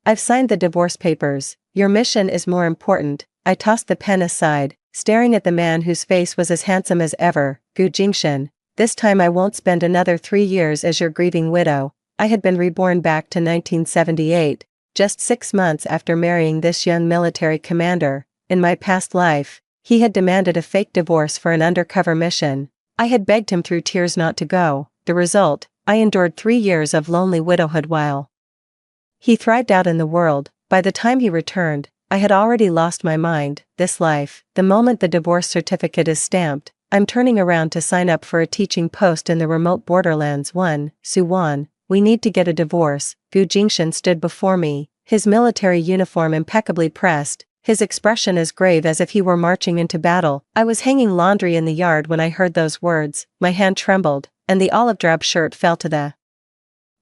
I've signed the divorce papers. Your mission is more important. I tossed the pen aside, staring at the man whose face was as handsome as ever. Gu Jingshan. This time I won't spend another 3 years as your grieving widow. I had been reborn back to 1978, just 6 months after marrying this young military commander. In my past life, he had demanded a fake divorce for an undercover mission. I had begged him through tears not to go. The result, I endured 3 years of lonely widowhood while he thrived out in the world. By the time he returned, I had already lost my mind. This life, the moment the divorce certificate is stamped, I'm turning around to sign up for a teaching post in the remote borderlands. Suwon, we need to get a divorce. Gu Jingshan stood before me, his military uniform impeccably pressed, his expression as grave as if he were marching into battle. I was hanging laundry in the yard when I heard those words. My hand trembled, and the olive-drab shirt fell to the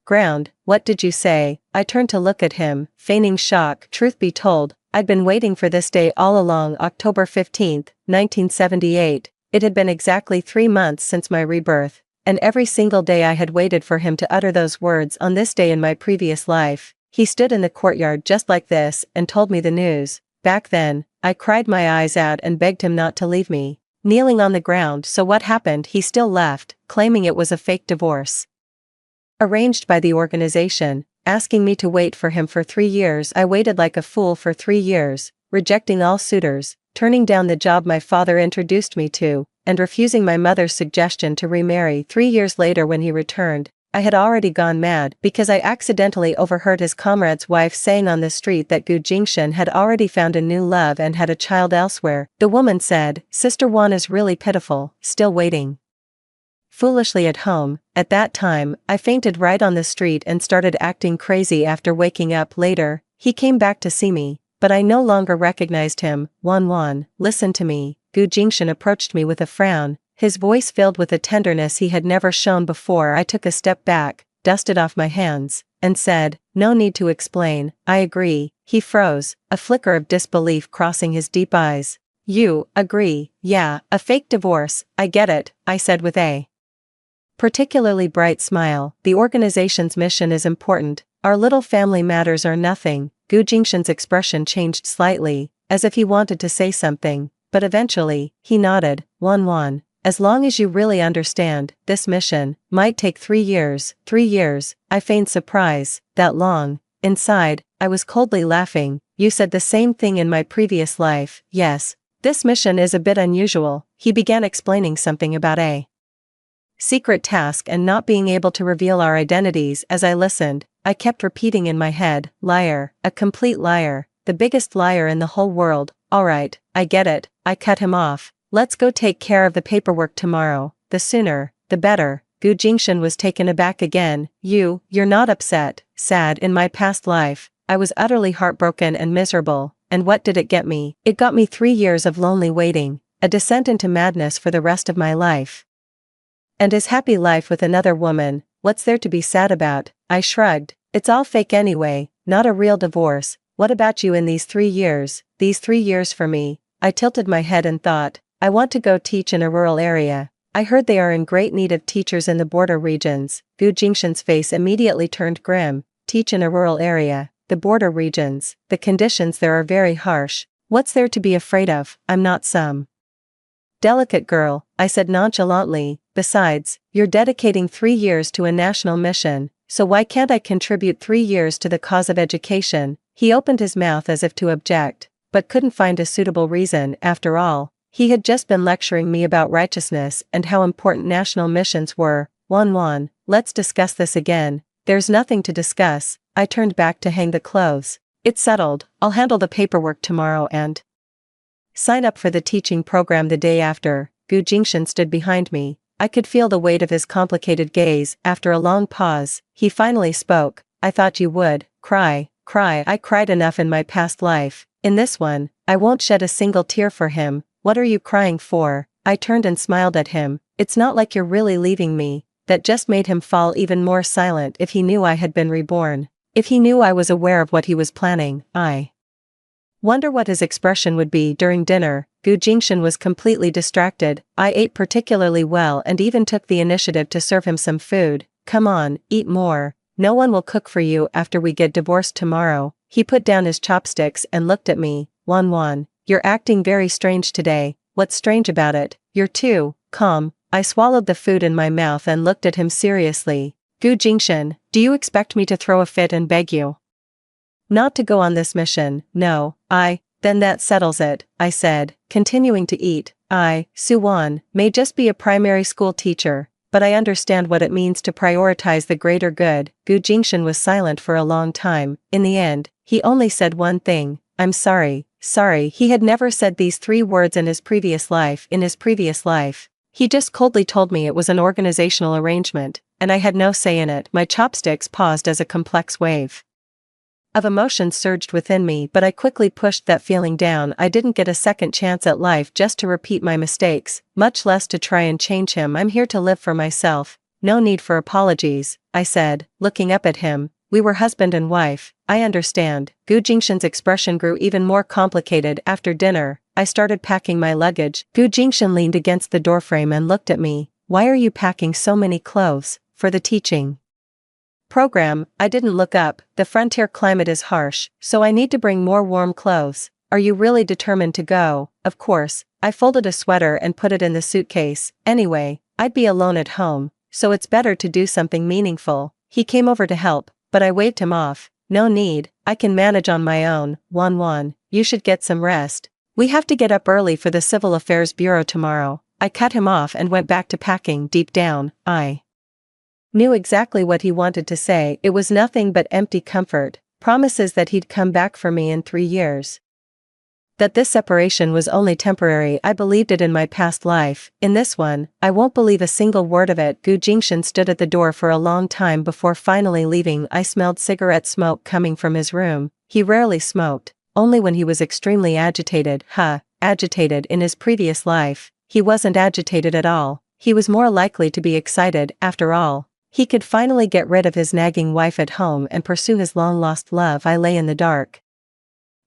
ground. What did you say? I turned to look at him, feigning shock. Truth be told, I'd been waiting for this day all along. October 15, 1978. It had been exactly 3 months since my rebirth, and every single day I had waited for him to utter those words. On this day in my previous life, he stood in the courtyard just like this and told me the news. Back then, I cried my eyes out and begged him not to leave me, kneeling on the ground. So what happened? He still left, claiming it was a fake divorce arranged by the organization, asking me to wait for him for 3 years. I waited like a fool for 3 years, rejecting all suitors, turning down the job my father introduced me to, and refusing my mother's suggestion to remarry. 3 years later when he returned, I had already gone mad because I accidentally overheard his comrade's wife saying on the street that Gu Jingshan had already found a new love and had a child elsewhere. The woman said, "Sister Wan is really pitiful, still waiting foolishly at home." At that time, I fainted right on the street and started acting crazy. After waking up later, he came back to see me, but I no longer recognized him. Wan, listen to me. Gu Jingshan approached me with a frown, his voice filled with a tenderness he had never shown before. I took a step back, dusted off my hands, and said, "No need to explain, I agree." He froze, a flicker of disbelief crossing his deep eyes. "You agree? Yeah, a fake divorce, I get it," I said with a particularly bright smile. "The organization's mission is important, our little family matters are nothing." Gu Jingshan's expression changed slightly, as if he wanted to say something, but eventually, he nodded. Wan, as long as you really understand, this mission might take 3 years. 3 years, I feigned surprise. That long? Inside, I was coldly laughing. You said the same thing in my previous life. Yes. This mission is a bit unusual. He began explaining something about a secret task and not being able to reveal our identities. As I listened, I kept repeating in my head, liar, a complete liar, the biggest liar in the whole world. Alright, I get it. I cut him off. Let's go take care of the paperwork tomorrow. The sooner, the better. Gu Jingshan was taken aback again. You're not upset, sad. In my past life, I was utterly heartbroken and miserable, and what did it get me? It got me 3 years of lonely waiting, a descent into madness for the rest of my life. And his happy life with another woman, what's there to be sad about? I shrugged. It's all fake anyway, not a real divorce. What about you in these 3 years? These 3 years for me? I tilted my head and thought, I want to go teach in a rural area. I heard they are in great need of teachers in the border regions. Gu Jingshan's face immediately turned grim. Teach in a rural area, the border regions, the conditions there are very harsh. What's there to be afraid of? I'm not some delicate girl, I said nonchalantly. Besides, you're dedicating 3 years to a national mission, so why can't I contribute 3 years to the cause of education? He opened his mouth as if to object, but couldn't find a suitable reason. After all, he had just been lecturing me about righteousness and how important national missions were. Wan, let's discuss this again. There's nothing to discuss. I turned back to hang the clothes. It's settled. I'll handle the paperwork tomorrow and sign up for the teaching program the day after. Gu Jingshan stood behind me. I could feel the weight of his complicated gaze. After a long pause, he finally spoke. I thought you would cry. I cried enough in my past life. In this one, I won't shed a single tear for him. What are you crying for? I turned and smiled at him. It's not like you're really leaving me. That just made him fall even more silent. If he knew I had been reborn, if he knew I was aware of what he was planning, I wonder what his expression would be. During dinner, Gu Jingshan was completely distracted. I ate particularly well and even took the initiative to serve him some food. Come on, eat more. no one will cook for you after we get divorced tomorrow. He put down his chopsticks and looked at me. Wan, you're acting very strange today. What's strange about it? You're too calm. I swallowed the food in my mouth and looked at him seriously. Gu Jingshan, do you expect me to throw a fit and beg you not to go on this mission? No, then that settles it, I said, continuing to eat. Suwan, may just be a primary school teacher, but I understand what it means to prioritize the greater good. Gu Jingshan was silent for a long time. In the end, he only said one thing: I'm sorry. He had never said these 3 words in his previous life. He just coldly told me it was an organizational arrangement, and I had no say in it. My chopsticks paused as a complex wave of emotion surged within me, but I quickly pushed that feeling down. I didn't get a second chance at life just to repeat my mistakes, much less to try and change him. I'm here to live for myself. No need for apologies, I said, looking up at him. We were husband and wife. I understand. Gu Jingshan's expression grew even more complicated. After dinner, I started packing my luggage. Gu Jingshan leaned against the doorframe and looked at me. Why are you packing so many clothes? For the teaching program. I didn't look up. The frontier climate is harsh, so I need to bring more warm clothes. Are you really determined to go? Of course. I folded a sweater and put it in the suitcase. Anyway, I'd be alone at home, so it's better to do something meaningful. He came over to help, but I waved him off. No need, I can manage on my own. Wan, you should get some rest. We have to get up early for the Civil Affairs Bureau tomorrow. I cut him off and went back to packing. Deep down, I knew exactly what he wanted to say. It was nothing but empty comfort, promises that he'd come back for me in 3 years. That this separation was only temporary. I believed it in my past life. In this one, I won't believe a single word of it. Gu Jingshan stood at the door for a long time before finally leaving. I smelled cigarette smoke coming from his room. He rarely smoked, only when he was extremely agitated. Agitated. In his previous life, he wasn't agitated at all. He was more likely to be excited. After all, he could finally get rid of his nagging wife at home and pursue his long-lost love. I lay in the dark,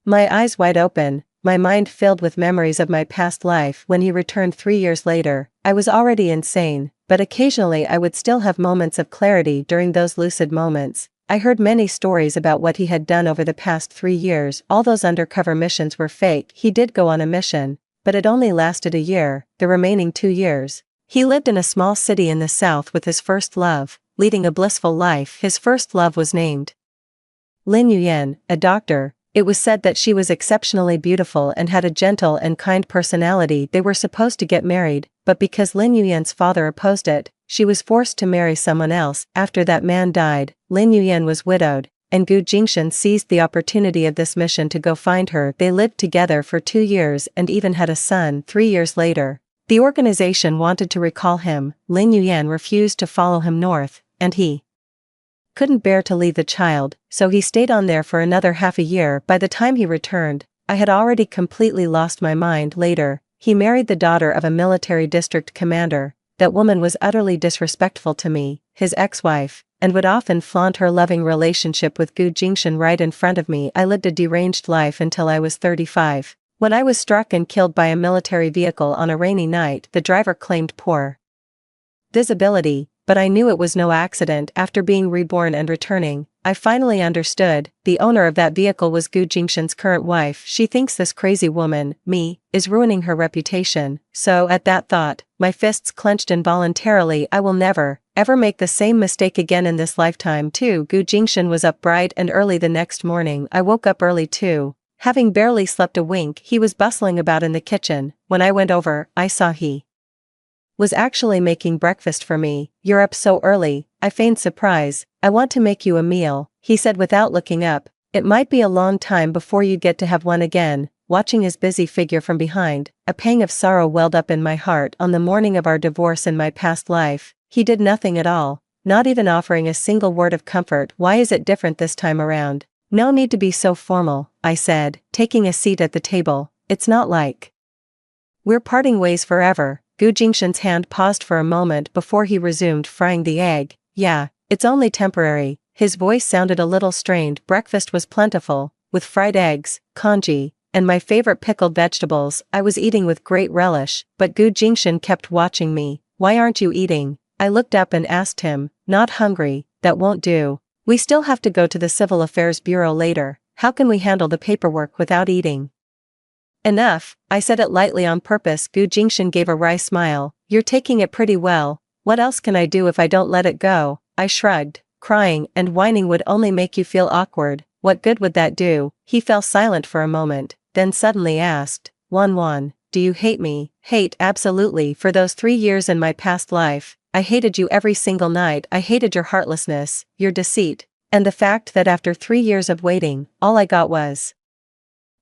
my eyes wide open, my mind filled with memories of my past life. When he returned 3 years later, I was already insane, but occasionally I would still have moments of clarity. During those lucid moments, I heard many stories about what he had done over the past 3 years. All those undercover missions were fake. He did go on a mission, but it only lasted a year. The remaining 2 years, he lived in a small city in the south with his first love, leading a blissful life. His first love was named Lin Yuyan, a doctor. It was said that she was exceptionally beautiful and had a gentle and kind personality. They were supposed to get married, but because Lin Yuyan's father opposed it, she was forced to marry someone else. After that man died, Lin Yuyan was widowed, and Gu Jingshan seized the opportunity of this mission to go find her. They lived together for 2 years and even had a son. 3 years later, the organization wanted to recall him. Lin Yuyan refused to follow him north, and he couldn't bear to leave the child, so he stayed on there for another half a year. By the time he returned, I had already completely lost my mind. Later, he married the daughter of a military district commander. That woman was utterly disrespectful to me, his ex-wife, and would often flaunt her loving relationship with Gu Jingshan right in front of me. I lived a deranged life until I was 35. When I was struck and killed by a military vehicle on a rainy night, the driver claimed poor visibility, but I knew it was no accident. After being reborn and returning, I finally understood. The owner of that vehicle was Gu Jingshan's current wife. She thinks this crazy woman, me, is ruining her reputation. So at that thought, my fists clenched involuntarily. I will never, ever make the same mistake again in this lifetime. Too. Gu Jingshan was up bright and early the next morning. I woke up early too. Having barely slept a wink, he was bustling about in the kitchen. When I went over, I saw he was actually making breakfast for me. You're up so early, I feigned surprise. I want to make you a meal, he said without looking up. It might be a long time before you get to have one again. Watching his busy figure from behind, a pang of sorrow welled up in my heart. On the morning of our divorce in my past life, he did nothing at all, not even offering a single word of comfort. Why is it different this time around? No need to be so formal, I said, taking a seat at the table. It's not like we're parting ways forever. Gu Jingshan's hand paused for a moment before he resumed frying the egg. Yeah, it's only temporary. His voice sounded a little strained. Breakfast was plentiful, with fried eggs, congee, and my favorite pickled vegetables. I was eating with great relish, but Gu Jingshan kept watching me. Why aren't you eating? I looked up and asked him. Not hungry. That won't do. We still have to go to the Civil Affairs Bureau later. How can we handle the paperwork without eating? Enough, I said it lightly on purpose. Gu Jingshan gave a wry smile. You're taking it pretty well. What else can I do if I don't let it go? I shrugged. Crying and whining would only make you feel awkward. What good would that do? He fell silent for a moment, then suddenly asked, Wan, do you hate me? Hate, absolutely. For those 3 years in my past life, I hated you every single night. I hated your heartlessness, your deceit, and the fact that after 3 years of waiting, all I got was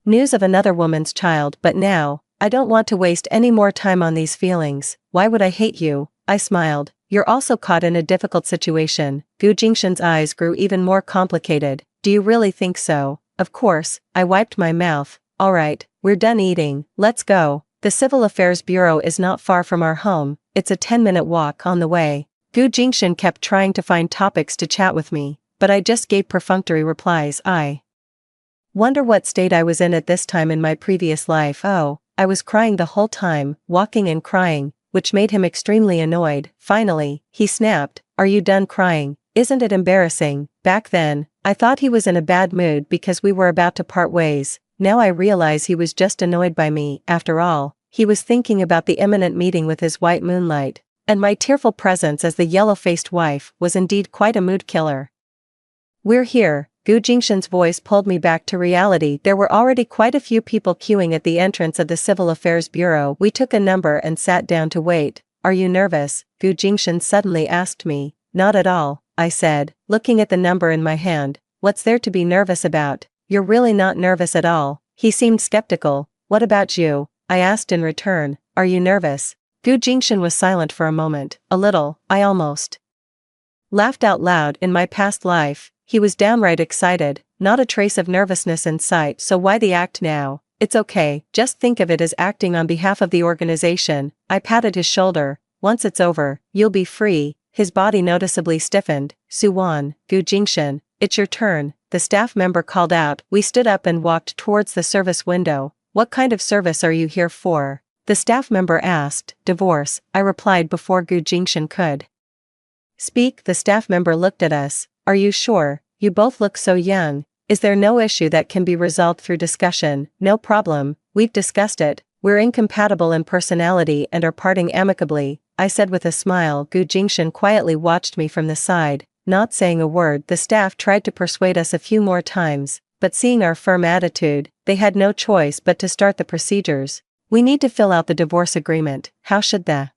news of another woman's child. But now, I don't want to waste any more time on these feelings. Why would I hate you? I smiled. You're also caught in a difficult situation. Gu Jingshan's eyes grew even more complicated. Do you really think so? Of course, I wiped my mouth. Alright, we're done eating, let's go. The Civil Affairs Bureau is not far from our home, it's a 10-minute walk on the way. Gu Jingshan kept trying to find topics to chat with me, but I just gave perfunctory replies. I wonder what state I was in at this time in my previous life. Oh, I was crying the whole time, walking and crying, which made him extremely annoyed. Finally, he snapped, Are you done crying? Isn't it embarrassing? Back then, I thought he was in a bad mood because we were about to part ways. Now I realize he was just annoyed by me. After all, he was thinking about the imminent meeting with his white moonlight, and my tearful presence as the yellow-faced wife was indeed quite a mood killer. We're here. Gu Jingshan's voice pulled me back to reality. There were already quite a few people queuing at the entrance of the Civil Affairs Bureau. We took a number and sat down to wait. Are you nervous? Gu Jingshan suddenly asked me. Not at all, I said, looking at the number in my hand. What's there to be nervous about? You're really not nervous at all. He seemed skeptical. What about you? I asked in return. Are you nervous? Gu Jingshan was silent for a moment. A little. I almost laughed out loud. In my past life, he was downright excited, not a trace of nervousness in sight. So why the act now? It's okay, just think of it as acting on behalf of the organization. I patted his shoulder. Once it's over, you'll be free. His body noticeably stiffened. Suwan, Gu Jingshan, it's your turn, the staff member called out. We stood up and walked towards the service window. What kind of service are you here for? The staff member asked. Divorce, I replied before Gu Jingshan could speak. The staff member looked at us. Are you sure? You both look so young. Is there no issue that can be resolved through discussion? No problem, we've discussed it. We're incompatible in personality and are parting amicably, I said with a smile. Gu Jingshan quietly watched me from the side, not saying a word. The staff tried to persuade us a few more times, but seeing our firm attitude, they had no choice but to start the procedures. We need to fill out the divorce agreement. How should the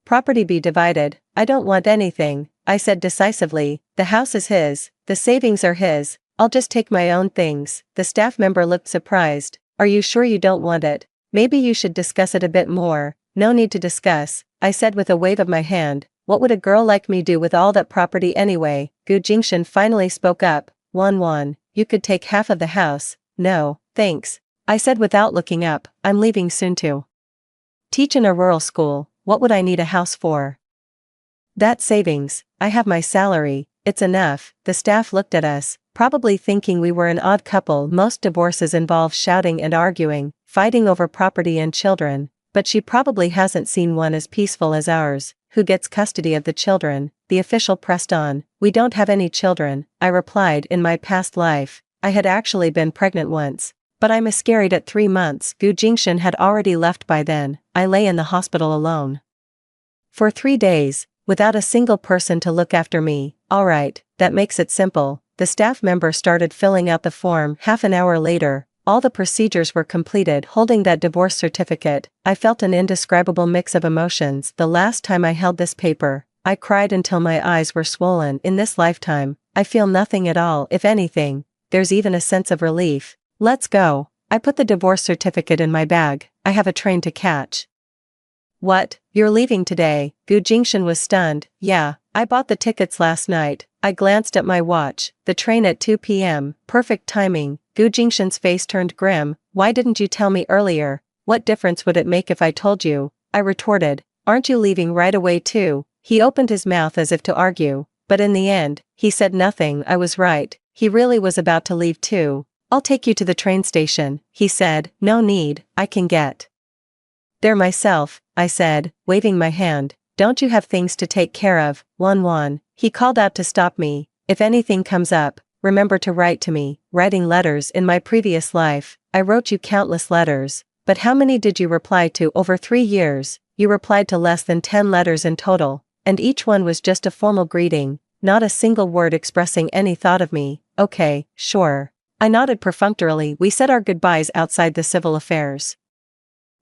property be divided? I don't want anything, I said decisively. The house is his, the savings are his, I'll just take my own things. The staff member looked surprised. Are you sure you don't want it? Maybe you should discuss it a bit more. No need to discuss, I said with a wave of my hand. What would a girl like me do with all that property anyway? Gu Jingshan finally spoke up. Wan, you could take half of the house. No, thanks, I said without looking up. I'm leaving soon to teach in a rural school. What would I need a house for? That savings, I have my salary, it's enough. The staff looked at us, probably thinking we were an odd couple. Most divorces involve shouting and arguing, fighting over property and children, but she probably hasn't seen one as peaceful as ours. Who gets custody of the children? The official pressed on. We don't have any children, I replied. In my past life, I had actually been pregnant once, but I miscarried at 3 months. Gu Jingshan had already left by then. I lay in the hospital alone for 3 days, without a single person to look after me. Alright, that makes it simple. The staff member started filling out the form. Half an hour later, all the procedures were completed. Holding that divorce certificate, I felt an indescribable mix of emotions. The last time I held this paper, I cried until my eyes were swollen. In this lifetime, I feel nothing at all. If anything, there's even a sense of relief. Let's go. I put the divorce certificate in my bag. I have a train to catch. What? You're leaving today? Gu Jingshan was stunned. Yeah, I bought the tickets last night. I glanced at my watch. The train at 2 p.m. Perfect timing. Gu Jingshan's face turned grim. Why didn't you tell me earlier? What difference would it make if I told you? I retorted. Aren't you leaving right away too? He opened his mouth as if to argue, but in the end, he said nothing. I was right. He really was about to leave too. I'll take you to the train station, he said. No need, I can get there myself, I said, waving my hand. Don't you have things to take care of? Wan, he called out to stop me. If anything comes up, remember to write to me. Writing letters. In my previous life, I wrote you countless letters, but how many did you reply to over 3 years? You replied to less than 10 letters in total, and each one was just a formal greeting, not a single word expressing any thought of me. Okay, sure. I nodded perfunctorily. We said our goodbyes outside the Civil Affairs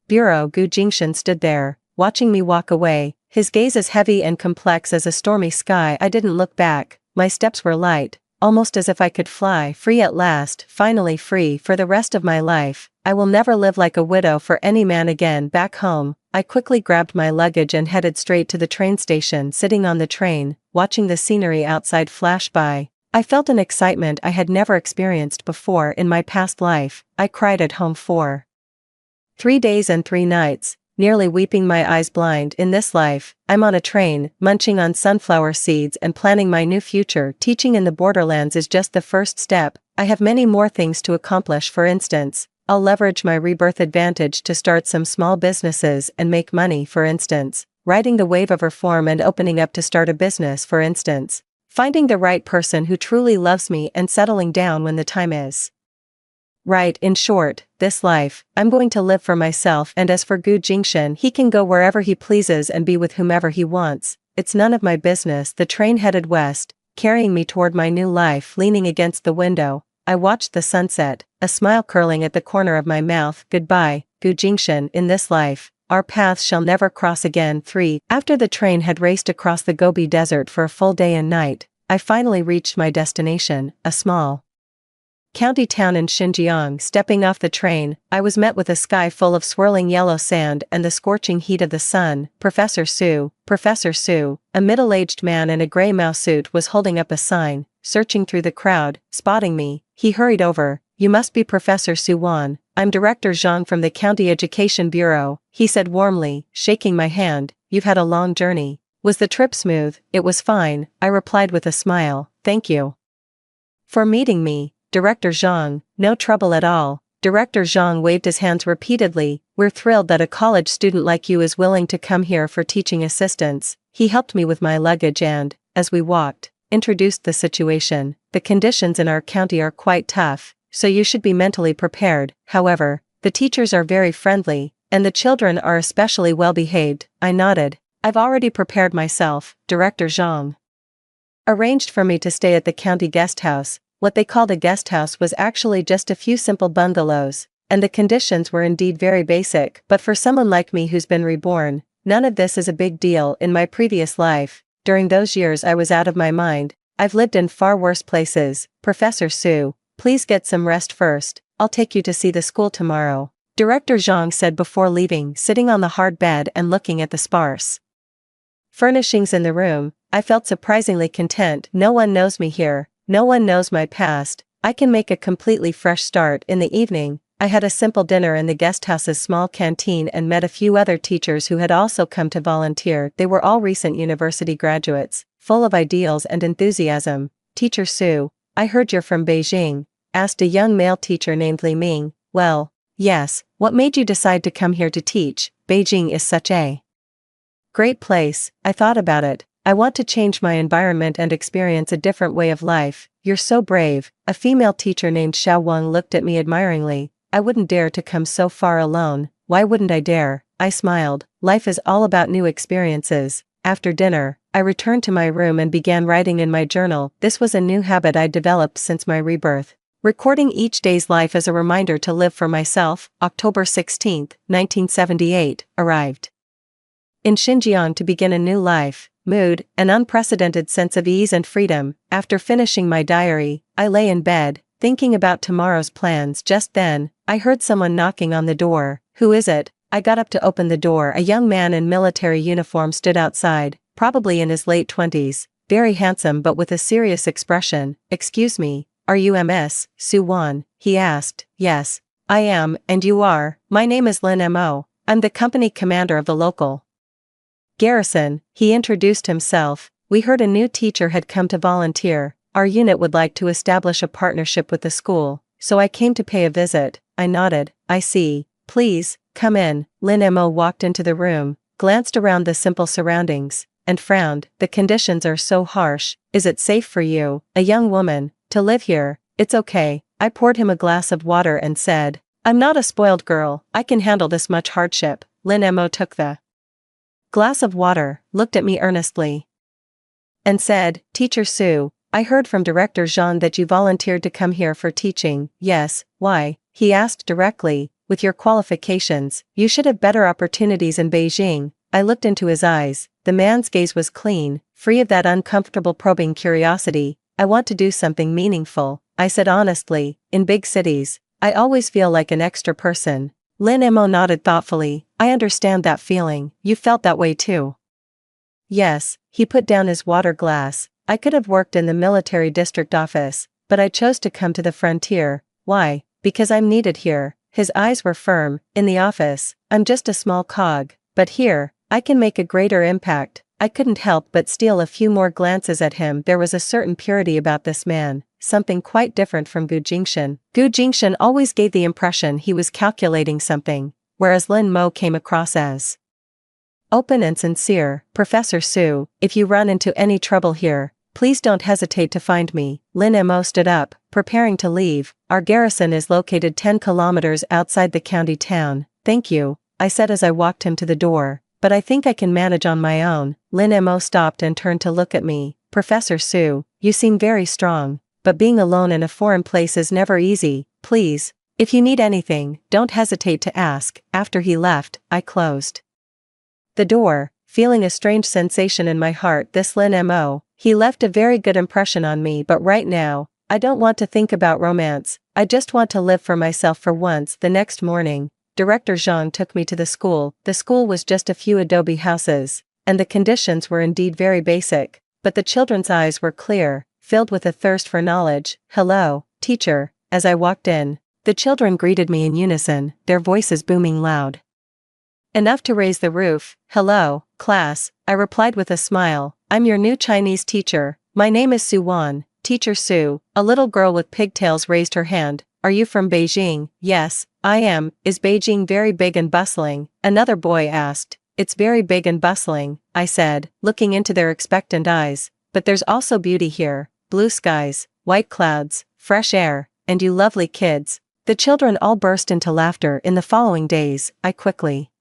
Bureau. Gu Jingshan stood there, watching me walk away, his gaze as heavy and complex as a stormy sky. I didn't look back. My steps were light, almost as if I could fly free at last, finally free for the rest of my life. I will never live like a widow for any man again. Back home, I quickly grabbed my luggage and headed straight to the train station. Sitting on the train, watching the scenery outside flash by, I felt an excitement I had never experienced before in my past life. I cried at home for 3 days and 3 nights, nearly weeping my eyes blind. In this life, I'm on a train, munching on sunflower seeds and planning my new future. Teaching in the borderlands is just the first step. I have many more things to accomplish. For instance, I'll leverage my rebirth advantage to start some small businesses and make money. For instance, riding the wave of reform and opening up to start a business. For instance, finding the right person who truly loves me and settling down when the time is right. In short, this life, I'm going to live for myself, and as for Gu Jingshan, he can go wherever he pleases and be with whomever he wants. It's none of my business. The train headed west, carrying me toward my new life. Leaning against the window, I watched the sunset, a smile curling at the corner of my mouth. Goodbye, Gu Jingshan. In this life, our paths shall never cross again. 3. After the train had raced across the Gobi Desert for a full day and night, I finally reached my destination, a small county town in Xinjiang. Stepping off the train, I was met with a sky full of swirling yellow sand and the scorching heat of the sun. Professor Su, a middle-aged man in a gray mouse suit was holding up a sign. Searching through the crowd, spotting me, he hurried over. You must be Professor Su Wan. I'm Director Zhang from the County Education Bureau, he said warmly, shaking my hand. You've had a long journey. Was the trip smooth? It was fine, I replied with a smile. Thank you for meeting me, Director Zhang. No trouble at all. Director Zhang waved his hands repeatedly. We're thrilled that a college student like you is willing to come here for teaching assistance. He helped me with my luggage and, as we walked, introduced the situation. The conditions in our county are quite tough, so you should be mentally prepared. However, the teachers are very friendly, and the children are especially well behaved. I nodded. I've already prepared myself. Director Zhang arranged for me to stay at the county guest house. What they called a guest house was actually just a few simple bungalows, and the conditions were indeed very basic. But for someone like me who's been reborn, none of this is a big deal. In my previous life, during those years I was out of my mind. I've lived in far worse places. Professor Su, please get some rest first. I'll take you to see the school tomorrow, Director Zhang said before leaving. Sitting on the hard bed and looking at the sparse furnishings in the room, I felt surprisingly content. No one knows me here. No one knows my past. I can make a completely fresh start. In the evening, I had a simple dinner in the guesthouse's small canteen and met a few other teachers who had also come to volunteer. They were all recent university graduates, full of ideals and enthusiasm. Teacher Su, I heard you're from Beijing, asked a young male teacher named Li Ming. Well, yes. What made you decide to come here to teach? Beijing is such a great place. I thought about it. I want to change my environment and experience a different way of life. You're so brave. A female teacher named Xiao Wang looked at me admiringly. I wouldn't dare to come so far alone. Why wouldn't I dare? I smiled. Life is all about new experiences. After dinner, I returned to my room and began writing in my journal. This was a new habit I'd developed since my rebirth. Recording each day's life as a reminder to live for myself. October 16, 1978, arrived in Xinjiang to begin a new life. Mood, an unprecedented sense of ease and freedom. After finishing my diary, I lay in bed, thinking about tomorrow's plans. Just then, I heard someone knocking on the door. Who is it? I got up to open the door. A young man in military uniform stood outside, probably in his late 20s, very handsome but with a serious expression. Excuse me, are you Ms. Su Wan? He asked. Yes, I am, and you are? My name is Lin Mo. I'm the company commander of the local garrison. He introduced himself. We heard a new teacher had come to volunteer. Our unit would like to establish a partnership with the school, so I came to pay a visit. I nodded. I see. Please, come in. Lin Mo walked into the room, glanced around the simple surroundings, and frowned. The conditions are so harsh. Is it safe for you, a young woman, to live here? It's okay. I poured him a glass of water and said, I'm not a spoiled girl, I can handle this much hardship. Lin Mo took the glass of water, looked at me earnestly, and said, Teacher Sue, I heard from Director Jean that you volunteered to come here for teaching. Yes, why? He asked directly. With your qualifications, you should have better opportunities in Beijing. I looked into his eyes. The man's gaze was clean, free of that uncomfortable probing curiosity. I want to do something meaningful, I said honestly. In big cities, I always feel like an extra person. Lin Mo nodded thoughtfully. I understand that feeling. You felt that way too. Yes, he put down his water glass. I could have worked in the military district office, but I chose to come to the frontier. Why? Because I'm needed here. His eyes were firm. In the office, I'm just a small cog, but here, I can make a greater impact. I couldn't help but steal a few more glances at him. There was a certain purity about this man, something quite different from Gu Jingshan. Gu Jingshan always gave the impression he was calculating something, whereas Lin Mo came across as open and sincere. Professor Sue, if you run into any trouble here, please don't hesitate to find me. Lin Mo stood up, preparing to leave. Our garrison is located 10 kilometers outside the county town. Thank you, I said as I walked him to the door, but I think I can manage on my own. Lin Mo stopped and turned to look at me. Professor Sue, you seem very strong, but being alone in a foreign place is never easy. Please, if you need anything, don't hesitate to ask. After he left, I closed the door, feeling a strange sensation in my heart. This Lin Mo, he left a very good impression on me, but right now, I don't want to think about romance. I just want to live for myself for once. The next morning, Director Jean took me to the school. The school was just a few adobe houses, and the conditions were indeed very basic, but the children's eyes were clear, filled with a thirst for knowledge. Hello, teacher. As I walked in, the children greeted me in unison, their voices booming loud enough to raise the roof. Hello, class, I replied with a smile. I'm your new Chinese teacher. My name is Su Wan. Teacher Sue. A little girl with pigtails raised her hand. Are you from Beijing? Yes, I am. Is Beijing very big and bustling? Another boy asked. It's very big and bustling, I said, looking into their expectant eyes. But there's also beauty here. Blue skies, white clouds, fresh air, and you lovely kids. The children all burst into laughter. In the following days, I quickly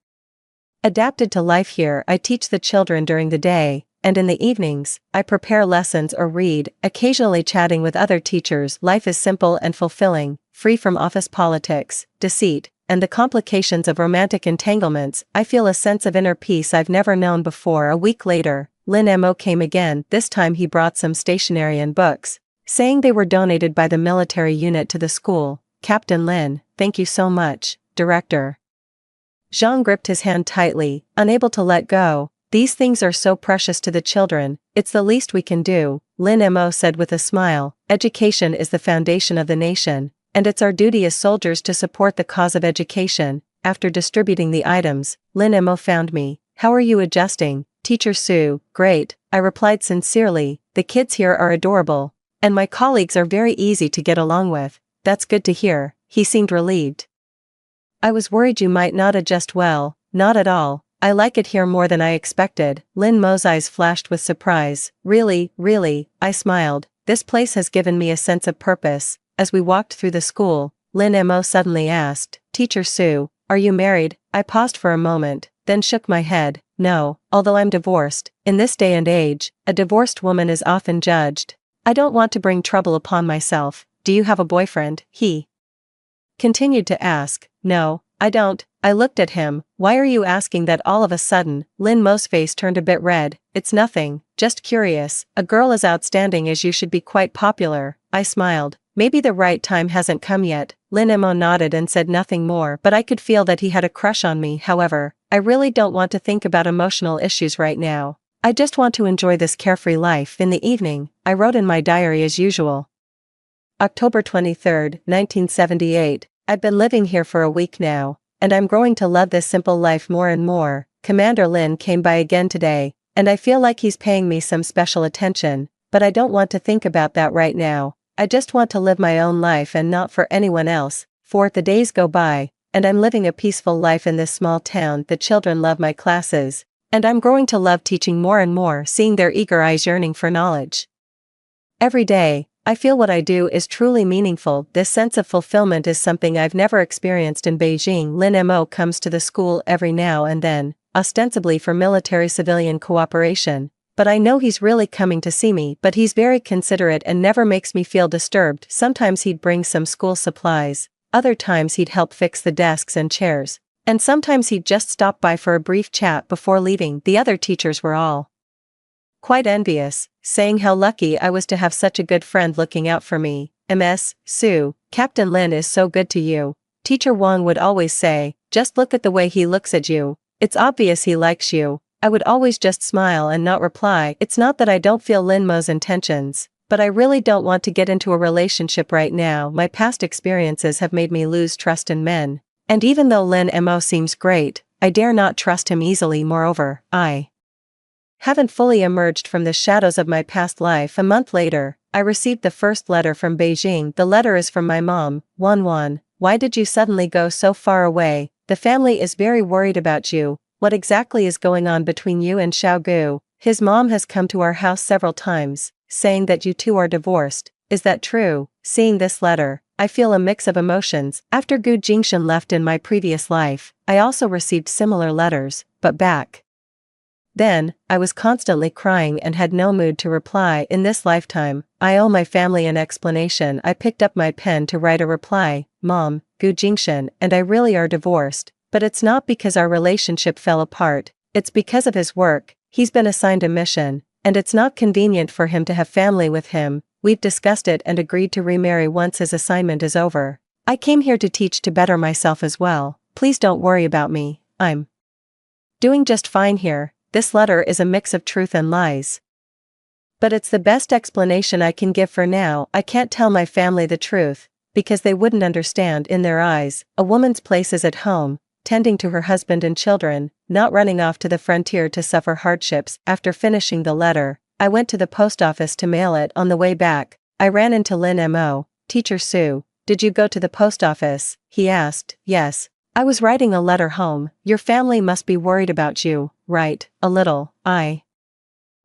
adapted to life here. I teach the children during the day, and in the evenings, I prepare lessons or read, occasionally chatting with other teachers. Life is simple and fulfilling, free from office politics, deceit, and the complications of romantic entanglements. I feel a sense of inner peace I've never known before. A week later, Lin Mo came again. This time he brought some stationery and books, saying they were donated by the military unit to the school. Captain Lin, thank you so much, Director. Jean gripped his hand tightly, unable to let go. These things are so precious to the children, it's the least we can do, Lin Mo said with a smile. Education is the foundation of the nation, and it's our duty as soldiers to support the cause of education. After distributing the items, Lin Mo found me. How are you adjusting, Teacher Sue? Great, I replied sincerely. The kids here are adorable, and my colleagues are very easy to get along with. That's good to hear. He seemed relieved. I was worried you might not adjust well. Not at all. I like it here more than I expected. Lin Mo's eyes flashed with surprise. Really, really, I smiled. This place has given me a sense of purpose. As we walked through the school, Lin Mo suddenly asked, Teacher Sue, are you married? I paused for a moment, then shook my head. No, although I'm divorced. In this day and age, a divorced woman is often judged. I don't want to bring trouble upon myself. Do you have a boyfriend? He continued to ask. No, I don't. I looked at him. Why are you asking that all of a sudden? Lin Mo's face turned a bit red. It's nothing, just curious. A girl as outstanding as you should be quite popular. I smiled. Maybe the right time hasn't come yet. Lin Mo nodded and said nothing more, but I could feel that he had a crush on me. However, I really don't want to think about emotional issues right now. I just want to enjoy this carefree life. In the evening, I wrote in my diary as usual. October 23, 1978. I've been living here for a week now, and I'm growing to love this simple life more and more. Commander Lin came by again today, and I feel like he's paying me some special attention, but I don't want to think about that right now. I just want to live my own life and not for anyone else. The days go by, and I'm living a peaceful life in this small town. The children love my classes, And I'm growing to love teaching more and more, seeing their eager eyes yearning for knowledge. Every day, I feel what I do is truly meaningful. This sense of fulfillment is something I've never experienced in Beijing. Lin Mo comes to the school every now and then, ostensibly for military-civilian cooperation, but I know he's really coming to see me. But he's very considerate and never makes me feel disturbed. Sometimes he'd bring some school supplies, other times he'd help fix the desks and chairs, and sometimes he'd just stop by for a brief chat before leaving. The other teachers were all quite envious, saying how lucky I was to have such a good friend looking out for me. Ms. Su, Captain Lin is so good to you, Teacher Wang would always say. Just look at the way he looks at you. It's obvious he likes you. I would always just smile and not reply. It's not that I don't feel Lin Mo's intentions, but I really don't want to get into a relationship right now. My past experiences have made me lose trust in men. And even though Lin Mo seems great, I dare not trust him easily. Moreover, I haven't fully emerged from the shadows of my past life. A month later, I received the first letter from Beijing. The letter is from my mom. Wan, why did you suddenly go so far away? The family is very worried about you. What exactly is going on between you and Xiaogu? His mom has come to our house several times, saying that you two are divorced. Is that true? Seeing this letter, I feel a mix of emotions. After Gu Jingshan left in my previous life, I also received similar letters, but back then, I was constantly crying and had no mood to reply. In this lifetime, I owe my family an explanation. I picked up my pen to write a reply. Mom, Gu Jingshan and I really are divorced, but it's not because our relationship fell apart, it's because of his work. He's been assigned a mission, and it's not convenient for him to have family with him. We've discussed it and agreed to remarry once his assignment is over. I came here to teach to better myself as well. Please don't worry about me. I'm doing just fine here. This letter is a mix of truth and lies, but it's the best explanation I can give for now. I can't tell my family the truth, because they wouldn't understand. In their eyes, a woman's place is at home, tending to her husband and children, not running off to the frontier to suffer hardships. After finishing the letter, I went to the post office to mail it. On the way back, I ran into Lin Mo. Teacher Su, did you go to the post office? He asked. Yes. I was writing a letter home. Your family must be worried about you, right? A little. I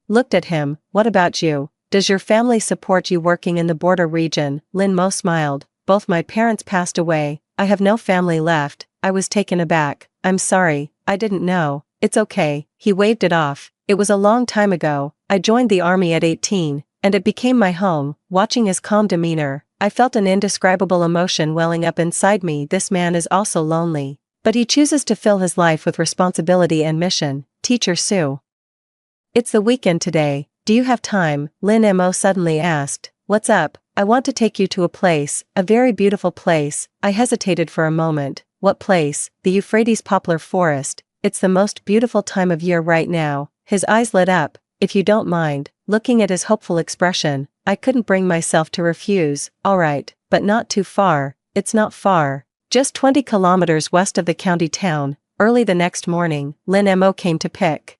looked at him. What about you? Does your family support you working in the border region? Lin Mo smiled. Both my parents passed away. I have no family left. I was taken aback. I'm sorry, I didn't know. It's okay. He waved it off. It was a long time ago. I joined the army at 18, and it became my home. Watching his calm demeanor, I felt an indescribable emotion welling up inside me. This man is also lonely, but he chooses to fill his life with responsibility and mission. Teacher Su, it's the weekend today. Do you have time? Lin Mo suddenly asked. What's up? I want to take you to a place, a very beautiful place. I hesitated for a moment. What place? The Euphrates poplar forest. It's the most beautiful time of year right now. His eyes lit up. If you don't mind. Looking at his hopeful expression, I couldn't bring myself to refuse. Alright, but not too far. It's not far. Just 20 kilometers west of the county town. Early the next morning, Lin Mo came to pick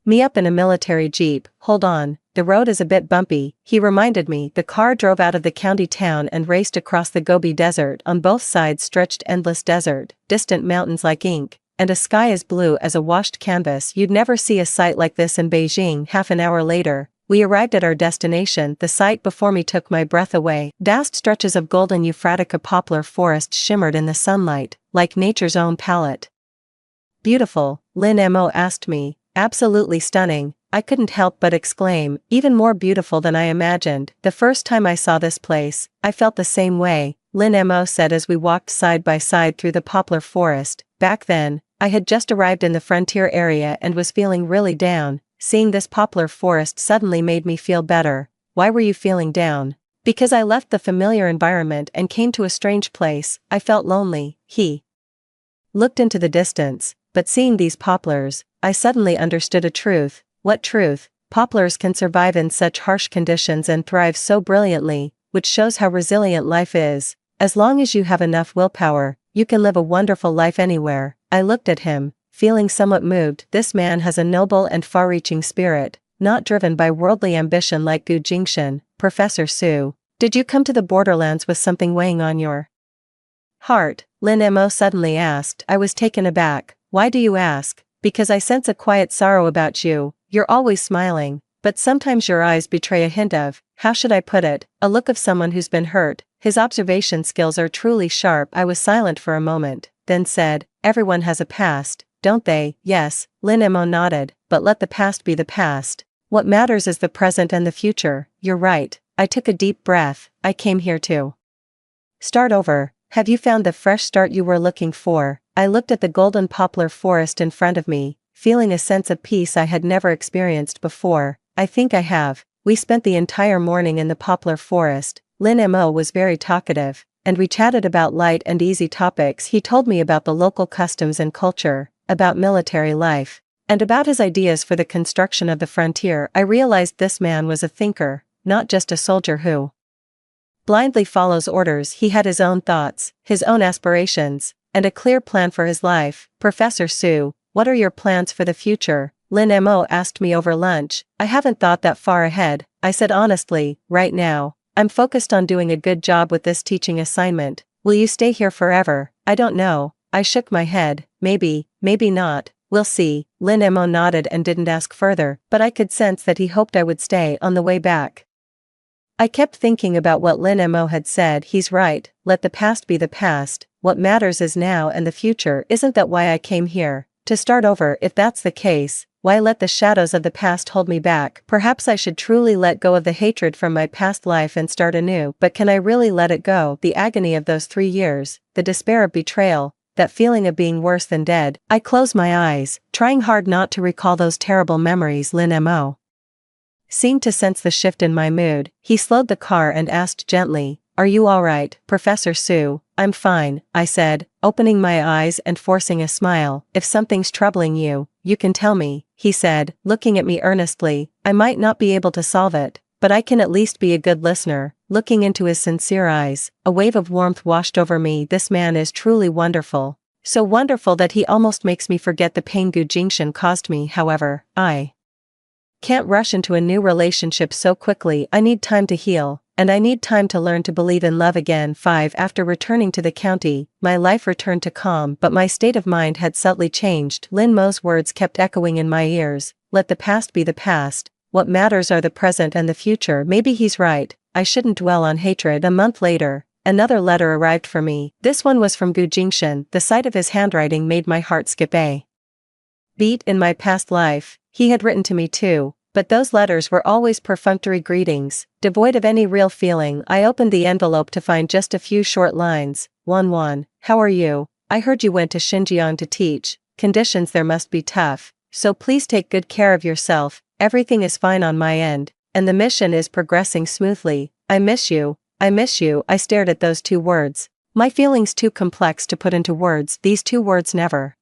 me up in a military jeep. Hold on, the road is a bit bumpy, he reminded me. The car drove out of the county town and raced across the Gobi Desert. On both sides stretched endless desert, distant mountains like ink, and a sky as blue as a washed canvas. You'd never see a sight like this in Beijing. Half an hour later, we arrived at our destination. The sight before me took my breath away. Vast stretches of golden Euphratica poplar forest shimmered in the sunlight, like nature's own palette. Beautiful? Lin Mo asked me. Absolutely stunning, I couldn't help but exclaim. Even more beautiful than I imagined. The first time I saw this place, I felt the same way, Lin Mo said as we walked side by side through the poplar forest. Back then, I had just arrived in the frontier area and was feeling really down. Seeing this poplar forest suddenly made me feel better. Why were you feeling down? Because I left the familiar environment and came to a strange place. I felt lonely. He looked into the distance, but seeing these poplars, I suddenly understood a truth. What truth? Poplars can survive in such harsh conditions and thrive so brilliantly, which shows how resilient life is. As long as you have enough willpower, you can live a wonderful life anywhere. I looked at him, feeling somewhat moved. This man has a noble and far-reaching spirit, not driven by worldly ambition like Gu Jingshan. Professor Su, did you come to the borderlands with something weighing on your heart? Lin Mo suddenly asked. I was taken aback. Why do you ask? because I sense a quiet sorrow about you. You're always smiling, but sometimes your eyes betray a hint of, how should I put it, a look of someone who's been hurt. His observation skills are truly sharp. I was silent for a moment, then said, everyone has a past, don't they? Yes, Lin Mo nodded, but let the past be the past. What matters is the present and the future. You're right. I took a deep breath. I came here to start over. Have you found the fresh start you were looking for? I looked at the golden poplar forest in front of me, feeling a sense of peace I had never experienced before. I think I have. We spent the entire morning in the poplar forest. Lin Mo was very talkative, and we chatted about light and easy topics. He told me about the local customs and culture, about military life, and about his ideas for the construction of the frontier. I realized this man was a thinker, not just a soldier who blindly follows orders. He had his own thoughts, his own aspirations, and a clear plan for his life. Professor Su, what are your plans for the future? Lin Mo asked me over lunch. I haven't thought that far ahead, I said honestly. Right now, I'm focused on doing a good job with this teaching assignment. Will you stay here forever? I don't know. I shook my head. Maybe, maybe not. We'll see. Lin Mo nodded and didn't ask further, but I could sense that he hoped I would stay. On the way back, I kept thinking about what Lin Mo had said. He's right. Let the past be the past. What matters is now and the future. Isn't that why I came here? To start over. If that's the case, why let the shadows of the past hold me back? Perhaps I should truly let go of the hatred from my past life and start anew. But can I really let it go? The agony of those 3 years, the despair of betrayal, that feeling of being worse than dead. I closed my eyes, trying hard not to recall those terrible memories. Lin Mo seemed to sense the shift in my mood. He slowed the car and asked gently, are you all right, Professor Su? I'm fine, I said, opening my eyes and forcing a smile. If something's troubling you, you can tell me, he said, looking at me earnestly. I might not be able to solve it, but I can at least be a good listener. Looking into his sincere eyes, a wave of warmth washed over me. This man is truly wonderful. So wonderful that he almost makes me forget the pain Gu Jingshan caused me. However, I can't rush into a new relationship so quickly. I need time to heal, and I need time to learn to believe in love again. 5. After returning to the county, my life returned to calm, but my state of mind had subtly changed. Lin Mo's words kept echoing in my ears. Let the past be the past. What matters are the present and the future. Maybe he's right. I shouldn't dwell on hatred. A month later, another letter arrived for me. This one was from Gu Jingshan. The sight of his handwriting made my heart skip a beat. In my past life, he had written to me too, but those letters were always perfunctory greetings, devoid of any real feeling. I opened the envelope to find just a few short lines. 1. How are you? I heard you went to Xinjiang to teach. Conditions there must be tough, so please take good care of yourself. Everything is fine on my end, and the mission is progressing smoothly. I miss you. I miss you. I stared at those 2 words. My feelings too complex to put into words. These 2 words never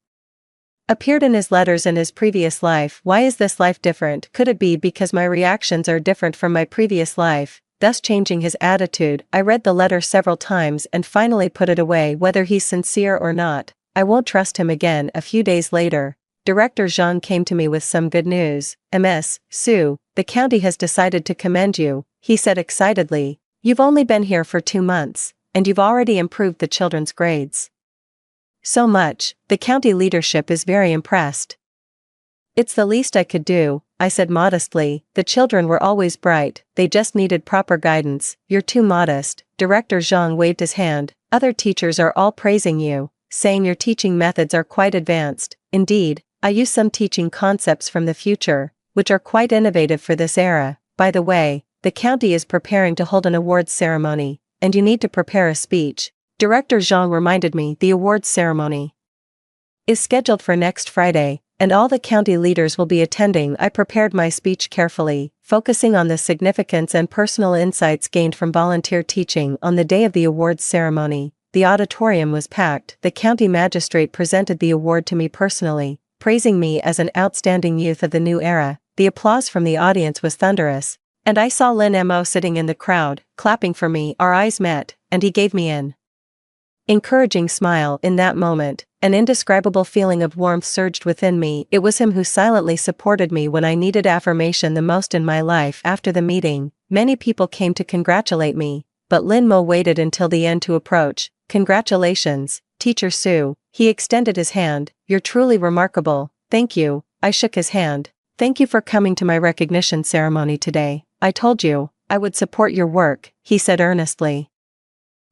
appeared in his letters in his previous life. Why is this life different? Could it be because my reactions are different from my previous life, thus changing his attitude? I read the letter several times and finally put it away. Whether he's sincere or not, I won't trust him again. A few days later, Director Zhang came to me with some good news. Ms. Su, the county has decided to commend you, he said excitedly. You've only been here for 2 months, and you've already improved the children's grades so much. The county leadership is very impressed. It's the least I could do, I said modestly. The children were always bright, they just needed proper guidance. You're too modest. Director Zhang waved his hand. Other teachers are all praising you, saying your teaching methods are quite advanced. Indeed, I use some teaching concepts from the future, which are quite innovative for this era. By the way, the county is preparing to hold an awards ceremony, and you need to prepare a speech. Director Zhang reminded me. The awards ceremony is scheduled for next Friday, and all the county leaders will be attending. I prepared my speech carefully, focusing on the significance and personal insights gained from volunteer teaching. On the day of the awards ceremony, the auditorium was packed. The county magistrate presented the award to me personally, praising me as an outstanding youth of the new era. The applause from the audience was thunderous, and I saw Lin Mo sitting in the crowd, clapping for me. Our eyes met, and he gave me an encouraging smile. In that moment, an indescribable feeling of warmth surged within me. It was him who silently supported me when I needed affirmation the most in my life. After the meeting, many people came to congratulate me, but Lin Mo waited until the end to approach. Congratulations, Teacher Su. He extended his hand. You're truly remarkable. Thank you, I shook his hand. Thank you for coming to my recognition ceremony today. I told you, I would support your work, he said earnestly.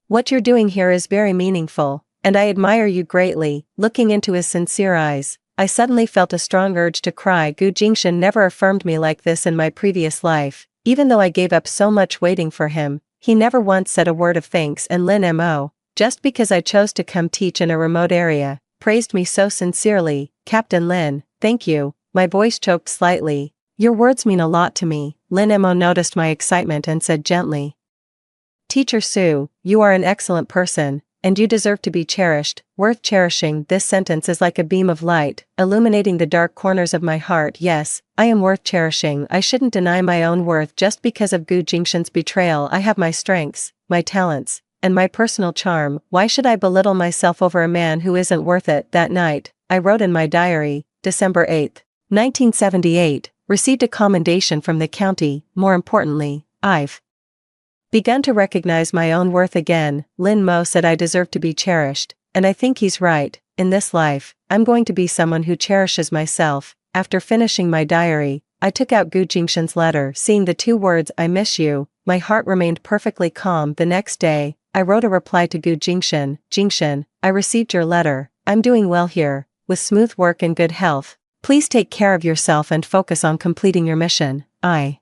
What you're doing here is very meaningful, and I admire you greatly. Looking into his sincere eyes, I suddenly felt a strong urge to cry. Gu Jingshan never affirmed me like this in my previous life. Even though I gave up so much waiting for him, he never once said a word of thanks. And Lin Mo, just because I chose to come teach in a remote area, praised me so sincerely. Captain Lin, thank you. My voice choked slightly. Your words mean a lot to me. Lin Mo noticed my excitement and said gently. Teacher Su, you are an excellent person, and you deserve to be cherished, worth cherishing. This sentence is like a beam of light, illuminating the dark corners of my heart. Yes, I am worth cherishing. I shouldn't deny my own worth just because of Gu Jingshan's betrayal. I have my strengths, my talents, and my personal charm. Why should I belittle myself over a man who isn't worth it? That night, I wrote in my diary, December 8, 1978, received a commendation from the county. More importantly, I've begun to recognize my own worth again. Lin Mo said I deserve to be cherished, and I think he's right. In this life, I'm going to be someone who cherishes myself. After finishing my diary, I took out Gu Jingshan's letter. Seeing the two words, I miss you, my heart remained perfectly calm. The next day, I wrote a reply to Gu Jingshan. Jingshan, I received your letter. I'm doing well here, with smooth work and good health. Please take care of yourself and focus on completing your mission. I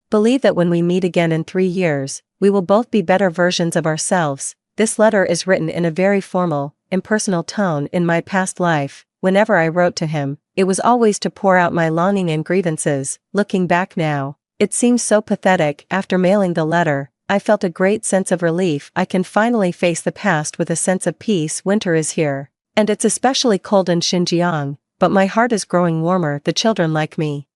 believe that when we meet again in 3 years, we will both be better versions of ourselves. This letter is written in a very formal, impersonal tone. In my past life, whenever I wrote to him, it was always to pour out my longing and grievances. Looking back now, it seems so pathetic. After mailing the letter, I felt a great sense of relief. I can finally face the past with a sense of peace. Winter is here, and it's especially cold in Xinjiang, but my heart is growing warmer. The children like me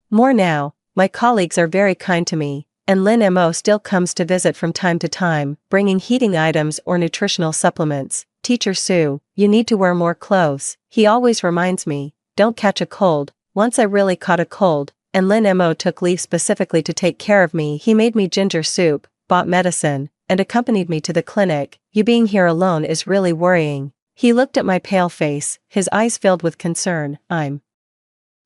more now. My colleagues are very kind to me, and Lin Mo still comes to visit from time to time, bringing heating items or nutritional supplements. Teacher Su, you need to wear more clothes. He always reminds me, don't catch a cold. Once I really caught a cold, and Lin Mo took leave specifically to take care of me. He made me ginger soup, bought medicine, and accompanied me to the clinic. You being here alone is really worrying. He looked at my pale face, his eyes filled with concern. I'm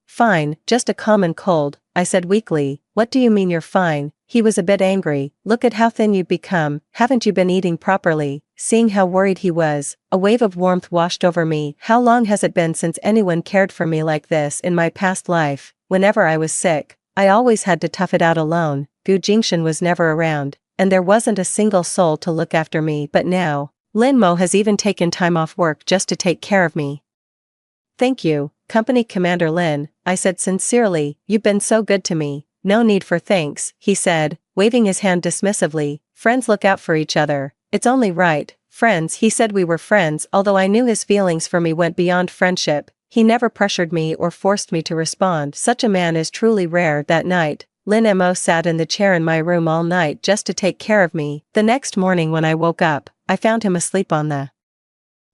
fine, just a common cold, I said weakly. What do you mean you're fine? He was a bit angry. Look at how thin you've become. Haven't you been eating properly? Seeing how worried he was, a wave of warmth washed over me. How long has it been since anyone cared for me like this? In my past life, whenever I was sick, I always had to tough it out alone. Gu Jingshan was never around, and there wasn't a single soul to look after me. But now, Lin Mo has even taken time off work just to take care of me. Thank you, Company Commander Lin, I said sincerely. You've been so good to me. No need for thanks, he said, waving his hand dismissively. Friends look out for each other. It's only right. Friends, he said we were friends. Although I knew his feelings for me went beyond friendship, he never pressured me or forced me to respond. Such a man is truly rare. That night, Lin Mo sat in the chair in my room all night just to take care of me. The next morning when I woke up, I found him asleep on the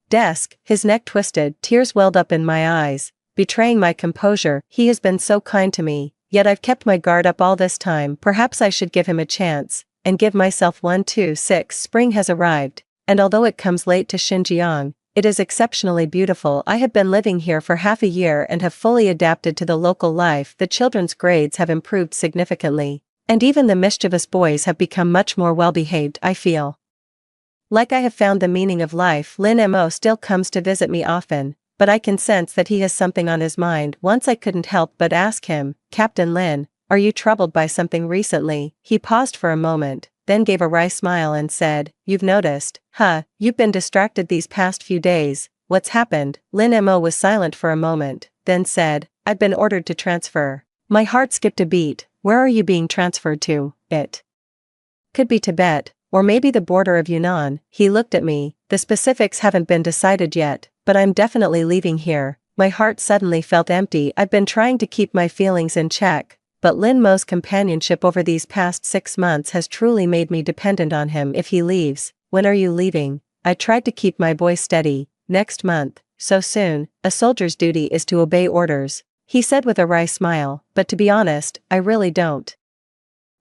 desk, his neck twisted. Tears welled up in my eyes, betraying my composure. He has been so kind to me, yet I've kept my guard up all this time. Perhaps I should give him a chance, and give myself one. 6. Spring has arrived, and although it comes late to Xinjiang, it is exceptionally beautiful. I have been living here for half a year and have fully adapted to the local life. The children's grades have improved significantly, and even the mischievous boys have become much more well-behaved. I feel like I have found the meaning of life. Lin Mo still comes to visit me often, but I can sense that he has something on his mind. Once I couldn't help but ask him, Captain Lin, are you troubled by something recently? He paused for a moment, then gave a wry smile and said, you've noticed, huh? You've been distracted these past few days. What's happened? Lin Mo was silent for a moment, then said, I've been ordered to transfer. My heart skipped a beat. Where are you being transferred to? It could be Tibet, or maybe the border of Yunnan. He looked at me. The specifics haven't been decided yet, but I'm definitely leaving here. My heart suddenly felt empty. I've been trying to keep my feelings in check, but Lin Mo's companionship over these past 6 months has truly made me dependent on him. If he leaves, when are you leaving? I tried to keep my voice steady. Next month. So soon? A soldier's duty is to obey orders, he said with a wry smile, but to be honest, I really don't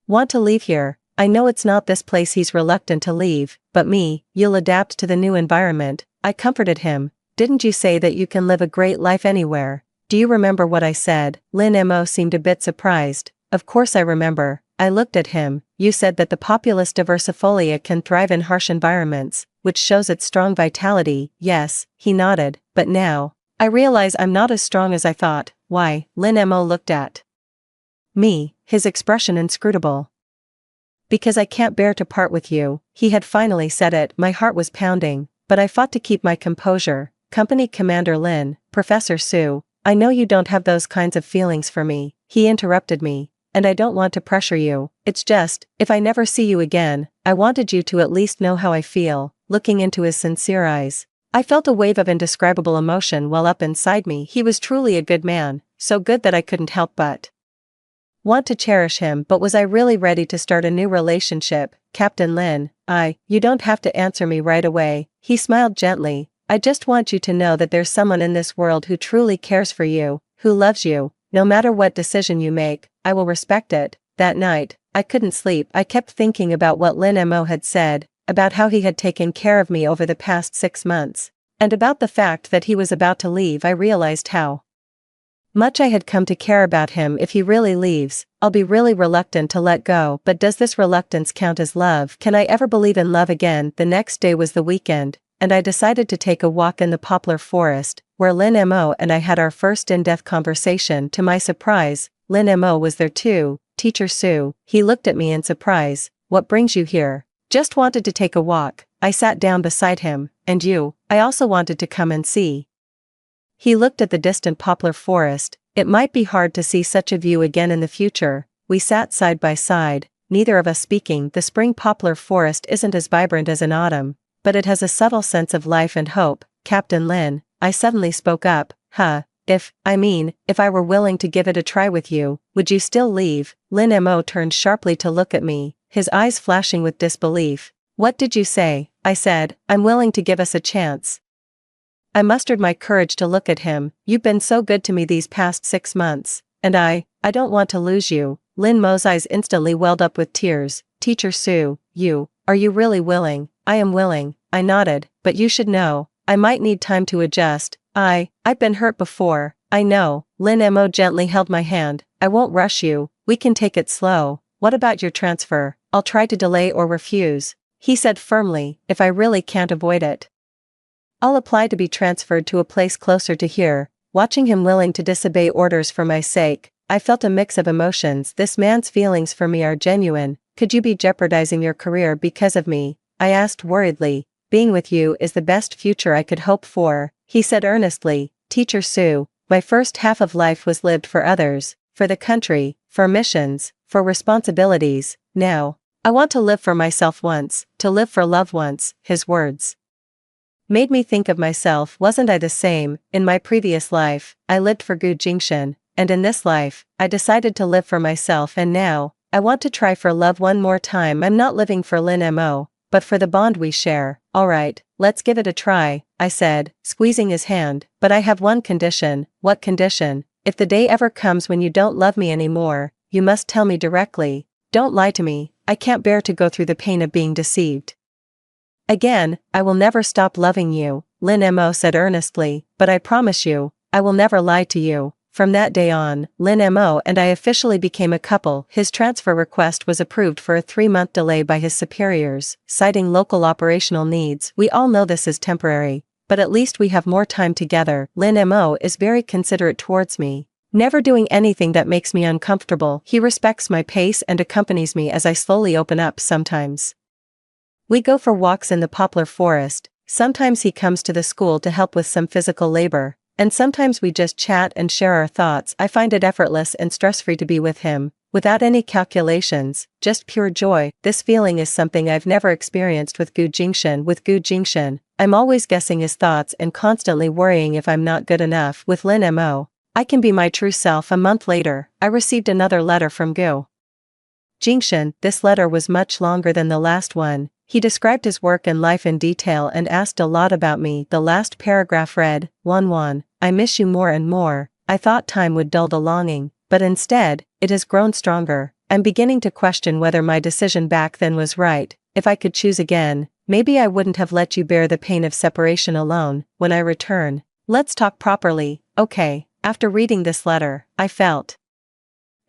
want to leave here. I know it's not this place. He's reluctant to leave, but me, you'll adapt to the new environment, I comforted him. Didn't you say that you can live a great life anywhere? Do you remember what I said? Lin Mo seemed a bit surprised. Of course I remember. I looked at him. You said that the Populus diversifolia can thrive in harsh environments, which shows its strong vitality. Yes, he nodded. But now, I realize I'm not as strong as I thought. Why? Lin Mo looked at me, his expression inscrutable. Because I can't bear to part with you. He had finally said it. My heart was pounding, but I fought to keep my composure. Company Commander Lin, Professor Su, I know you don't have those kinds of feelings for me. He interrupted me. And I don't want to pressure you. It's just, if I never see you again, I wanted you to at least know how I feel. Looking into his sincere eyes, I felt a wave of indescribable emotion well up inside me. He was truly a good man, so good that I couldn't help but want to cherish him. But was I really ready to start a new relationship? Captain Lin, you don't have to answer me right away. He smiled gently. I just want you to know that there's someone in this world who truly cares for you, who loves you. No matter what decision you make, I will respect it. That night, I couldn't sleep. I kept thinking about what Lin Mo had said, about how he had taken care of me over the past 6 months, and about the fact that he was about to leave. I realized how much I had come to care about him. If he really leaves, I'll be really reluctant to let go. But does this reluctance count as love? Can I ever believe in love again? The next day was the weekend, and I decided to take a walk in the poplar forest, where Lin Mo and I had our first in-depth conversation. To my surprise, Lin Mo was there too. Teacher Su, he looked at me in surprise. What brings you here? Just wanted to take a walk. I sat down beside him. And you? I also wanted to come and see. He looked at the distant poplar forest. It might be hard to see such a view again in the future. We sat side by side, neither of us speaking. The spring poplar forest isn't as vibrant as in autumn, but it has a subtle sense of life and hope. Captain Lin, I suddenly spoke up. If I were willing to give it a try with you, would you still leave? Lin Mo turned sharply to look at me, his eyes flashing with disbelief. What did you say? I said, I'm willing to give us a chance. I mustered my courage to look at him. You've been so good to me these past 6 months, and I don't want to lose you. Lin Mo's eyes instantly welled up with tears. Teacher Su, are you really willing? I am willing, I nodded, but you should know, I might need time to adjust. I've been hurt before. I know. Lin Mo gently held my hand. I won't rush you. We can take it slow. What about your transfer? I'll try to delay or refuse. He said firmly, if I really can't avoid it, I'll apply to be transferred to a place closer to here. Watching him willing to disobey orders for my sake, I felt a mix of emotions. This man's feelings for me are genuine. Could you be jeopardizing your career because of me? I asked worriedly. Being with you is the best future I could hope for, he said earnestly. Teacher Su, my first half of life was lived for others, for the country, for missions, for responsibilities. Now, I want to live for myself once, to live for love once. His words made me think of myself. Wasn't I the same? In my previous life, I lived for Gu Jingxin, and in this life, I decided to live for myself. And now, I want to try for love one more time. I'm not living for Lin Mo, but for the bond we share. Alright, let's give it a try, I said, squeezing his hand. But I have one condition. What condition? If the day ever comes when you don't love me anymore, you must tell me directly. Don't lie to me. I can't bear to go through the pain of being deceived again. I will never stop loving you, Lin Mo said earnestly, but I promise you, I will never lie to you. From that day on, Lin Mo and I officially became a couple. His transfer request was approved for a 3-month delay by his superiors, citing local operational needs. We all know this is temporary, but at least we have more time together. Lin Mo is very considerate towards me, never doing anything that makes me uncomfortable. He respects my pace and accompanies me as I slowly open up. Sometimes we go for walks in the poplar forest, sometimes he comes to the school to help with some physical labor, and sometimes we just chat and share our thoughts. I find it effortless and stress-free to be with him, without any calculations, just pure joy. This feeling is something I've never experienced with Gu Jingxin. With Gu Jingxin, I'm always guessing his thoughts and constantly worrying if I'm not good enough. With Lin Mo, I can be my true self. A month later, I received another letter from Gu Jingxin. This letter was much longer than the last one. He described his work and life in detail and asked a lot about me. The last paragraph read, Wan, I miss you more and more. I thought time would dull the longing, but instead, it has grown stronger. I'm beginning to question whether my decision back then was right. If I could choose again, Maybe I wouldn't have let you bear the pain of separation alone. When I return, let's talk properly, okay? After reading this letter, I felt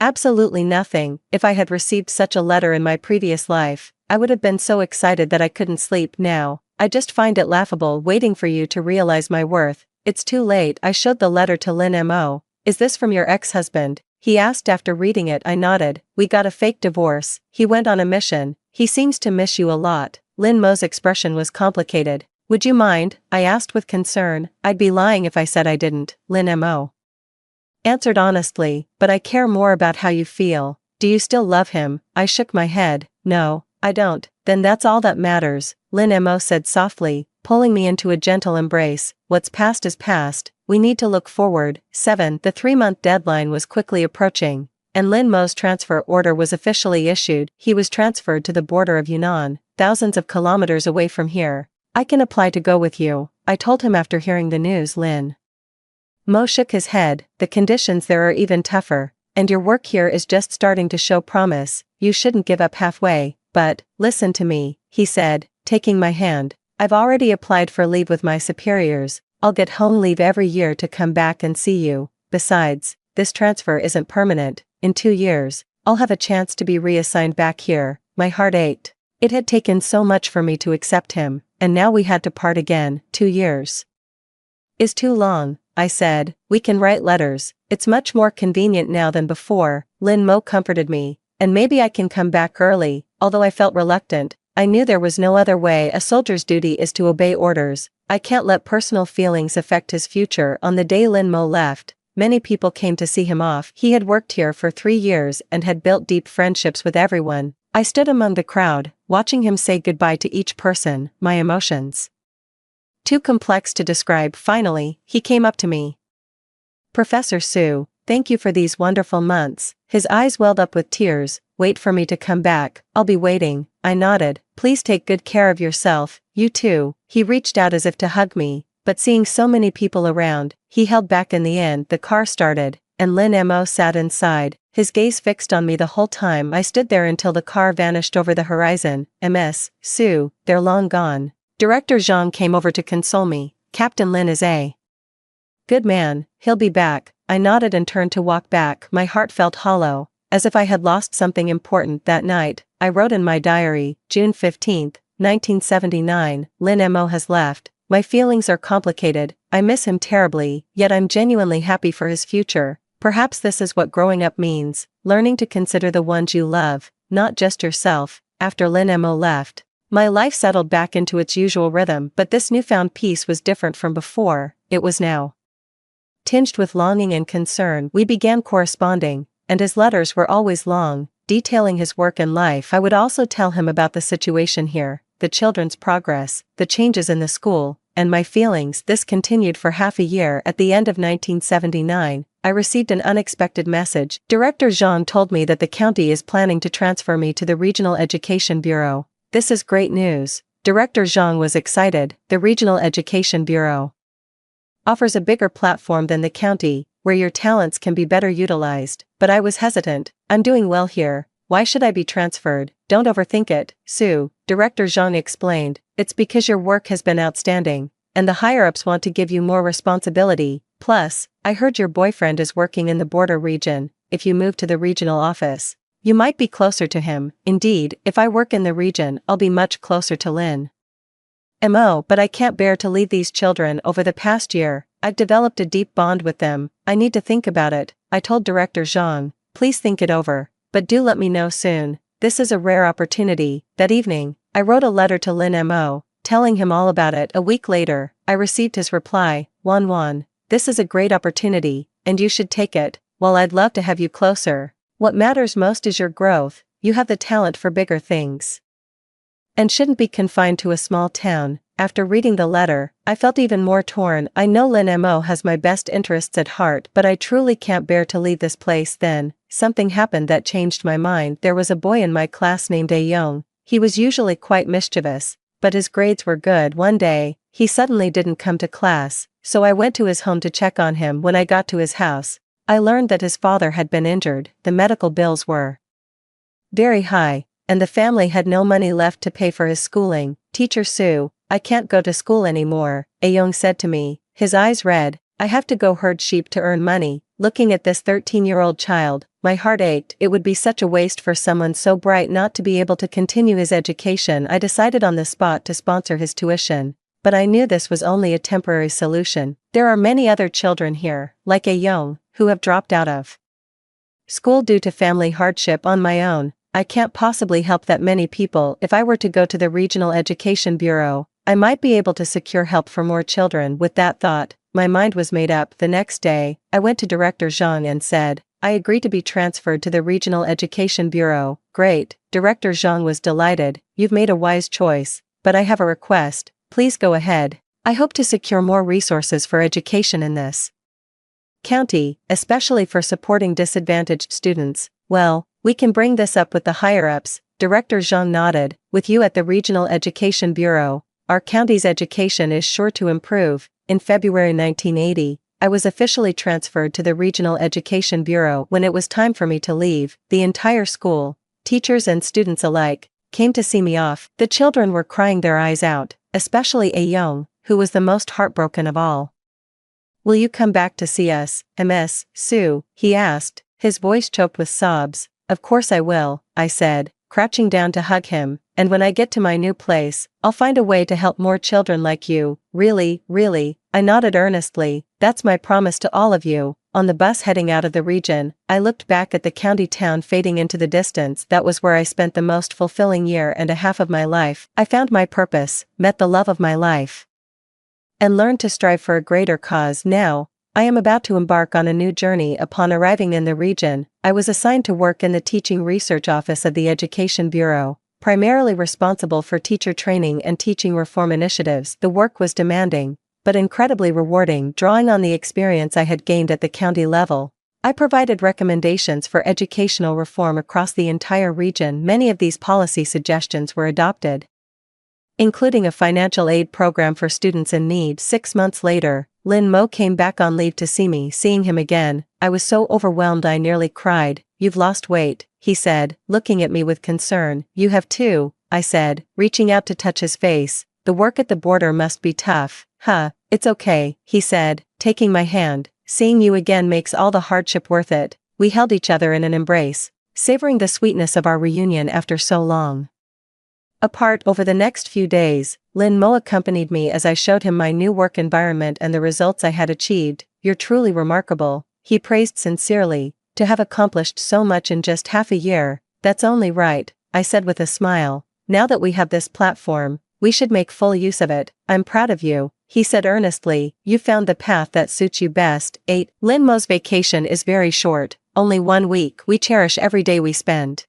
absolutely nothing. If I had received such a letter in my previous life, I would have been so excited that I couldn't sleep. Now, I just find it laughable waiting for you to realize my worth. It's too late. I showed the letter to Lin Mo. Is this from your ex-husband? He asked after reading it. I nodded. We got a fake divorce. He went on a mission. He seems to miss you a lot. Lin Mo's expression was complicated. Would you mind? I asked with concern. I'd be lying if I said I didn't. Lin Mo answered honestly, but I care more about how you feel. Do you still love him? I shook my head. No, I don't. Then that's all that matters, Lin Mo said softly, pulling me into a gentle embrace. What's past is past. We need to look forward. 7. The 3-month deadline was quickly approaching, and Lin Mo's transfer order was officially issued. He was transferred to the border of Yunnan, thousands of kilometers away from here. I can apply to go with you, I told him after hearing the news. Lin Mo shook his head. The conditions there are even tougher, and your work here is just starting to show promise. You shouldn't give up halfway. But, listen to me, he said, taking my hand. I've already applied for leave with my superiors. I'll get home leave every year to come back and see you. Besides, this transfer isn't permanent. In 2 years, I'll have a chance to be reassigned back here. My heart ached. It had taken so much for me to accept him, and now we had to part again. 2 years is too long, I said. We can write letters. It's much more convenient now than before. Lin Mo comforted me. And maybe I can come back early. Although I felt reluctant, I knew there was no other way. A soldier's duty is to obey orders. I can't let personal feelings affect his future. On the day Lin Mo left, many people came to see him off. He had worked here for 3 years and had built deep friendships with everyone. I stood among the crowd, watching him say goodbye to each person. My emotions, too complex to describe. Finally, he came up to me. Professor Su, thank you for these wonderful months. His eyes welled up with tears. Wait for me to come back. I'll be waiting. I nodded. Please take good care of yourself. You too. He reached out as if to hug me, but seeing so many people around, he held back. In the end, the car started, and Lin Mo sat inside, his gaze fixed on me the whole time. I stood there until the car vanished over the horizon. Ms. Su, they're long gone. Director Zhang came over to console me. Captain Lin is a good man. He'll be back. I nodded and turned to walk back. My heart felt hollow, as if I had lost something important. That night, I wrote in my diary, June 15, 1979, Lin Mo has left. My feelings are complicated. I miss him terribly, yet I'm genuinely happy for his future. Perhaps this is what growing up means, learning to consider the ones you love, not just yourself. After Lin Mo left, my life settled back into its usual rhythm, but this newfound peace was different from before. It was now tinged with longing and concern. We began corresponding, and his letters were always long, detailing his work and life. I would also tell him about the situation here, the children's progress, the changes in the school, and my feelings. This continued for half a year. At the end of 1979, I received an unexpected message. Director Zhang told me that the county is planning to transfer me to the Regional Education Bureau. This is great news. Director Zhang was excited. The Regional Education Bureau offers a bigger platform than the county, where your talents can be better utilized. But I was hesitant. I'm doing well here. Why should I be transferred? Don't overthink it, Su, Director Zhang explained. It's because your work has been outstanding, and the higher-ups want to give you more responsibility. Plus, I heard your boyfriend is working in the border region. If you move to the regional office, you might be closer to him. Indeed, if I work in the region, I'll be much closer to Lin Mo. But I can't bear to leave these children. Over the past year, I've developed a deep bond with them. I need to think about it, I told Director Zhang. Please think it over, but do let me know soon. This is a rare opportunity. That evening, I wrote a letter to Lin Mo, telling him all about it. A week later, I received his reply. Wan, this is a great opportunity, and you should take it. While I'd love to have you closer, what matters most is your growth. You have the talent for bigger things, and shouldn't be confined to a small town. After reading the letter, I felt even more torn. I know Lin Mo has my best interests at heart, but I truly can't bear to leave this place. Then, something happened that changed my mind. There was a boy in my class named Young. He was usually quite mischievous, but his grades were good. One day, he suddenly didn't come to class, so I went to his home to check on him. When I got to his house, I learned that his father had been injured. The medical bills were very high, and the family had no money left to pay for his schooling. Teacher Sue, I can't go to school anymore, Ayoung said to me, his eyes red. I have to go herd sheep to earn money. Looking at this 13-year-old child, my heart ached. It would be such a waste for someone so bright not to be able to continue his education. I decided on the spot to sponsor his tuition. But I knew this was only a temporary solution. There are many other children here, like Ayoung, who have dropped out of school due to family hardship on my own. I can't possibly help that many people. If I were to go to the Regional Education Bureau, I might be able to secure help for more children. With that thought, my mind was made up. The next day, I went to Director Zhang and said, I agree to be transferred to the Regional Education Bureau. Great, Director Zhang was delighted. You've made a wise choice, but I have a request. Please go ahead. I hope to secure more resources for education in this county, especially for supporting disadvantaged students. Well, we can bring this up with the higher-ups. Director Zhang nodded. With you at the Regional Education Bureau, our county's education is sure to improve. In February 1980, I was officially transferred to the Regional Education Bureau. When it was time for me to leave, the entire school, teachers and students alike, came to see me off. The children were crying their eyes out, especially Ayoung, who was the most heartbroken of all. Will you come back to see us, Ms. Sue? He asked, his voice choked with sobs. Of course I will, I said, crouching down to hug him, and when I get to my new place, I'll find a way to help more children like you. Really, really, I nodded earnestly. That's my promise to all of you. On the bus heading out of the region, I looked back at the county town fading into the distance. That was where I spent the most fulfilling year and a half of my life. I found my purpose, met the love of my life, and learned to strive for a greater cause. Now, I am about to embark on a new journey. Upon arriving in the region, I was assigned to work in the Teaching Research Office of the Education Bureau, primarily responsible for teacher training and teaching reform initiatives. The work was demanding, but incredibly rewarding. Drawing on the experience I had gained at the county level, I provided recommendations for educational reform across the entire region. Many of these policy suggestions were adopted, including a financial aid program for students in need. 6 months later, Lin Mo came back on leave to see me. Seeing him again, I was so overwhelmed I nearly cried. You've lost weight, he said, looking at me with concern. You have too, I said, reaching out to touch his face. The work at the border must be tough. Huh, it's okay, he said, taking my hand. Seeing you again makes all the hardship worth it. We held each other in an embrace, savoring the sweetness of our reunion after so long apart. Over the next few days, Lin Mo accompanied me as I showed him my new work environment and the results I had achieved. You're truly remarkable, he praised sincerely, to have accomplished so much in just half a year. That's only right, I said with a smile. Now that we have this platform, we should make full use of it. I'm proud of you, he said earnestly. You found the path that suits you best. 8. Lin Mo's vacation is very short, only 1 week. We cherish every day we spend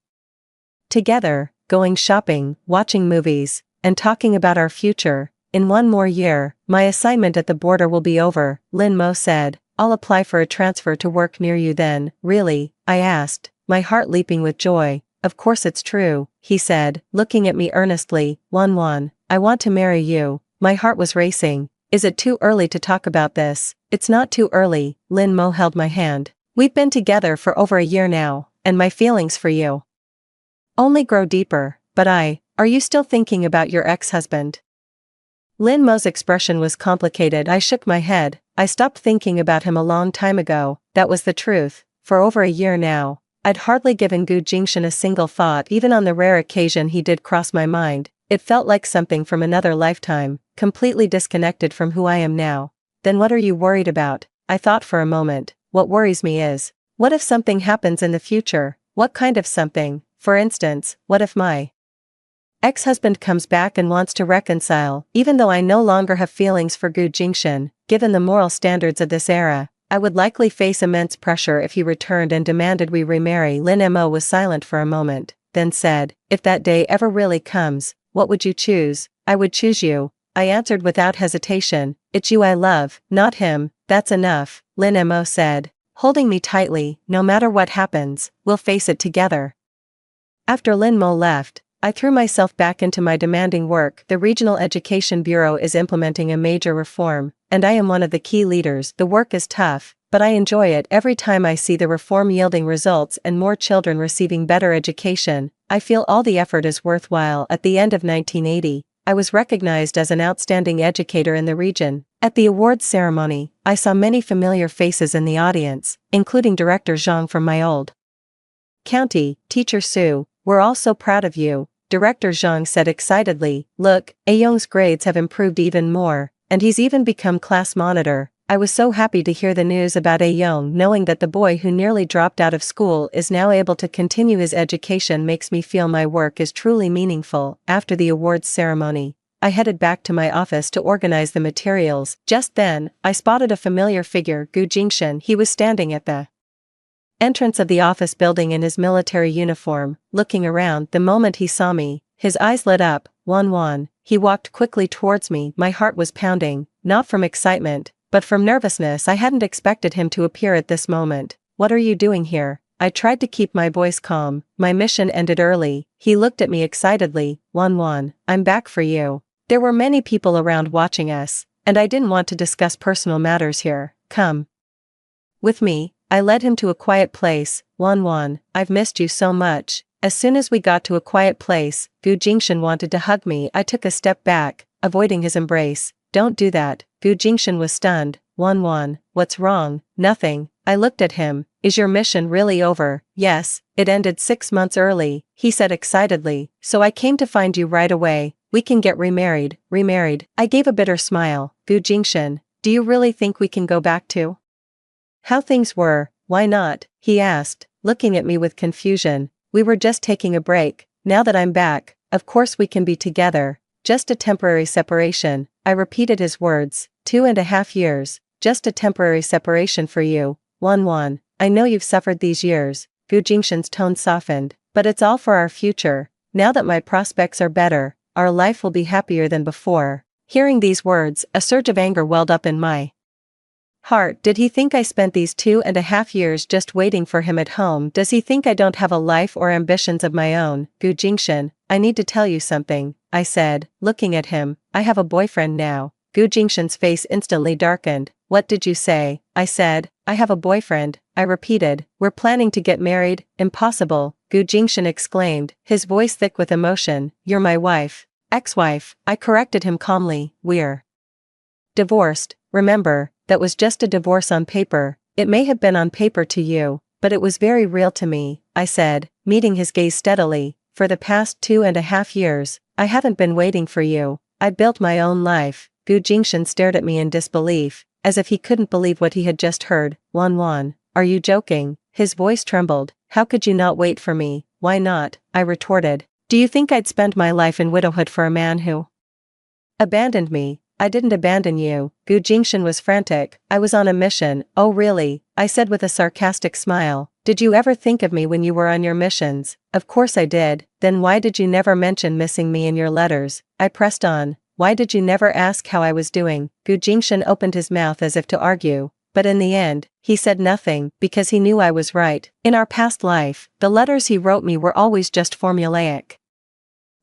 together, going shopping, watching movies, and talking about our future. In 1 more year, my assignment at the border will be over, Lin Mo said. I'll apply for a transfer to work near you then. Really? I asked, my heart leaping with joy. Of course it's true, he said, looking at me earnestly. Wan, I want to marry you. My heart was racing. Is it too early to talk about this? It's not too early, Lin Mo held my hand. We've been together for over a year now, and my feelings for you only grow deeper. But are you still thinking about your ex-husband? Lin Mo's expression was complicated. I shook my head. I stopped thinking about him a long time ago. That was the truth. For over a year now, I'd hardly given Gu Jingshan a single thought. Even on the rare occasion he did cross my mind, it felt like something from another lifetime, completely disconnected from who I am now. Then what are you worried about? I thought for a moment. What worries me is, what if something happens in the future? What kind of something? For instance, what if my ex-husband comes back and wants to reconcile? Even though I no longer have feelings for Gu Jingshan, given the moral standards of this era, I would likely face immense pressure if he returned and demanded we remarry. Lin Mo was silent for a moment, then said, if that day ever really comes, what would you choose? I would choose you, I answered without hesitation. It's you I love, not him. That's enough, Lin Mo said, holding me tightly. No matter what happens, we'll face it together. After Lin Mo left, I threw myself back into my demanding work. The Regional Education Bureau is implementing a major reform, and I am one of the key leaders. The work is tough, but I enjoy it every time I see the reform yielding results and more children receiving better education. I feel all the effort is worthwhile. At the end of 1980, I was recognized as an outstanding educator in the region. At the awards ceremony, I saw many familiar faces in the audience, including Director Zhang from my old county. Teacher Su, we're all so proud of you, Director Zhang said excitedly. Look, Ayoung's grades have improved even more, and he's even become class monitor. I was so happy to hear the news about Ayoung. Knowing that the boy who nearly dropped out of school is now able to continue his education makes me feel my work is truly meaningful. After the awards ceremony, I headed back to my office to organize the materials. Just then, I spotted a familiar figure, Gu Jingshan. He was standing at the entrance of the office building in his military uniform, looking around. The moment he saw me, his eyes lit up. Wan. He walked quickly towards me. My heart was pounding, not from excitement, but from nervousness. I hadn't expected him to appear at this moment. What are you doing here? I tried to keep my voice calm. My mission ended early. He looked at me excitedly. Wan, I'm back for you. There were many people around watching us, and I didn't want to discuss personal matters here. Come with me. I led him to a quiet place. Wan, I've missed you so much. As soon as we got to a quiet place, Gu Jingshan wanted to hug me. I took a step back, avoiding his embrace. Don't do that. Gu Jingshan was stunned. Wan, what's wrong? Nothing. I looked at him. Is your mission really over? Yes, it ended 6 months early, he said excitedly. So I came to find you right away. We can get remarried. Remarried? I gave a bitter smile. Gu Jingshan, do you really think we can go back to how things were? Why not? He asked, looking at me with confusion. We were just taking a break. Now that I'm back, of course we can be together. Just a temporary separation. I repeated his words. 2.5 years. Just a temporary separation for you. Wan, I know you've suffered these years. Gu Jingshan's tone softened. But it's all for our future. Now that my prospects are better, our life will be happier than before. Hearing these words, a surge of anger welled up in my heart. Did he think I spent these 2.5 years just waiting for him at home? Does he think I don't have a life or ambitions of my own? Gu Jingshan, I need to tell you something, I said, looking at him. I have a boyfriend now. Gu Jingshan's face instantly darkened. What did you say? I said, I have a boyfriend, I repeated. We're planning to get married. Impossible, Gu Jingshan exclaimed, his voice thick with emotion. You're my wife. Ex-wife, I corrected him calmly. We're divorced, remember. That was just a divorce on paper. It may have been on paper to you, but it was very real to me, I said, meeting his gaze steadily. For the past 2.5 years, I haven't been waiting for you. I built my own life. Gu Jingshan stared at me in disbelief, as if he couldn't believe what he had just heard. Wan, are you joking? His voice trembled. How could you not wait for me? Why not? I retorted. Do you think I'd spend my life in widowhood for a man who abandoned me? I didn't abandon you. Gu Jingshan was frantic. I was on a mission. Oh really? I said with a sarcastic smile. Did you ever think of me when you were on your missions? Of course I did. Then why did you never mention missing me in your letters? I pressed on. Why did you never ask how I was doing? Gu Jingshan opened his mouth as if to argue, but in the end, he said nothing, because he knew I was right. In our past life, the letters he wrote me were always just formulaic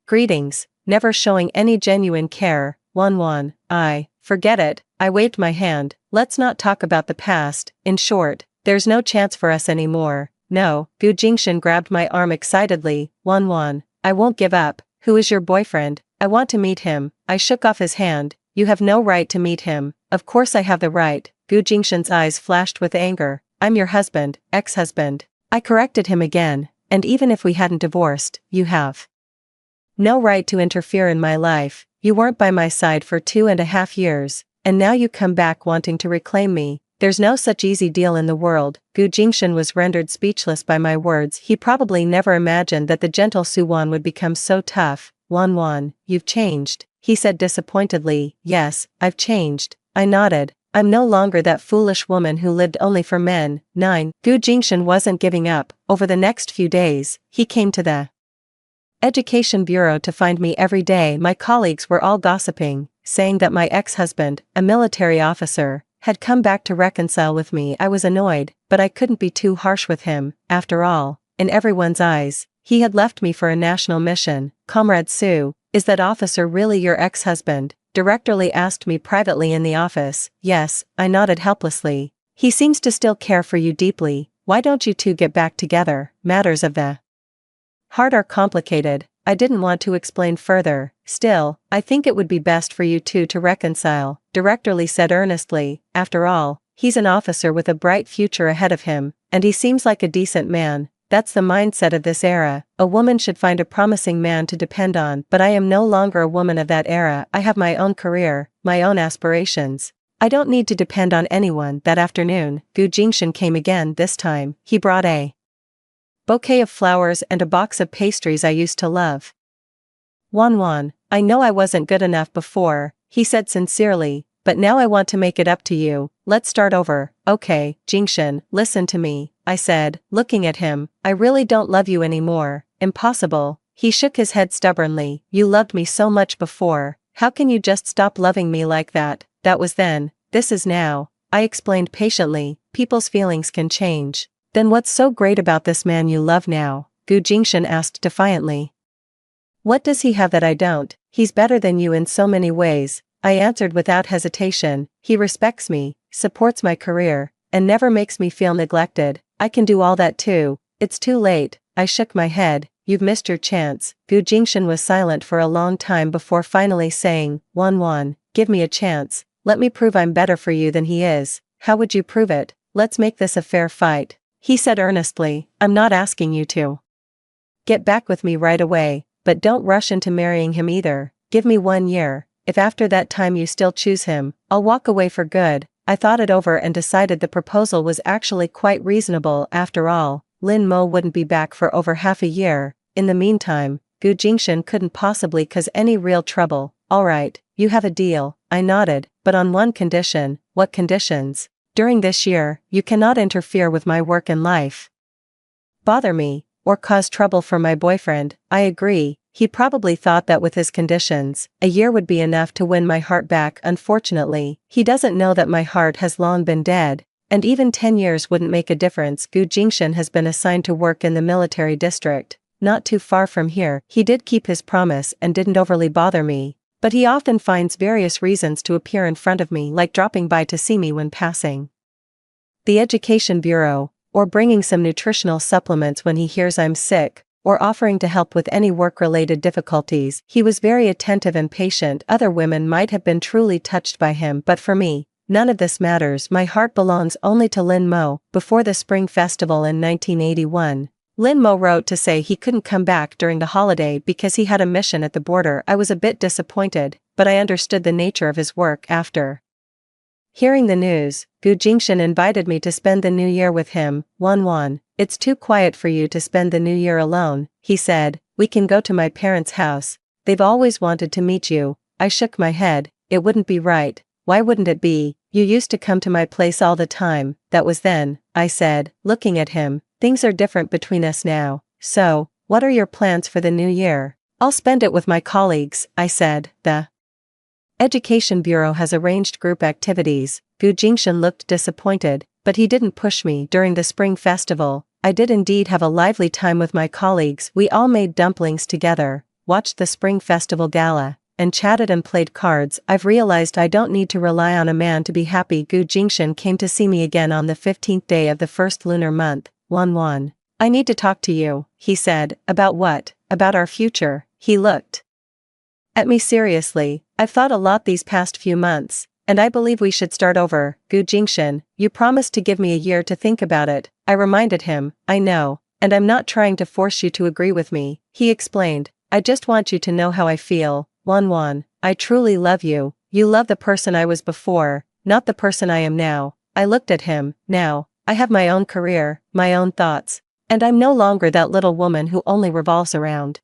greetings, never showing any genuine care. Wan, forget it. I waved my hand. Let's not talk about the past. In short, there's no chance for us anymore. No. Gu Jingshan grabbed my arm excitedly. Wan, I won't give up. Who is your boyfriend? I want to meet him. I shook off his hand. You have no right to meet him. Of course I have the right. Gu Jingshan's eyes flashed with anger. I'm your husband, ex-husband. I corrected him again. And even if we hadn't divorced, you have no right to interfere in my life. You weren't by my side for 2.5 years, and now you come back wanting to reclaim me. There's no such easy deal in the world. Gu Jingshan was rendered speechless by my words. He probably never imagined that the gentle Su-wan would become so tough. Wan, you've changed, he said disappointedly. Yes, I've changed. I nodded. I'm no longer that foolish woman who lived only for men. 9. Gu Jingshan wasn't giving up. Over the next few days, he came to the Education Bureau to find me every day. My colleagues were all gossiping, saying that my ex-husband, a military officer, had come back to reconcile with me. I was annoyed, but I couldn't be too harsh with him. After all, in everyone's eyes, he had left me for a national mission. Comrade Su, is that officer really your ex-husband? Directorly asked me privately in the office. Yes, I nodded helplessly. He seems to still care for you deeply. Why don't you two get back together? Matters of the heart are complicated. I didn't want to explain further. Still, I think it would be best for you two to reconcile, Director Lee said earnestly. After all, he's an officer with a bright future ahead of him, and he seems like a decent man. That's the mindset of this era. A woman should find a promising man to depend on, but I am no longer a woman of that era. I have my own career, my own aspirations. I don't need to depend on anyone. That afternoon, Gu Jingshan came again. This time, he brought a bouquet of flowers and a box of pastries I used to love. Wan, I know I wasn't good enough before, he said sincerely, but now I want to make it up to you. Let's start over. Okay, Jingshan, listen to me, I said, looking at him. I really don't love you anymore. Impossible. He shook his head stubbornly. You loved me so much before. How can you just stop loving me like that? That was then. This is now. I explained patiently. People's feelings can change. Then what's so great about this man you love now? Gu Jingshan asked defiantly. What does he have that I don't? He's better than you in so many ways, I answered without hesitation. He respects me, supports my career, and never makes me feel neglected. I can do all that too. It's too late. I shook my head. You've missed your chance. Gu Jingshan was silent for a long time before finally saying, Wan, give me a chance. Let me prove I'm better for you than he is. How would you prove it? Let's make this a fair fight, he said earnestly. I'm not asking you to get back with me right away, but don't rush into marrying him either. Give me 1 year. If after that time you still choose him, I'll walk away for good. I thought it over and decided the proposal was actually quite reasonable. After all, Lin Mo wouldn't be back for over half a year. In the meantime, Gu Jingshan couldn't possibly cause any real trouble. All right, you have a deal, I nodded, but on one condition. What conditions? During this year, you cannot interfere with my work and life, bother me, or cause trouble for my boyfriend. I agree. He probably thought that with his conditions, a year would be enough to win my heart back. Unfortunately, he doesn't know that my heart has long been dead, and even 10 years wouldn't make a difference. Gu Jingshan has been assigned to work in the military district, not too far from here. He did keep his promise and didn't overly bother me, but he often finds various reasons to appear in front of me, like dropping by to see me when passing the education bureau, or bringing some nutritional supplements when he hears I'm sick, or offering to help with any work-related difficulties. He was very attentive and patient. Other women might have been truly touched by him, but for me, none of this matters. My heart belongs only to Lin Mo. Before the Spring Festival in 1981, Lin Mo wrote to say he couldn't come back during the holiday because he had a mission at the border. I was a bit disappointed, but I understood the nature of his work. After hearing the news, Gu Jingshan invited me to spend the new year with him. Wan, it's too quiet for you to spend the new year alone, he said. We can go to my parents' house. They've always wanted to meet you. I shook my head. It wouldn't be right. Why wouldn't it be? You used to come to my place all the time. That was then, I said, looking at him. Things are different between us now. So, what are your plans for the new year? I'll spend it with my colleagues, I said. The Education Bureau has arranged group activities. Gu Jingshan looked disappointed, but he didn't push me. During the Spring Festival, I did indeed have a lively time with my colleagues. We all made dumplings together, watched the Spring Festival gala, and chatted and played cards. I've realized I don't need to rely on a man to be happy. Gu Jingshan came to see me again on the 15th day of the first lunar month. Wan, I need to talk to you, he said. About what? About our future. He looked at me seriously. I've thought a lot these past few months, and I believe we should start over. Gu Jingshan, you promised to give me a year to think about it, I reminded him. I know, and I'm not trying to force you to agree with me, he explained. I just want you to know how I feel. Wan, I truly love you. You love the person I was before, not the person I am now. I looked at him. Now, I have my own career, my own thoughts, and I'm no longer that little woman who only revolves around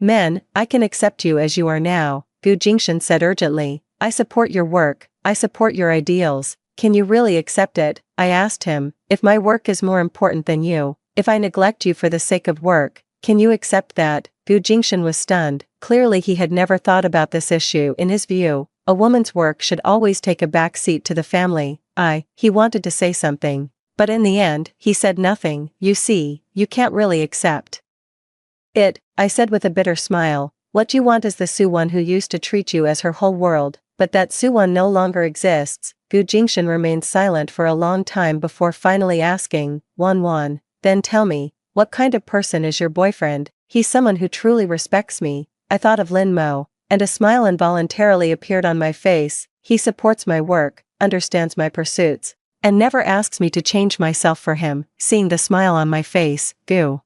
men. I can accept you as you are now, Gu Jingshan said urgently. I support your work, I support your ideals. Can you really accept it? I asked him. If my work is more important than you, if I neglect you for the sake of work, can you accept that? Gu Jingshan was stunned. Clearly he had never thought about this issue. In his view, a woman's work should always take a back seat to the family. He wanted to say something, but in the end, he said nothing. You see, you can't really accept it, I said with a bitter smile. What you want is the Suwon who used to treat you as her whole world, but that Suwon no longer exists. Gu Jingshan remained silent for a long time before finally asking, Wan, then tell me, what kind of person is your boyfriend? He's someone who truly respects me. I thought of Lin Mo, and a smile involuntarily appeared on my face. He supports my work, understands my pursuits, and never asks me to change myself for him. Seeing the smile on my face, Gu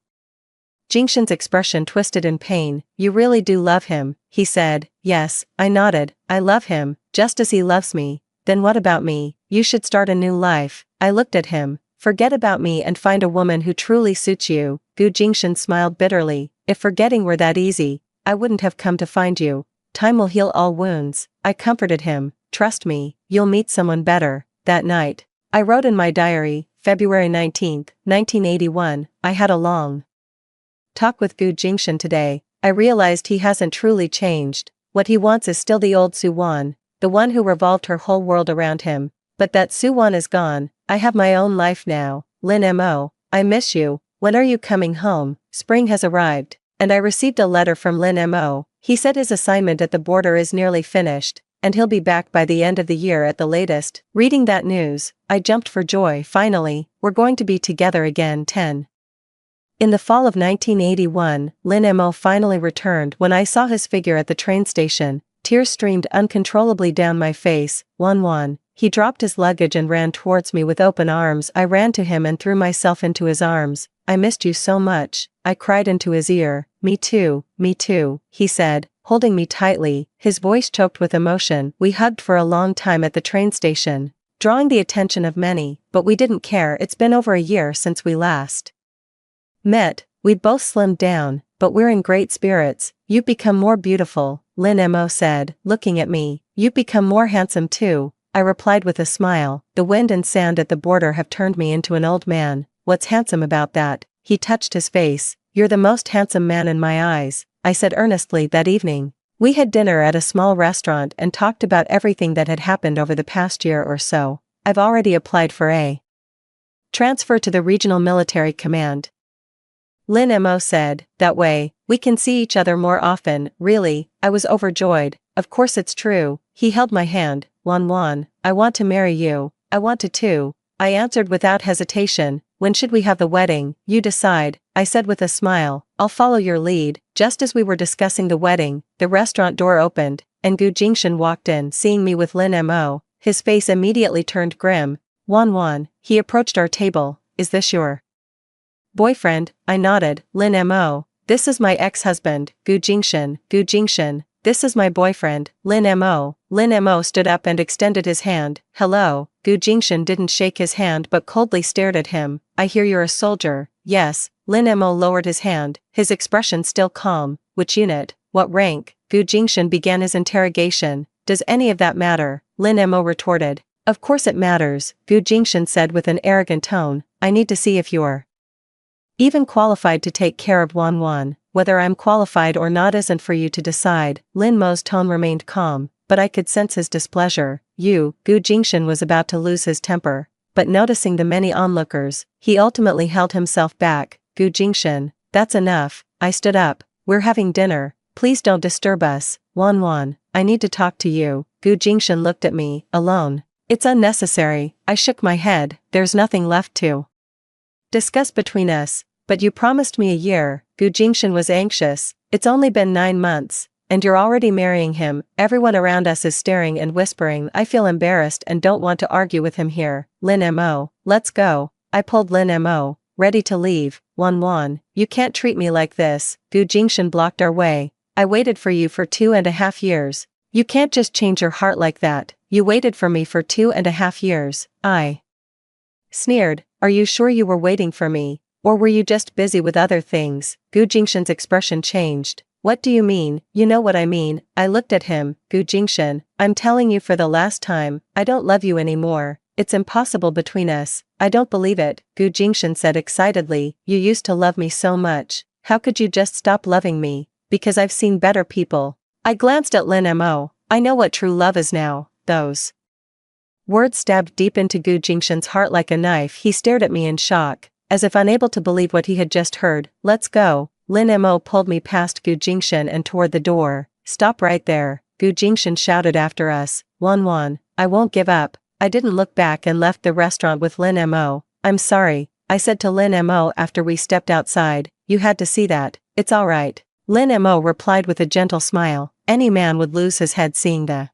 Jingshan's expression twisted in pain. You really do love him, he said. Yes, I nodded. I love him, just as he loves me. Then what about me? You should start a new life. I looked at him. Forget about me and find a woman who truly suits you. Gu Jingshan smiled bitterly. If forgetting were that easy, I wouldn't have come to find you. Time will heal all wounds. I comforted him. Trust me, you'll meet someone better. That night, I wrote in my diary, February 19, 1981, I had a long talk with Gu Jingshan today. I realized he hasn't truly changed. What he wants is still the old Su Wan, the one who revolved her whole world around him. But that Su Wan is gone. I have my own life now. Lin Mo, I miss you. When are you coming home? Spring has arrived, and I received a letter from Lin Mo. He said his assignment at the border is nearly finished, and he'll be back by the end of the year at the latest. Reading that news, I jumped for joy. Finally, we're going to be together again. 10. In the fall of 1981, Lin Mo finally returned. When I saw his figure at the train station, tears streamed uncontrollably down my face. Wan. He dropped his luggage and ran towards me with open arms. I ran to him and threw myself into his arms. I missed you so much, I cried into his ear. Me too, he said, holding me tightly, his voice choked with emotion. We hugged for a long time at the train station, drawing the attention of many, but we didn't care. It's been over a year since we last met. We both slimmed down, but we're in great spirits. You've become more beautiful, Lin Mo said, looking at me. You've become more handsome too, I replied with a smile. The wind and sand at the border have turned me into an old man. What's handsome about that? He touched his face. You're the most handsome man in my eyes, I said earnestly. That evening, we had dinner at a small restaurant and talked about everything that had happened over the past year or so. I've already applied for a transfer to the regional military command, Lin Mo said. That way, we can see each other more often. Really, I was overjoyed. Of course it's true. He held my hand. Wan, I want to marry you. I want to too, I answered without hesitation. When should we have the wedding? You decide, I said with a smile. I'll follow your lead. Just as we were discussing the wedding, the restaurant door opened, and Gu Jingshan walked in. Seeing me with Lin Mo, his face immediately turned grim. Wan, he approached our table. Is this your boyfriend? I nodded. Lin Mo, this is my ex-husband, Gu Jingshan, this is my boyfriend, Lin Mo. Lin Mo stood up and extended his hand. Hello. Gu Jingshan didn't shake his hand but coldly stared at him. I hear you're a soldier. Yes. Lin Mo lowered his hand, his expression still calm. Which unit? What rank? Gu Jingshan began his interrogation. Does any of that matter? Lin Mo retorted. Of course it matters, Gu Jingshan said with an arrogant tone. I need to see if you're even qualified to take care of Wan. Whether I'm qualified or not isn't for you to decide. Lin Mo's tone remained calm, but I could sense his displeasure. Gu Jingshan was about to lose his temper, but noticing the many onlookers, he ultimately held himself back. Gu Jingshan, that's enough. I stood up. We're having dinner. Please don't disturb us. Wan, I need to talk to you. Gu Jingshan looked at me. Alone? It's unnecessary. I shook my head. There's nothing left to discuss between us. But you promised me a year. Gu Jingshan was anxious. It's only been 9 months, and you're already marrying him. Everyone around us is staring and whispering. I feel embarrassed and don't want to argue with him here. Lin Mo, let's go. I pulled Lin Mo, ready to leave. Wan, you can't treat me like this. Gu Jingshan blocked our way. I waited for you for 2.5 years. You can't just change your heart like that. You waited for me for 2.5 years. I sneered. Are you sure you were waiting for me? Or were you just busy with other things? Gu Jingshan's expression changed. What do you mean? You know what I mean. I looked at him. Gu Jingshan, I'm telling you for the last time, I don't love you anymore. It's impossible between us. I don't believe it, Gu Jingshan said excitedly. You used to love me so much. How could you just stop loving me? Because I've seen better people. I glanced at Lin Mo. I know what true love is now. Those words stabbed deep into Gu Jingshan's heart like a knife. He stared at me in shock, as if unable to believe what he had just heard. Let's go. Lin Mo pulled me past Gu Jingshan and toward the door. Stop right there, Gu Jingshan shouted after us. Wan, I won't give up. I didn't look back and left the restaurant with Lin Mo. I'm sorry, I said to Lin Mo after we stepped outside. You had to see that. It's alright. Lin Mo replied with a gentle smile. Any man would lose his head seeing the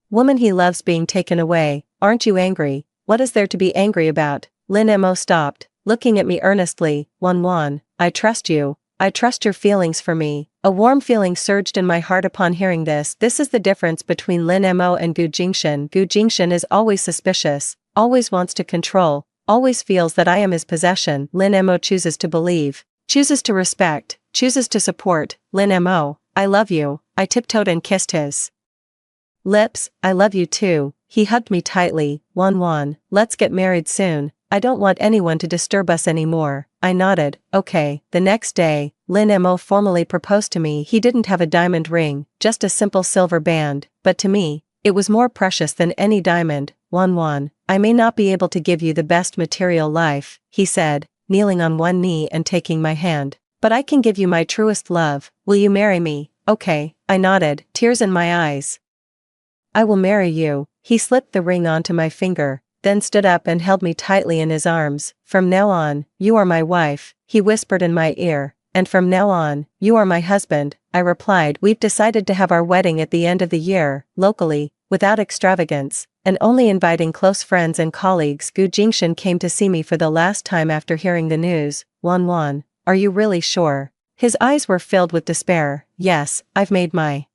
woman he loves being taken away. Aren't you angry? What is there to be angry about? Lin Mo stopped, looking at me earnestly. Wan, I trust you. I trust your feelings for me. A warm feeling surged in my heart upon hearing this. This is the difference between Lin Mo and Gu Jingshan. Gu Jingshan is always suspicious, always wants to control, always feels that I am his possession. Lin Mo chooses to believe, chooses to respect, chooses to support. Lin Mo, I love you. I tiptoed and kissed his lips. I love you too. He hugged me tightly. Wan, let's get married soon. I don't want anyone to disturb us anymore. I nodded. Okay. The next day, Lin Mo formally proposed to me. He didn't have a diamond ring, just a simple silver band, but to me, it was more precious than any diamond. Wan, I may not be able to give you the best material life, he said, kneeling on one knee and taking my hand, but I can give you my truest love. Will you marry me? Okay, I nodded, tears in my eyes. I will marry you. He slipped the ring onto my finger, then stood up and held me tightly in his arms. From now on, you are my wife, he whispered in my ear, and from now on, you are my husband, I replied. We've decided to have our wedding at the end of the year, locally, without extravagance, and only inviting close friends and colleagues. Gu Jingshan came to see me for the last time after hearing the news. Wan, are you really sure? His eyes were filled with despair. Yes, I've made my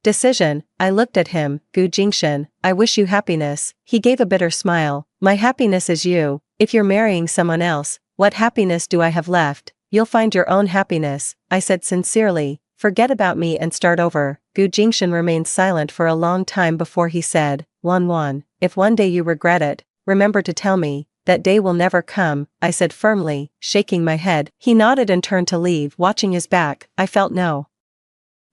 decision. I looked at him. Gu Jingshan, I wish you happiness. He gave a bitter smile. My happiness is you. If you're marrying someone else, what happiness do I have left? You'll find your own happiness, I said sincerely. Forget about me and start over. Gu Jingshan remained silent for a long time before he said, Wan, if one day you regret it, remember to tell me. That day will never come, I said firmly, shaking my head. He nodded and turned to leave. Watching his back, I felt no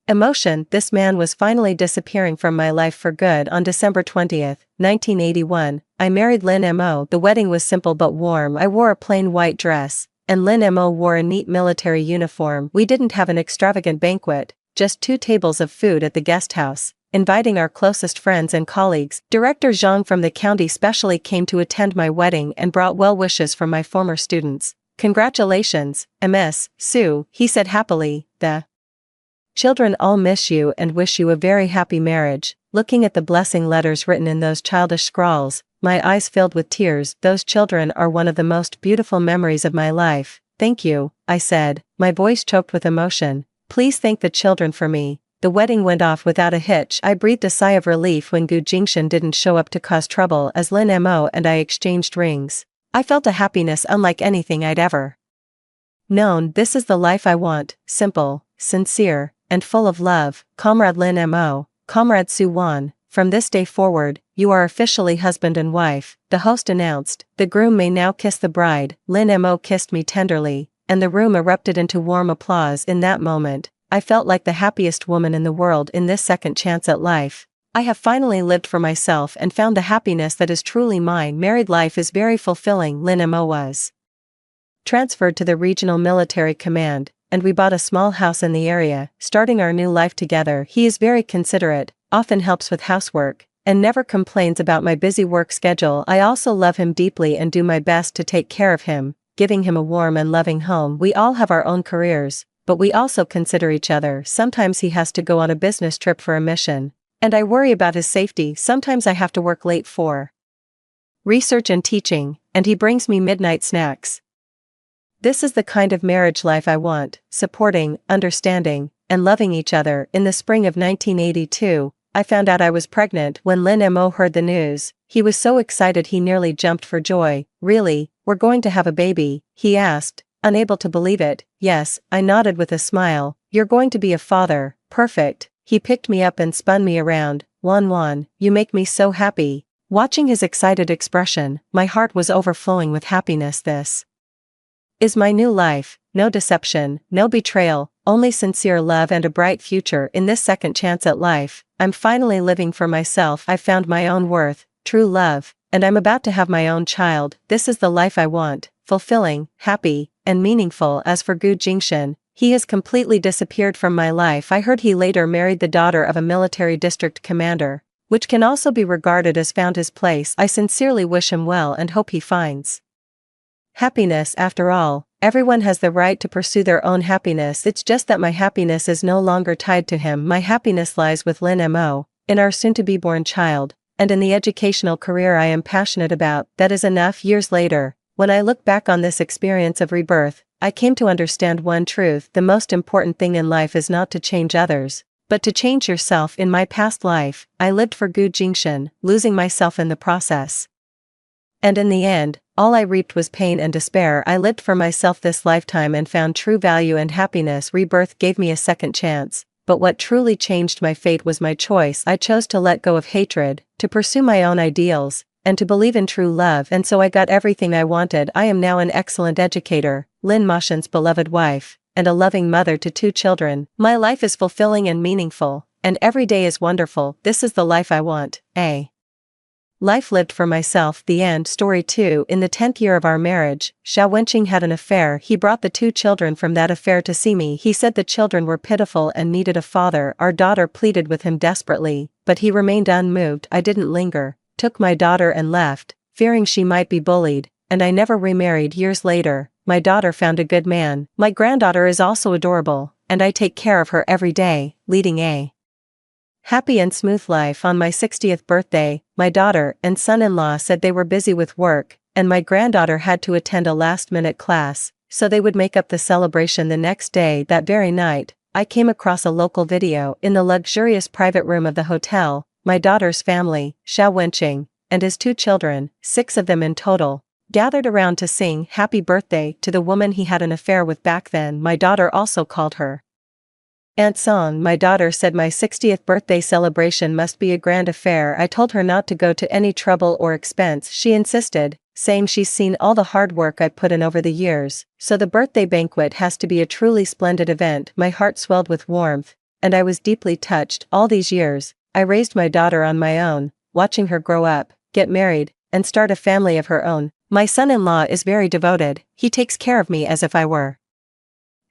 emotion. This man was finally disappearing from my life for good. On December 20th, 1981, I married Lin Mo. The wedding was simple but warm. I wore a plain white dress, and Lin Mo wore a neat military uniform. We didn't have an extravagant banquet, just 2 tables of food at the guest house, inviting our closest friends and colleagues. Director Zhang from the county specially came to attend my wedding and brought well wishes from my former students. Congratulations, Ms. Su, he said happily. The children all miss you and wish you a very happy marriage. Looking at the blessing letters written in those childish scrawls, my eyes filled with tears. Those children are one of the most beautiful memories of my life. Thank you, I said, my voice choked with emotion. Please thank the children for me. The wedding went off without a hitch. I breathed a sigh of relief when Gu Jingshan didn't show up to cause trouble as Lin Mo and I exchanged rings. I felt a happiness unlike anything I'd ever known. This is the life I want, simple, sincere, and full of love. Comrade Lin Mo, Comrade Su Wan, from this day forward, you are officially husband and wife, the host announced. The groom may now kiss the bride. Lin Mo kissed me tenderly, and the room erupted into warm applause. In that moment, I felt like the happiest woman in the world. In this second chance at life, I have finally lived for myself and found the happiness that is truly mine. Married life is very fulfilling. Lin Mo was transferred to the regional military command, and we bought a small house in the area, starting our new life together. He is very considerate, often helps with housework, and never complains about my busy work schedule. I also love him deeply and do my best to take care of him, giving him a warm and loving home. We all have our own careers, but we also consider each other. Sometimes he has to go on a business trip for a mission, and I worry about his safety. Sometimes I have to work late for research and teaching, and he brings me midnight snacks. This is the kind of marriage life I want, supporting, understanding, and loving each other. In the spring of 1982, I found out I was pregnant. When Lin Mo heard the news, he was so excited he nearly jumped for joy. Really, we're going to have a baby? He asked, unable to believe it. Yes, I nodded with a smile. You're going to be a father. Perfect. He picked me up and spun me around. Wan, you make me so happy. Watching his excited expression, my heart was overflowing with happiness. This is my new life. No deception, no betrayal, only sincere love and a bright future. In this second chance at life, I'm finally living for myself. I found my own worth, true love, and I'm about to have my own child. This is the life I want, fulfilling, happy, and meaningful. As for Gu Jingshan, he has completely disappeared from my life. I heard he later married the daughter of a military district commander. which can also be regarded as found his place. I sincerely wish him well and hope he finds happiness. After all, everyone has the right to pursue their own happiness. It's just that my happiness is no longer tied to him. My happiness lies with Lynn Mo, in our soon-to-be-born child, and in the educational career I am passionate about. That is enough. Years later, when I look back on this experience of rebirth, I came to understand one truth: the most important thing in life is not to change others, but to change yourself. In my past life, I lived for Gu Jingshan, losing myself in the process. And in the end, all I reaped was pain and despair. I lived for myself this lifetime and found true value and happiness. Rebirth gave me a second chance, but what truly changed my fate was my choice. I chose to let go of hatred, to pursue my own ideals, and to believe in true love, and so I got everything I wanted. I am now an excellent educator, Lin Moshan's beloved wife, and a loving mother to 2 children. My life is fulfilling and meaningful, and every day is wonderful. This is the life I want. A life lived for myself. The end. Story 2. In the 10th year of our marriage, Xiao Wenqing had an affair. He brought the 2 children from that affair to see me. He said the children were pitiful and needed a father. Our daughter pleaded with him desperately, but he remained unmoved. I didn't linger, took my daughter and left, fearing she might be bullied, and I never remarried. Years later, my daughter found a good man. My granddaughter is also adorable, and I take care of her every day, leading a happy and smooth life. On my 60th birthday, my daughter and son-in-law said they were busy with work, and my granddaughter had to attend a last-minute class, so they would make up the celebration the next day. That very night, I came across a local video. In the luxurious private room of the hotel, my daughter's family, Xiao Wenqing, and his 2 children, 6 of them in total, gathered around to sing happy birthday to the woman he had an affair with back then. My daughter also called her Aunt Song. My daughter said my 60th birthday celebration must be a grand affair. I told her not to go to any trouble or expense. She insisted, saying she's seen all the hard work I put in over the years, so the birthday banquet has to be a truly splendid event. My heart swelled with warmth, and I was deeply touched. All these years, I raised my daughter on my own, watching her grow up, get married, and start a family of her own. My son-in-law is very devoted. He takes care of me as if I were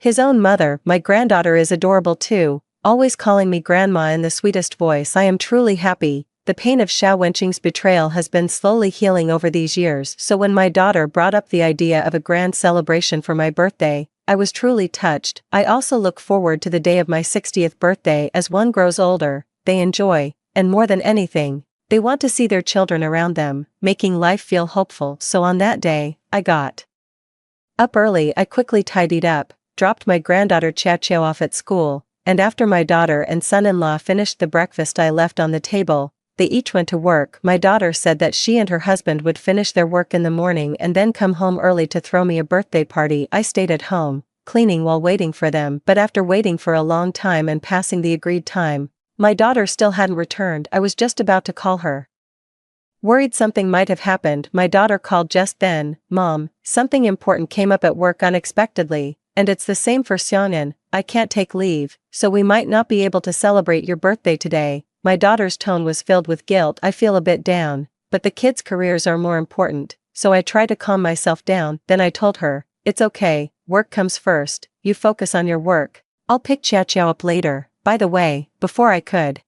his own mother. My granddaughter is adorable too, always calling me grandma in the sweetest voice. I am truly happy. The pain of Xiao Wenqing's betrayal has been slowly healing over these years, so when my daughter brought up the idea of a grand celebration for my birthday, I was truly touched. I also look forward to the day of my 60th birthday. As one grows older, they enjoy, and more than anything, they want to see their children around them, making life feel hopeful. So on that day, I got up early. I quickly tidied up, dropped my granddaughter Qiao off at school, and after my daughter and son-in-law finished the breakfast I left on the table, they each went to work. My daughter said that she and her husband would finish their work in the morning and then come home early to throw me a birthday party. I stayed at home, cleaning while waiting for them, but after waiting for a long time and passing the agreed time, my daughter still hadn't returned. I was just about to call her, worried something might have happened. My daughter called just then. Mom, something important came up at work unexpectedly, and it's the same for Xiaonan. I can't take leave, so we might not be able to celebrate your birthday today. My daughter's tone was filled with guilt. I feel a bit down, but the kids' careers are more important, so I try to calm myself down. Then I told her, it's okay, work comes first, you focus on your work. I'll pick Qiao up later. By the way, before I could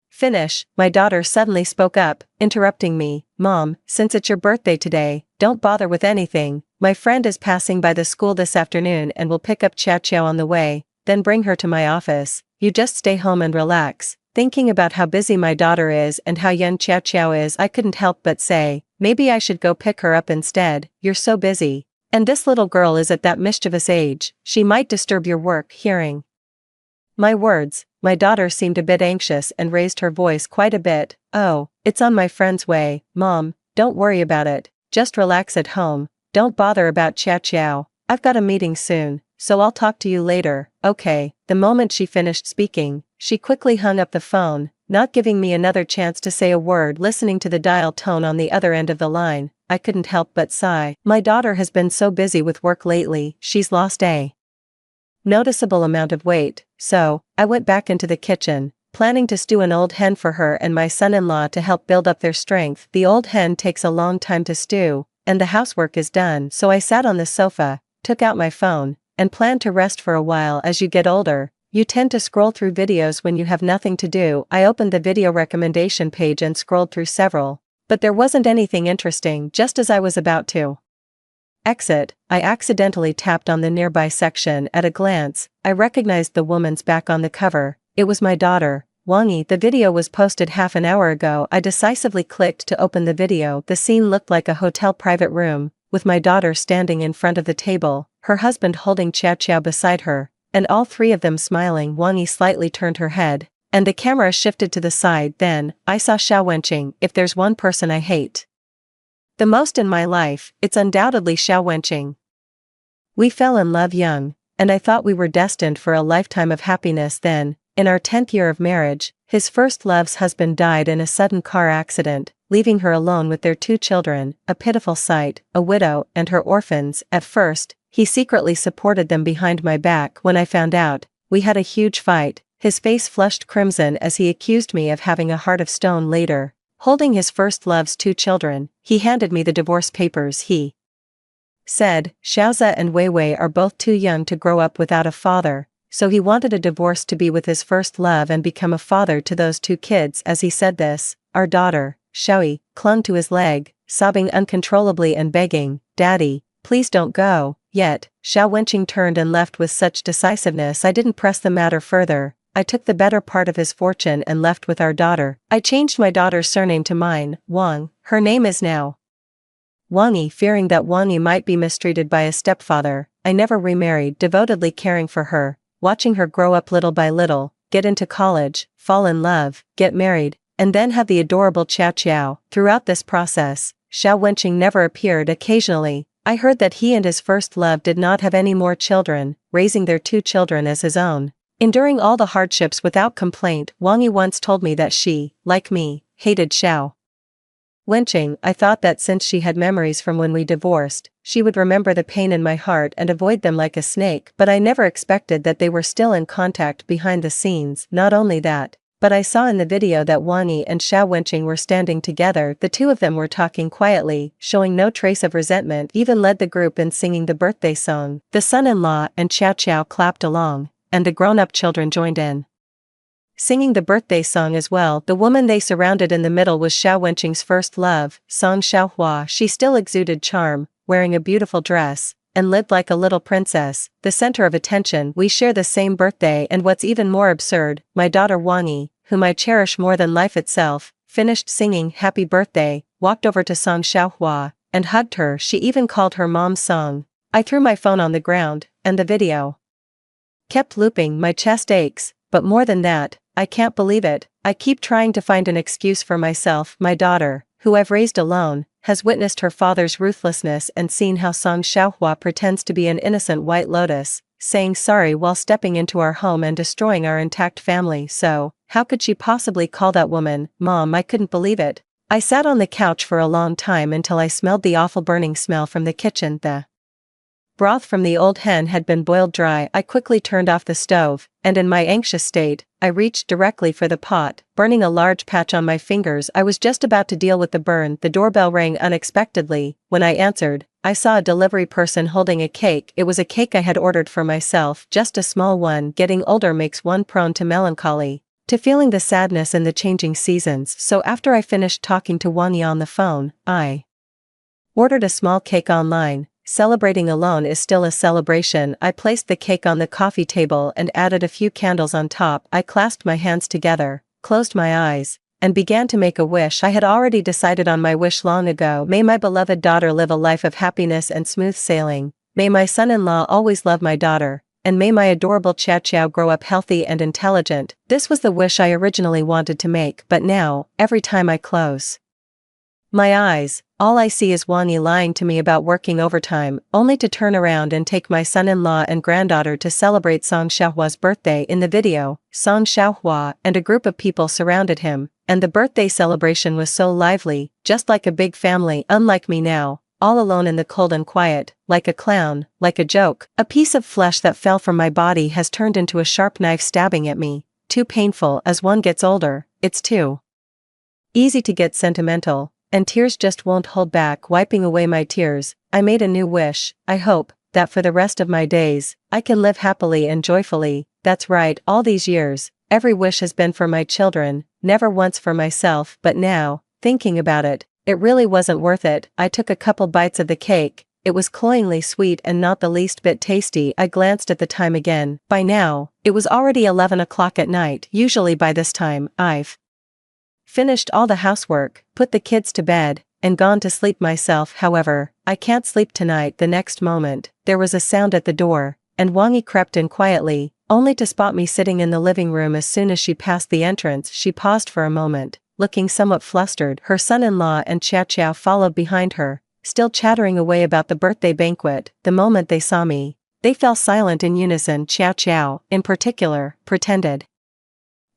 finish, my daughter suddenly spoke up, interrupting me. Mom, since it's your birthday today, don't bother with anything. My friend is passing by the school this afternoon and will pick up Qiao on the way, then bring her to my office. You just stay home and relax. Thinking about how busy my daughter is and how young Qiao is, I couldn't help but say, maybe I should go pick her up instead. You're so busy. And this little girl is at that mischievous age, she might disturb your work. Hearing my words, my daughter seemed a bit anxious and raised her voice quite a bit. Oh, it's on my friend's way. Mom, don't worry about it. Just relax at home. Don't bother about Qiao. I've got a meeting soon, so I'll talk to you later. Okay. The moment she finished speaking, she quickly hung up the phone, not giving me another chance to say a word. Listening to the dial tone on the other end of the line, I couldn't help but sigh. My daughter has been so busy with work lately. She's lost a noticeable amount of weight, so I went back into the kitchen, planning to stew an old hen for her and my son-in-law to help build up their strength. The old hen takes a long time to stew, and the housework is done, so I sat on the sofa, took out my phone, and planned to rest for a while. As you get older, You tend to scroll through videos when you have nothing to do. I opened the video recommendation page and scrolled through several, but there wasn't anything interesting. Just as I was about to exit, I accidentally tapped on the nearby section. At a glance, I recognized the woman's back on the cover. It was my daughter, Wangi. The video was posted half an hour ago. I decisively clicked to open the video. The scene looked like a hotel private room, with my daughter standing in front of the table, her husband holding Chow Chow beside her, and all three of them smiling. Wangi slightly turned her head, and the camera shifted to the side. Then, I saw Xiao Wenqing. If there's one person I hate the most in my life, it's undoubtedly Xiao Wenqing. We fell in love young, and I thought we were destined for a lifetime of happiness. Then, in our 10th year of marriage, his first love's husband died in a sudden car accident, leaving her alone with their 2 children, a pitiful sight, a widow and her orphans. At first, he secretly supported them behind my back. When I found out, we had a huge fight. His face flushed crimson as he accused me of having a heart of stone. Later, holding his first love's 2 children, he handed me the divorce papers. He said, Xiaoza and Weiwei are both too young to grow up without a father, so he wanted a divorce to be with his first love and become a father to those 2 kids. As he said this, our daughter, Xiaoyi, clung to his leg, sobbing uncontrollably and begging, Daddy, please don't go. Yet, Xiao Wenqing turned and left with such decisiveness. I didn't press the matter further. I took the better part of his fortune and left with our daughter. I changed my daughter's surname to mine, Wang. Her name is now Wangi. Fearing that Wangi might be mistreated by a stepfather, I never remarried, devotedly caring for her, watching her grow up little by little, get into college, fall in love, get married, and then have the adorable Chow Chow. Throughout this process, Xiao Wenqing never appeared. Occasionally, I heard that he and his first love did not have any more children, raising their 2 children as his own, enduring all the hardships without complaint. Wangi once told me that she, like me, hated Xiao Wenqing. I thought that since she had memories from when we divorced, she would remember the pain in my heart and avoid them like a snake, but I never expected that they were still in contact behind the scenes. Not only that, but I saw in the video that Wangi and Xiao Wenqing were standing together. The 2 of them were talking quietly, showing no trace of resentment. Even led the group in singing the birthday song. The son-in-law and Chow Chow clapped along, and the grown-up children joined in, singing the birthday song as well. The woman they surrounded in the middle was Xiao Wenqing's first love, Song Xiaohua. She still exuded charm, wearing a beautiful dress, and lived like a little princess, the center of attention. We share the same birthday, and what's even more absurd, my daughter Wangi, whom I cherish more than life itself, finished singing happy birthday, walked over to Song Xiaohua, and hugged her. She even called her mom Song. I threw my phone on the ground, and the video kept looping. My chest aches, but more than that, I can't believe it. I keep trying to find an excuse for myself. My daughter, who I've raised alone, has witnessed her father's ruthlessness and seen how Song Xiaohua pretends to be an innocent white lotus, saying sorry while stepping into our home and destroying our intact family. So, how could she possibly call that woman Mom? I couldn't believe it. I sat on the couch for a long time until I smelled the awful burning smell from the kitchen. The broth from the old hen had been boiled dry. I quickly turned off the stove, and in my anxious state, I reached directly for the pot, burning a large patch on my fingers. I was just about to deal with the burn. The doorbell rang unexpectedly. When I answered, I saw a delivery person holding a cake. It was a cake I had ordered for myself, just a small one. Getting older makes one prone to melancholy, to feeling the sadness in the changing seasons. So after I finished talking to Wangi on the phone, I ordered a small cake online. Celebrating alone is still a celebration. I placed the cake on the coffee table and added a few candles on top. I clasped my hands together, closed my eyes, and began to make a wish. I had already decided on my wish long ago. May my beloved daughter live a life of happiness and smooth sailing. May my son-in-law always love my daughter. And may my adorable Chow Chow grow up healthy and intelligent. This was the wish I originally wanted to make, but now, every time I close my eyes, all I see is Wangi lying to me about working overtime, only to turn around and take my son-in-law and granddaughter to celebrate Song Xiaohua's birthday. In the video, Song Xiaohua and a group of people surrounded him, and the birthday celebration was so lively, just like a big family. Unlike me now, all alone in the cold and quiet, like a clown, like a joke. A piece of flesh that fell from my body has turned into a sharp knife stabbing at me. Too painful. As one gets older, it's too easy to get sentimental, and tears just won't hold back. Wiping away my tears, I made a new wish. I hope that for the rest of my days, I can live happily and joyfully. That's right, all these years, every wish has been for my children, never once for myself, but now, thinking about it, it really wasn't worth it. I took a couple bites of the cake. It was cloyingly sweet and not the least bit tasty. I glanced at the time again. By now, it was already 11 o'clock at night. Usually by this time, I've finished all the housework, put the kids to bed, and gone to sleep myself. However, I can't sleep tonight. The next moment, there was a sound at the door, and Wangi crept in quietly, only to spot me sitting in the living room. As soon as she passed the entrance, she paused for a moment, looking somewhat flustered. Her son-in-law and Chow Chow followed behind her, still chattering away about the birthday banquet. The moment they saw me, they fell silent in unison. Chow Chow, in particular, pretended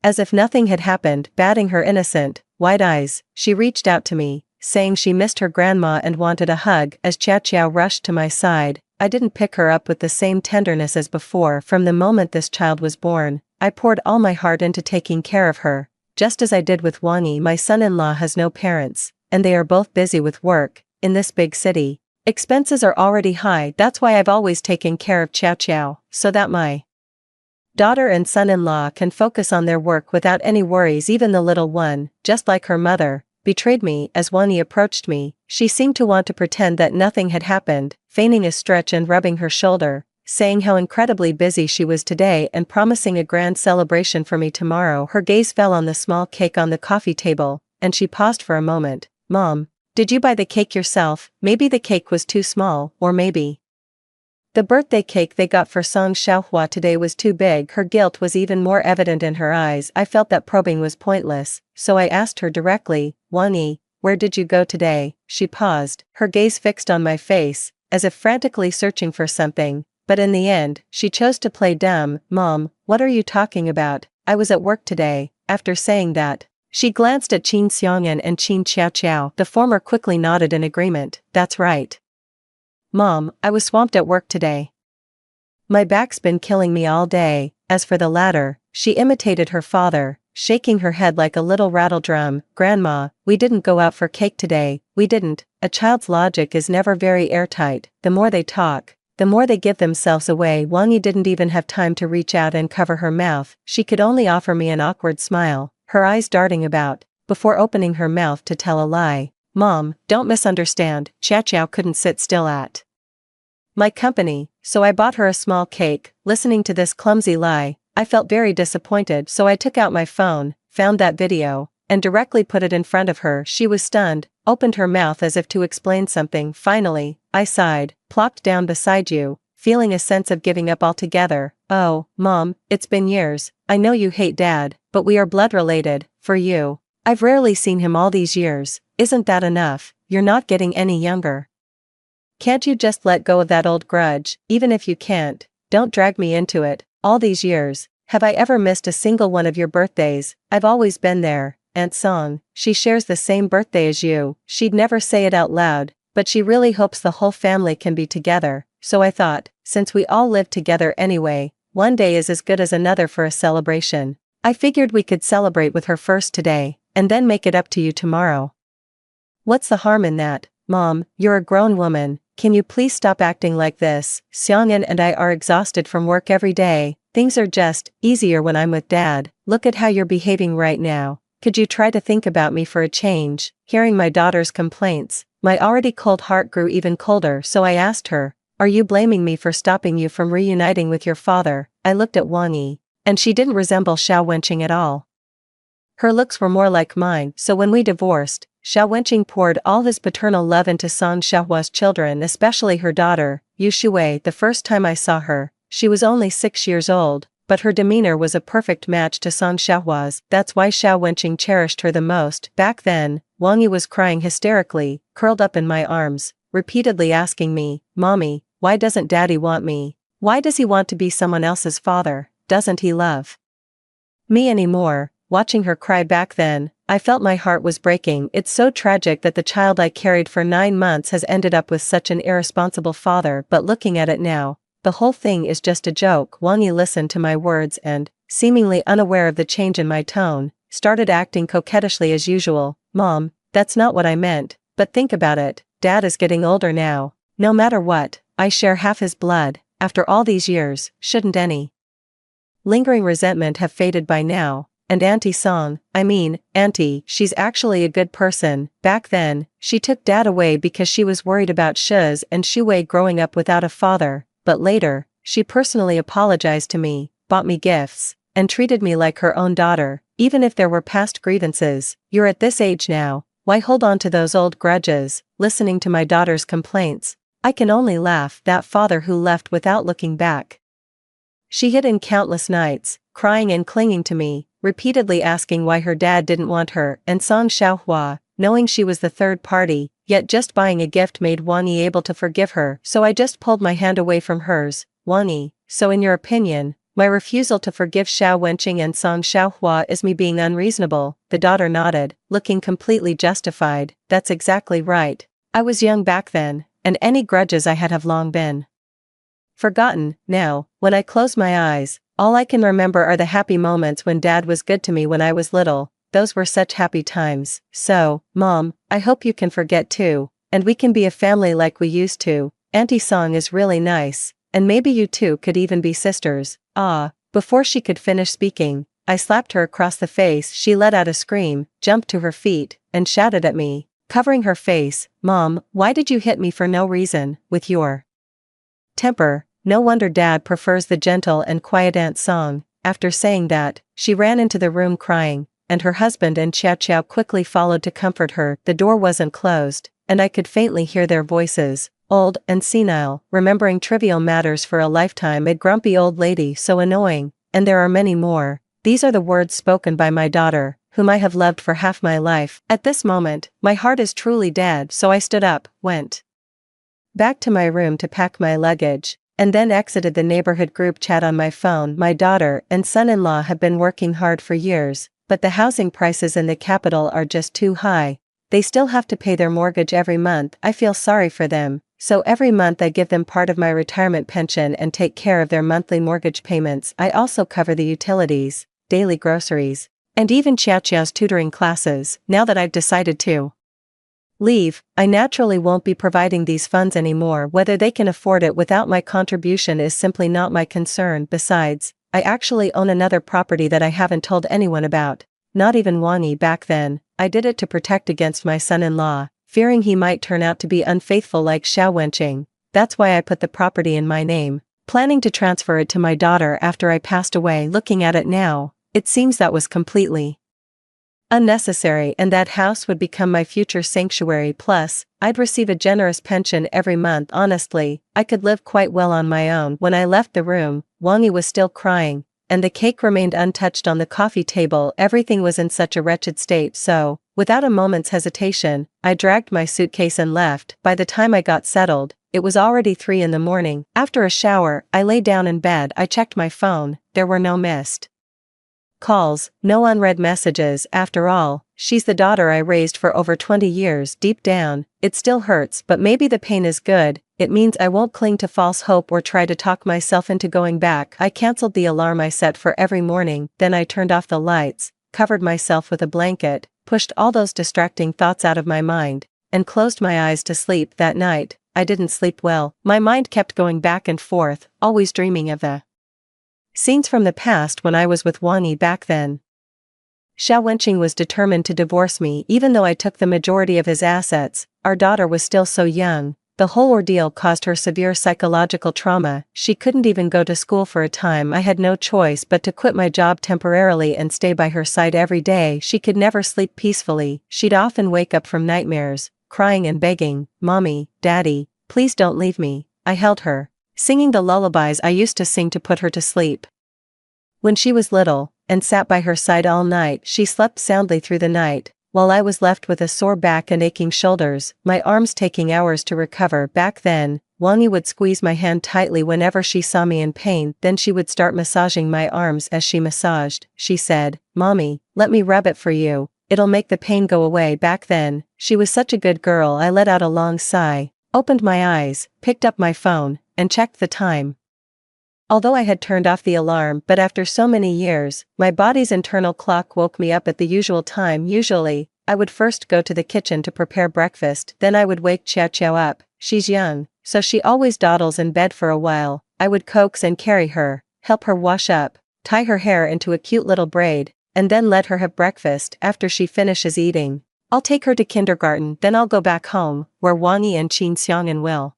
as if nothing had happened, batting her innocent, wide eyes. She reached out to me, saying she missed her grandma and wanted a hug. As Chow Chow rushed to my side, I didn't pick her up with the same tenderness as before. From the moment this child was born, I poured all my heart into taking care of her, just as I did with Wangi. My son-in-law has no parents, and they are both busy with work. In this big city, expenses are already high. That's why I've always taken care of Chow Chow, so that my daughter and son-in-law can focus on their work without any worries. Even the little one, just like her mother, betrayed me. As Wangi approached me, she seemed to want to pretend that nothing had happened, feigning a stretch and rubbing her shoulder, saying how incredibly busy she was today and promising a grand celebration for me tomorrow. Her gaze fell on the small cake on the coffee table, and she paused for a moment. Mom, did you buy the cake yourself? Maybe the cake was too small, or maybe the birthday cake they got for Song Xiaohua today was too big. Her guilt was even more evident in her eyes. I felt that probing was pointless, so I asked her directly, Wangi, where did you go today? She paused, her gaze fixed on my face, as if frantically searching for something, but in the end, she chose to play dumb. Mom, what are you talking about? I was at work today. After saying that, she glanced at Qin Xiangyan and Qin Chow Chow. The former quickly nodded in agreement. That's right, Mom, I was swamped at work today. My back's been killing me all day. As for the latter, she imitated her father, shaking her head like a little rattle drum. Grandma, we didn't go out for cake today. We didn't. A child's logic is never very airtight. The more they talk, the more they give themselves away. Wangi didn't even have time to reach out and cover her mouth. She could only offer me an awkward smile, her eyes darting about, before opening her mouth to tell a lie. Mom, don't misunderstand. Chow Chow couldn't sit still at my company, so I bought her a small cake. Listening to this clumsy lie, I felt very disappointed, so I took out my phone, found that video, and directly put it in front of her. She was stunned, opened her mouth as if to explain something. Finally, I sighed, plopped down beside you, feeling a sense of giving up altogether. Oh, Mom, it's been years. I know you hate Dad, but we are blood related. For you, I've rarely seen him all these years. Isn't that enough? You're not getting any younger. Can't you just let go of that old grudge? Even if you can't, don't drag me into it. All these years, have I ever missed a single one of your birthdays? I've always been there. Aunt Song, she shares the same birthday as you. She'd never say it out loud, but she really hopes the whole family can be together. So I thought, since we all live together anyway, one day is as good as another for a celebration. I figured we could celebrate with her first today, and then make it up to you tomorrow. What's the harm in that? Mom, you're a grown woman. Can you please stop acting like this? Xiangyan and I are exhausted from work every day. Things are just easier when I'm with Dad. Look at how you're behaving right now. Could you try to think about me for a change? Hearing my daughter's complaints, my already cold heart grew even colder, so I asked her, are you blaming me for stopping you from reuniting with your father? I looked at Wangi, and she didn't resemble Xiao Wenqing at all. Her looks were more like mine, so when we divorced, Xiao Wenqing poured all his paternal love into Song Xiaohua's children, especially her daughter, Yu Shuwei. The first time I saw her, she was only 6 years old, but her demeanor was a perfect match to Song Xiaohua's. That's why Xiao Wenqing cherished her the most. Back then, Wangi was crying hysterically, curled up in my arms, repeatedly asking me, Mommy, why doesn't Daddy want me? Why does he want to be someone else's father? Doesn't he love me anymore? Watching her cry back then, I felt my heart was breaking. It's so tragic that the child I carried for 9 months has ended up with such an irresponsible father, but looking at it now, the whole thing is just a joke. Wangi listened to my words and, seemingly unaware of the change in my tone, started acting coquettishly as usual. Mom, that's not what I meant, but think about it, Dad is getting older now. No matter what, I share half his blood, after all these years, shouldn't any lingering resentment have faded by now? And Auntie Song, Auntie, she's actually a good person. Back then, she took Dad away because she was worried about Shuz and Shuwei growing up without a father, but later, she personally apologized to me, bought me gifts, and treated me like her own daughter, even if there were past grievances. You're at this age now, why hold on to those old grudges? Listening to my daughter's complaints, I can only laugh. That father who left without looking back. She hid in countless nights, crying and clinging to me, repeatedly asking why her dad didn't want her, and Song Xiaohua, knowing she was the third party, yet just buying a gift made Wang Yi able to forgive her, so I just pulled my hand away from hers. Wang Yi, so in your opinion, my refusal to forgive Xiao Wenqing and Song Xiaohua is me being unreasonable? The daughter nodded, looking completely justified. That's exactly right. I was young back then, and any grudges I had have long been forgotten. Now, when I close my eyes, all I can remember are the happy moments when Dad was good to me when I was little. Those were such happy times. So, Mom, I hope you can forget too, and we can be a family like we used to. Auntie Song is really nice, and maybe you two could even be sisters. Ah. Before she could finish speaking, I slapped her across the face. She let out a scream, jumped to her feet, and shouted at me, covering her face, Mom, why did you hit me for no reason, with your temper? No wonder Dad prefers the gentle and quiet Aunt Song. After saying that, she ran into the room crying, and her husband and Xiao Xiao quickly followed to comfort her. The door wasn't closed, and I could faintly hear their voices, old and senile, remembering trivial matters for a lifetime. A grumpy old lady so annoying, and there are many more. These are the words spoken by my daughter, whom I have loved for half my life. At this moment, my heart is truly dead, so I stood up, went back to my room to pack my luggage, and then exited the neighborhood group chat on my phone. My daughter and son-in-law have been working hard for years, but the housing prices in the capital are just too high. They still have to pay their mortgage every month. I feel sorry for them, so every month I give them part of my retirement pension and take care of their monthly mortgage payments. I also cover the utilities, daily groceries, and even Xiao Xiao's tutoring classes. Now that I've decided to leave, I naturally won't be providing these funds anymore. Whether they can afford it without my contribution is simply not my concern. Besides, I actually own another property that I haven't told anyone about, not even Wang Yi. Back then, I did it to protect against my son-in-law, fearing he might turn out to be unfaithful like Xiao Wenqing. That's why I put the property in my name, planning to transfer it to my daughter after I passed away. Looking at it now, it seems that was completely unnecessary, and that house would become my future sanctuary. Plus, I'd receive a generous pension every month. Honestly, I could live quite well on my own. When I left the room, Wang Yi was still crying, and the cake remained untouched on the coffee table. Everything was in such a wretched state, so, without a moment's hesitation, I dragged my suitcase and left. By the time I got settled, it was already 3 in the morning. After a shower, I lay down in bed. I checked my phone. There were no missed calls, no unread messages. After all, she's the daughter I raised for over 20 years. Deep down, it still hurts, but maybe the pain is good. It means I won't cling to false hope or try to talk myself into going back. I canceled the alarm I set for every morning, then I turned off the lights, covered myself with a blanket, pushed all those distracting thoughts out of my mind, and closed my eyes to sleep. That night, I didn't sleep well. My mind kept going back and forth, always dreaming of the scenes from the past when I was with Wang Yi. Back then, Xiao Wenqing was determined to divorce me. Even though I took the majority of his assets, our daughter was still so young. The whole ordeal caused her severe psychological trauma. She couldn't even go to school for a time. I had no choice but to quit my job temporarily and stay by her side every day. She could never sleep peacefully. She'd often wake up from nightmares, crying and begging, Mommy, Daddy, please don't leave me. I held her, singing the lullabies I used to sing to put her to sleep when she was little, and sat by her side all night. She slept soundly through the night, while I was left with a sore back and aching shoulders, my arms taking hours to recover. Back then, Wang Yi would squeeze my hand tightly whenever she saw me in pain. Then she would start massaging my arms. As she massaged, she said, Mommy, let me rub it for you, it'll make the pain go away. Back then, she was such a good girl. I let out a long sigh, opened my eyes, picked up my phone, and checked the time. Although I had turned off the alarm, but after so many years, my body's internal clock woke me up at the usual time. Usually, I would first go to the kitchen to prepare breakfast, then I would wake Xiao Xiao up. She's young, so she always dawdles in bed for a while. I would coax and carry her, help her wash up, tie her hair into a cute little braid, and then let her have breakfast after she finishes eating. I'll take her to kindergarten, then I'll go back home, where Wang Yi and Qin Xiang and Will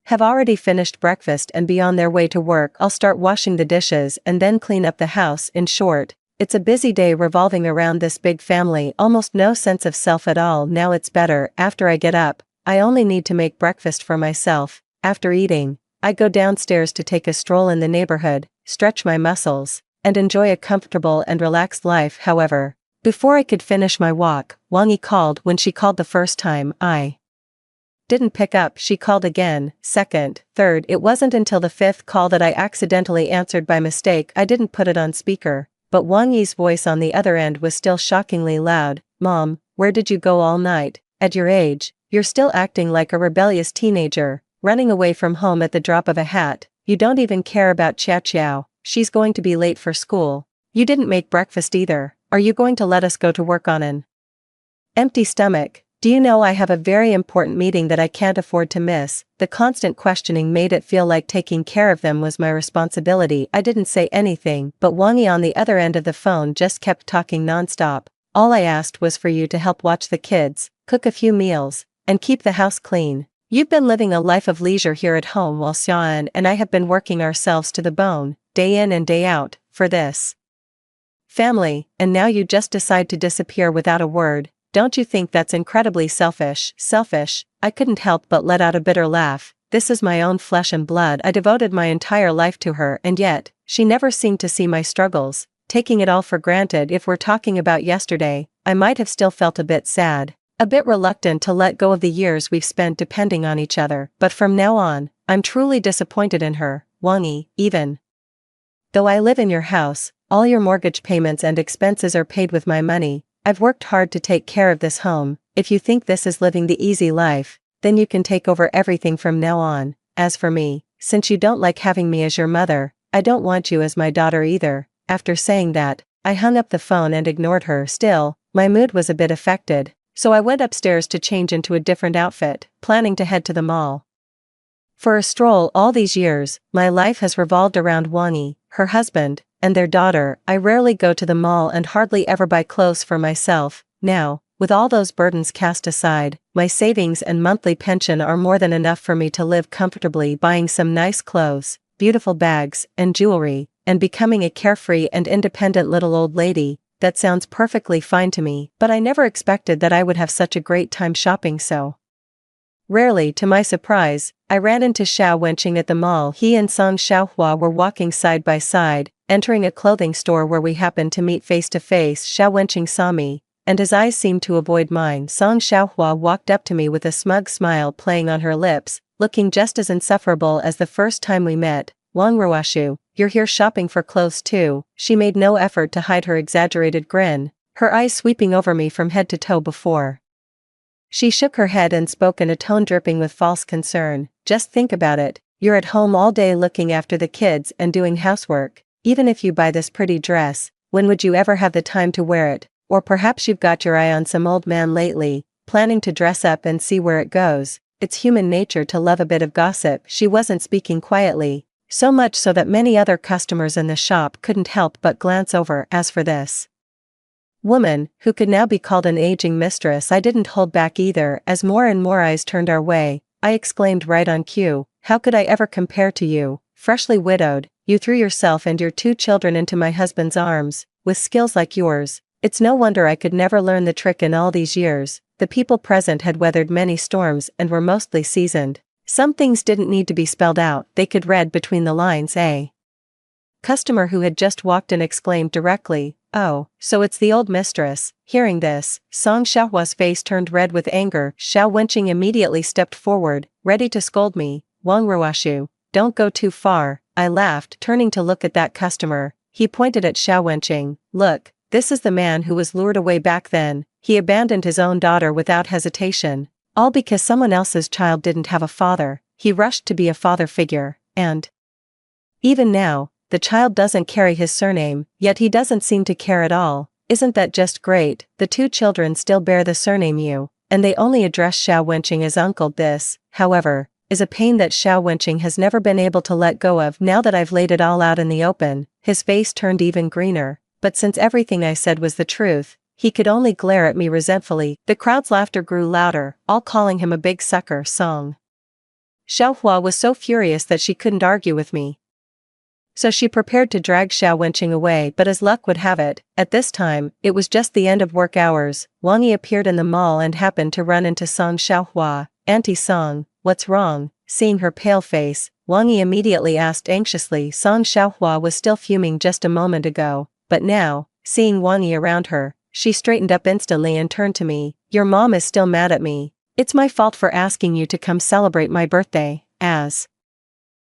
have already finished breakfast and be on their way to work. I'll start washing the dishes and then clean up the house. In short, it's a busy day revolving around this big family. Almost no sense of self at all. Now it's better. After I get up, I only need to make breakfast for myself. After eating, I go downstairs to take a stroll in the neighborhood, stretch my muscles, and enjoy a comfortable and relaxed life. However, before I could finish my walk, Wang Yi called. When she called the first time, I didn't pick up. She called again, second, third. It wasn't until the fifth call that I accidentally answered by mistake. I didn't put it on speaker, but Wang Yi's voice on the other end was still shockingly loud. Mom, where did you go all night? At your age, you're still acting like a rebellious teenager, running away from home at the drop of a hat. You don't even care about Xiao Qiao. She's going to be late for school. You didn't make breakfast either. Are you going to let us go to work on an empty stomach? Do you know I have a very important meeting that I can't afford to miss? The constant questioning made it feel like taking care of them was my responsibility. I didn't say anything, but Wang Yi on the other end of the phone just kept talking nonstop. All I asked was for you to help watch the kids, cook a few meals, and keep the house clean. You've been living a life of leisure here at home while Xiaoan and I have been working ourselves to the bone, day in and day out, for this family, and now you just decide to disappear without a word. Don't you think that's incredibly selfish? Selfish? I couldn't help but let out a bitter laugh. This is my own flesh and blood. I devoted my entire life to her, and yet, she never seemed to see my struggles, taking it all for granted. If we're talking about yesterday, I might have still felt a bit sad, a bit reluctant to let go of the years we've spent depending on each other, but from now on, I'm truly disappointed in her. Wang Yi, even though I live in your house, all your mortgage payments and expenses are paid with my money. I've worked hard to take care of this home. If you think this is living the easy life, then you can take over everything from now on. As for me, since you don't like having me as your mother, I don't want you as my daughter either. After saying that, I hung up the phone and ignored her. Still, my mood was a bit affected, so I went upstairs to change into a different outfit, planning to head to the mall for a stroll. All these years, my life has revolved around Wang Yi, her husband, and their daughter. I rarely go to the mall and hardly ever buy clothes for myself. Now, with all those burdens cast aside, my savings and monthly pension are more than enough for me to live comfortably, buying some nice clothes, beautiful bags, and jewelry, and becoming a carefree and independent little old lady. That sounds perfectly fine to me, but I never expected that I would have such a great time shopping so rarely. To my surprise, I ran into Xiao Wenqing at the mall. He and Song Xiaohua were walking side by side, entering a clothing store where we happened to meet face to face. Xiao Wenqing saw me, and his eyes seemed to avoid mine. Song Xiaohua walked up to me with a smug smile playing on her lips, looking just as insufferable as the first time we met. Wang Ruoshu, you're here shopping for clothes too? She made no effort to hide her exaggerated grin, her eyes sweeping over me from head to toe before she shook her head and spoke in a tone dripping with false concern. Just think about it, you're at home all day looking after the kids and doing housework. Even if you buy this pretty dress, when would you ever have the time to wear it? Or perhaps you've got your eye on some old man lately, planning to dress up and see where it goes. It's human nature to love a bit of gossip. She wasn't speaking quietly, so much so that many other customers in the shop couldn't help but glance over. As for this woman, who could now be called an aging mistress, I didn't hold back either. As more and more eyes turned our way, I exclaimed right on cue, how could I ever compare to you? Freshly widowed, you threw yourself and your 2 children into my husband's arms. With skills like yours, it's no wonder I could never learn the trick in all these years. The people present had weathered many storms and were mostly seasoned. Some things didn't need to be spelled out, they could read between the lines. A customer who had just walked in exclaimed directly, oh, so it's the old mistress. Hearing this, Song Xiaohua's face turned red with anger. Xiao Wenqing immediately stepped forward, ready to scold me. Wang Ruoshu, don't go too far, I laughed, turning to look at that customer. He pointed at Xiao Wenqing. Look, this is the man who was lured away back then. He abandoned his own daughter without hesitation, all because someone else's child didn't have a father. He rushed to be a father figure, and even now, the child doesn't carry his surname, yet he doesn't seem to care at all. Isn't that just great? The 2 children still bear the surname Yu, and they only address Xiao Wenqing as uncle. This, however, is a pain that Xiao Wenqing has never been able to let go of. Now that I've laid it all out in the open, his face turned even greener, but since everything I said was the truth, he could only glare at me resentfully. The crowd's laughter grew louder, all calling him a big sucker. Song. Xiaohua was so furious that she couldn't argue with me. So she prepared to drag Xiao Wenqing away, but as luck would have it, at this time, it was just the end of work hours. Wang Yi appeared in the mall and happened to run into Song Xiaohua. "Auntie Song, what's wrong?" Seeing her pale face, Wang Yi immediately asked anxiously. Song Xiaohua was still fuming just a moment ago, but now, seeing Wang Yi around her, she straightened up instantly and turned to me. "Your mom is still mad at me. It's my fault for asking you to come celebrate my birthday." As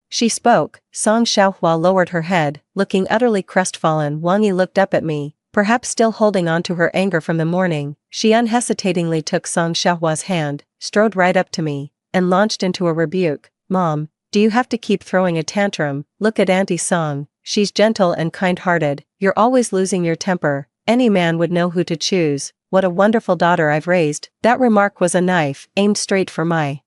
she spoke, Song Xiaohua lowered her head, looking utterly crestfallen. Wang Yi looked up at me, perhaps still holding on to her anger from the morning. She unhesitatingly took Song Xiaohua's hand, strode right up to me, and launched into a rebuke. "Mom, do you have to keep throwing a tantrum? Look at Auntie Song, she's gentle and kind-hearted. You're always losing your temper. Any man would know who to choose. What a wonderful daughter I've raised." That remark was a knife, aimed straight for my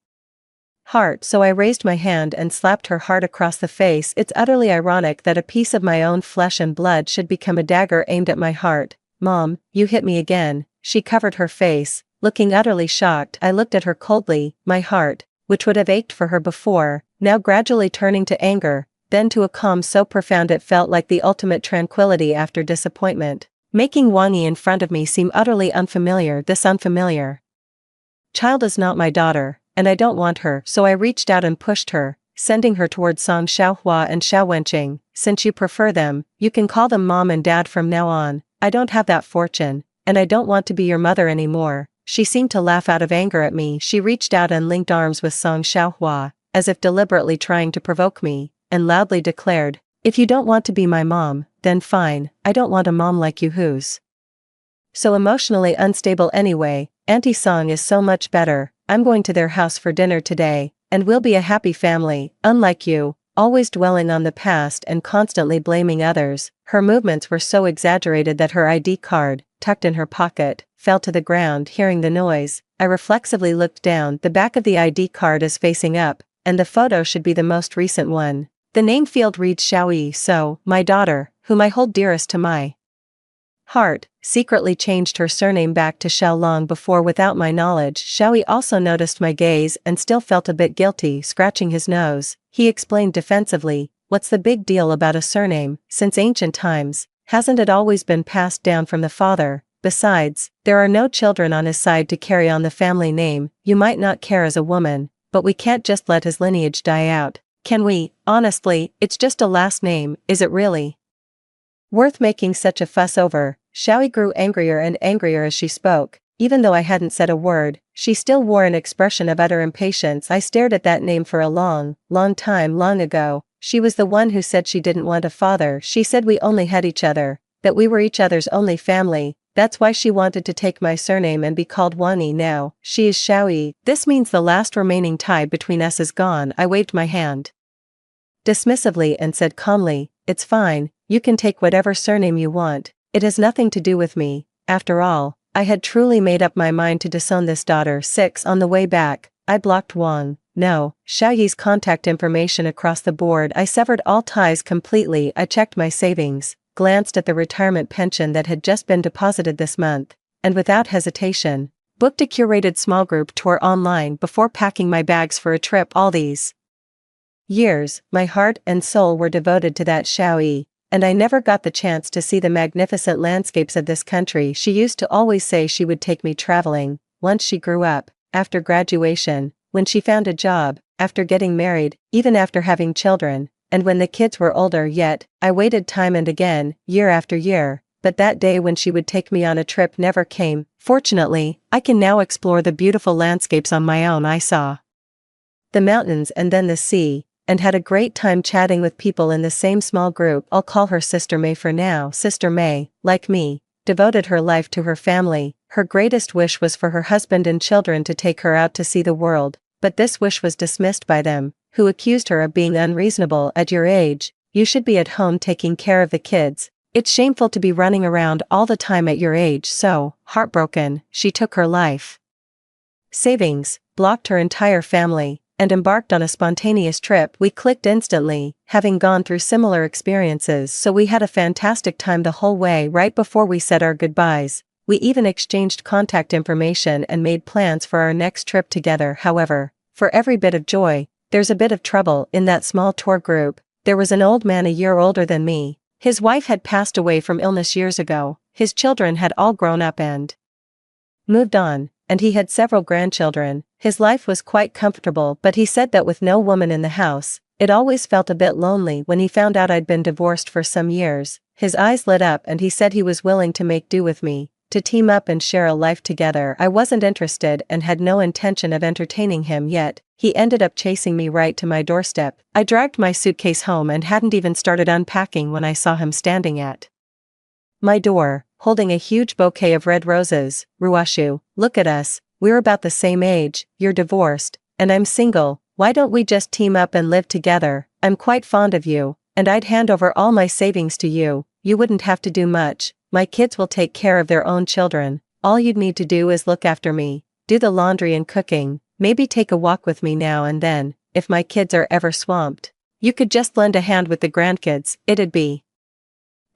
heart, so I raised my hand and slapped her hard across the face. It's utterly ironic that a piece of my own flesh and blood should become a dagger aimed at my heart. "Mom, you hit me again." She covered her face, looking utterly shocked. I looked at her coldly, my heart, which would have ached for her before, now gradually turning to anger, then to a calm so profound it felt like the ultimate tranquility after disappointment, making Wang Yi in front of me seem utterly unfamiliar. This unfamiliar child is not my daughter, and I don't want her, so I reached out and pushed her, sending her towards Song Xiaohua and Xiao Wenqing. "Since you prefer them, you can call them mom and dad from now on. I don't have that fortune, and I don't want to be your mother anymore." She seemed to laugh out of anger at me. She reached out and linked arms with Song Xiaohua, as if deliberately trying to provoke me, and loudly declared, "If you don't want to be my mom, then fine. I don't want a mom like you who's so emotionally unstable anyway. Auntie Song is so much better. I'm going to their house for dinner today, and we'll be a happy family, unlike you, always dwelling on the past and constantly blaming others." Her movements were so exaggerated that her ID card, tucked in her pocket, fell to the ground. Hearing the noise, I reflexively looked down. The back of the ID card is facing up, and the photo should be the most recent one. The name field reads Xiaoyi, so, my daughter, whom I hold dearest to my heart, secretly changed her surname back to Xiao long before without my knowledge. Xiaoyi also noticed my gaze and still felt a bit guilty. Scratching his nose, he explained defensively, "What's the big deal about a surname? Since ancient times, hasn't it always been passed down from the father? Besides, there are no children on his side to carry on the family name. You might not care as a woman, but we can't just let his lineage die out, can we? Honestly, it's just a last name. Is it really worth making such a fuss over?" Xiaoyi grew angrier and angrier as she spoke. Even though I hadn't said a word, she still wore an expression of utter impatience. I stared at that name for a long time. Long ago, she was the one who said she didn't want a father. She said we only had each other, that we were each other's only family. That's why she wanted to take my surname and be called Wang Yi. Now, she is Xiaoyi. This means the last remaining tie between us is gone. I waved my hand dismissively and said calmly, "It's fine, you can take whatever surname you want. It has nothing to do with me." After all, I had truly made up my mind to disown this daughter. 6. On the way back, I blocked Wang Xiaoyi's contact information across the board. I severed all ties completely. I checked my savings, glanced at the retirement pension that had just been deposited this month, and without hesitation, booked a curated small group tour online before packing my bags for a trip. All these years, my heart and soul were devoted to that Xiaoyi, and I never got the chance to see the magnificent landscapes of this country. She used to always say she would take me traveling, once she grew up, after graduation, when she found a job, after getting married, even after having children, and when the kids were older. Yet, I waited time and again, year after year, but that day when she would take me on a trip never came. Fortunately, I can now explore the beautiful landscapes on my own. I saw the mountains and then the sea, and had a great time chatting with people in the same small group. I'll call her Sister May for now. Sister May, like me, devoted her life to her family. Her greatest wish was for her husband and children to take her out to see the world, but this wish was dismissed by them, who accused her of being unreasonable. "At your age, you should be at home taking care of the kids. It's shameful to be running around all the time at your age." So, heartbroken, she took her life savings, blocked her entire family, and embarked on a spontaneous trip. We clicked instantly, having gone through similar experiences, so we had a fantastic time the whole way. Right before we said our goodbyes, we even exchanged contact information and made plans for our next trip together. However, for every bit of joy, there's a bit of trouble in that small tour group. There was an old man a year older than me. His wife had passed away from illness years ago, his children had all grown up and moved on, and he had several grandchildren. His life was quite comfortable, but he said that with no woman in the house, it always felt a bit lonely. When he found out I'd been divorced for some years, his eyes lit up and he said he was willing to make do with me, to team up and share a life together. I wasn't interested and had no intention of entertaining him yet. He ended up chasing me right to my doorstep. I dragged my suitcase home and hadn't even started unpacking when I saw him standing at my door, holding a huge bouquet of red roses. Ruashu, look at us, we're about the same age, you're divorced, and I'm single, why don't we just team up and live together? I'm quite fond of you, and I'd hand over all my savings to you, you wouldn't have to do much, my kids will take care of their own children, all you'd need to do is look after me, do the laundry and cooking, maybe take a walk with me now and then, if my kids are ever swamped. You could just lend a hand with the grandkids, it'd be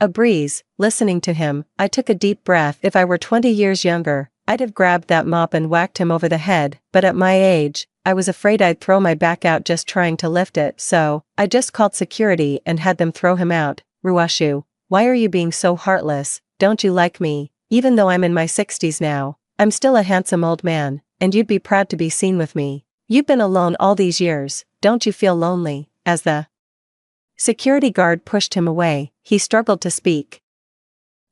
a breeze. Listening to him, I took a deep breath. If I were 20 years younger, I'd have grabbed that mop and whacked him over the head, but at my age, I was afraid I'd throw my back out just trying to lift it, so I just called security and had them throw him out. Ruashu, why are you being so heartless? Don't you like me? Even though I'm in my 60s now, I'm still a handsome old man, and you'd be proud to be seen with me. You've been alone all these years, don't you feel lonely? As the security guard pushed him away, he struggled to speak.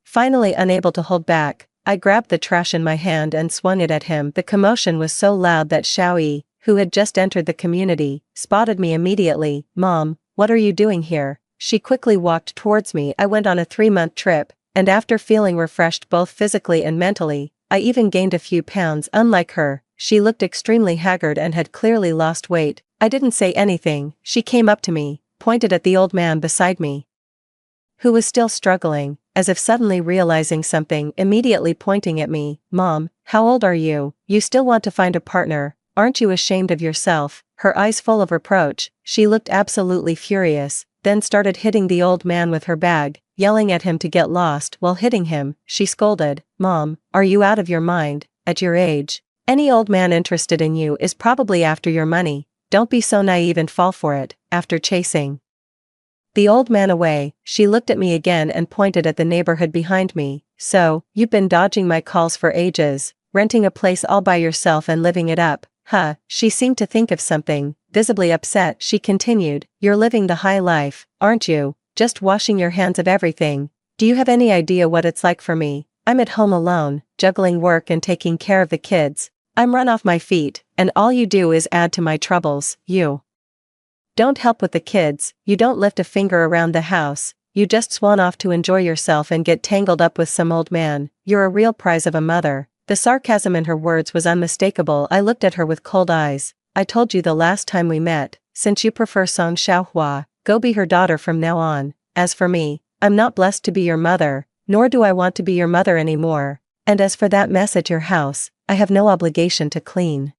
Finally unable to hold back, I grabbed the trash in my hand and swung it at him. The commotion was so loud that Xiaoyi, who had just entered the community, spotted me immediately. Mom, what are you doing here? She quickly walked towards me. I went on a 3-month trip, and after feeling refreshed both physically and mentally, I even gained a few pounds. Unlike her, she looked extremely haggard and had clearly lost weight. I didn't say anything. She came up to me, pointed at the old man beside me, who was still struggling, as if suddenly realizing something, immediately pointing at me. Mom, how old are you? You still want to find a partner, aren't you ashamed of yourself? Her eyes full of reproach, she looked absolutely furious, then started hitting the old man with her bag, yelling at him to get lost. While hitting him, she scolded, Mom, are you out of your mind? At your age, any old man interested in you is probably after your money. Don't be so naive and fall for it. After chasing the old man away, she looked at me again and pointed at the neighborhood behind me. So, you've been dodging my calls for ages, renting a place all by yourself and living it up, huh? She seemed to think of something, visibly upset. She continued, you're living the high life, aren't you? Just washing your hands of everything. Do you have any idea what it's like for me? I'm at home alone, juggling work and taking care of the kids. I'm run off my feet, and all you do is add to my troubles. You don't help with the kids, you don't lift a finger around the house, you just swan off to enjoy yourself and get tangled up with some old man. You're a real prize of a mother. The sarcasm in her words was unmistakable. I looked at her with cold eyes. I told you the last time we met, since you prefer Song Xiaohua, go be her daughter from now on. As for me, I'm not blessed to be your mother, nor do I want to be your mother anymore. And as for that mess at your house, I have no obligation to clean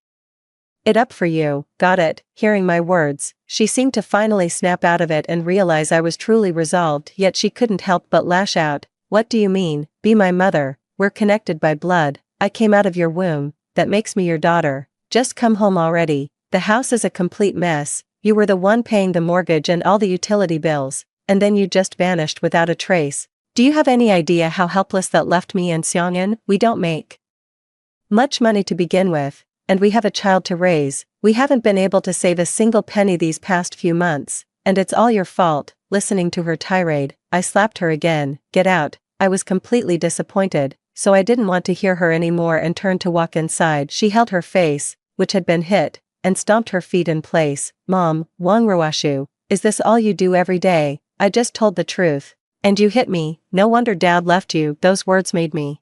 it up for you. Got it? Hearing my words, she seemed to finally snap out of it and realize I was truly resolved, yet she couldn't help but lash out. What do you mean, be my mother? We're connected by blood. I came out of your womb, that makes me your daughter. Just come home already. The house is a complete mess. You were the one paying the mortgage and all the utility bills, and then you just vanished without a trace. Do you have any idea how helpless that left me and Xiangyan? We don't make much money to begin with, and we have a child to raise. We haven't been able to save a single penny these past few months, and it's all your fault. Listening to her tirade, I slapped her again. Get out. I was completely disappointed, so I didn't want to hear her anymore and turned to walk inside. She held her face, which had been hit, and stomped her feet in place. Mom, Wang Ruashu, is this all you do every day? I just told the truth. And you hit me, no wonder Dad left you. Those words made me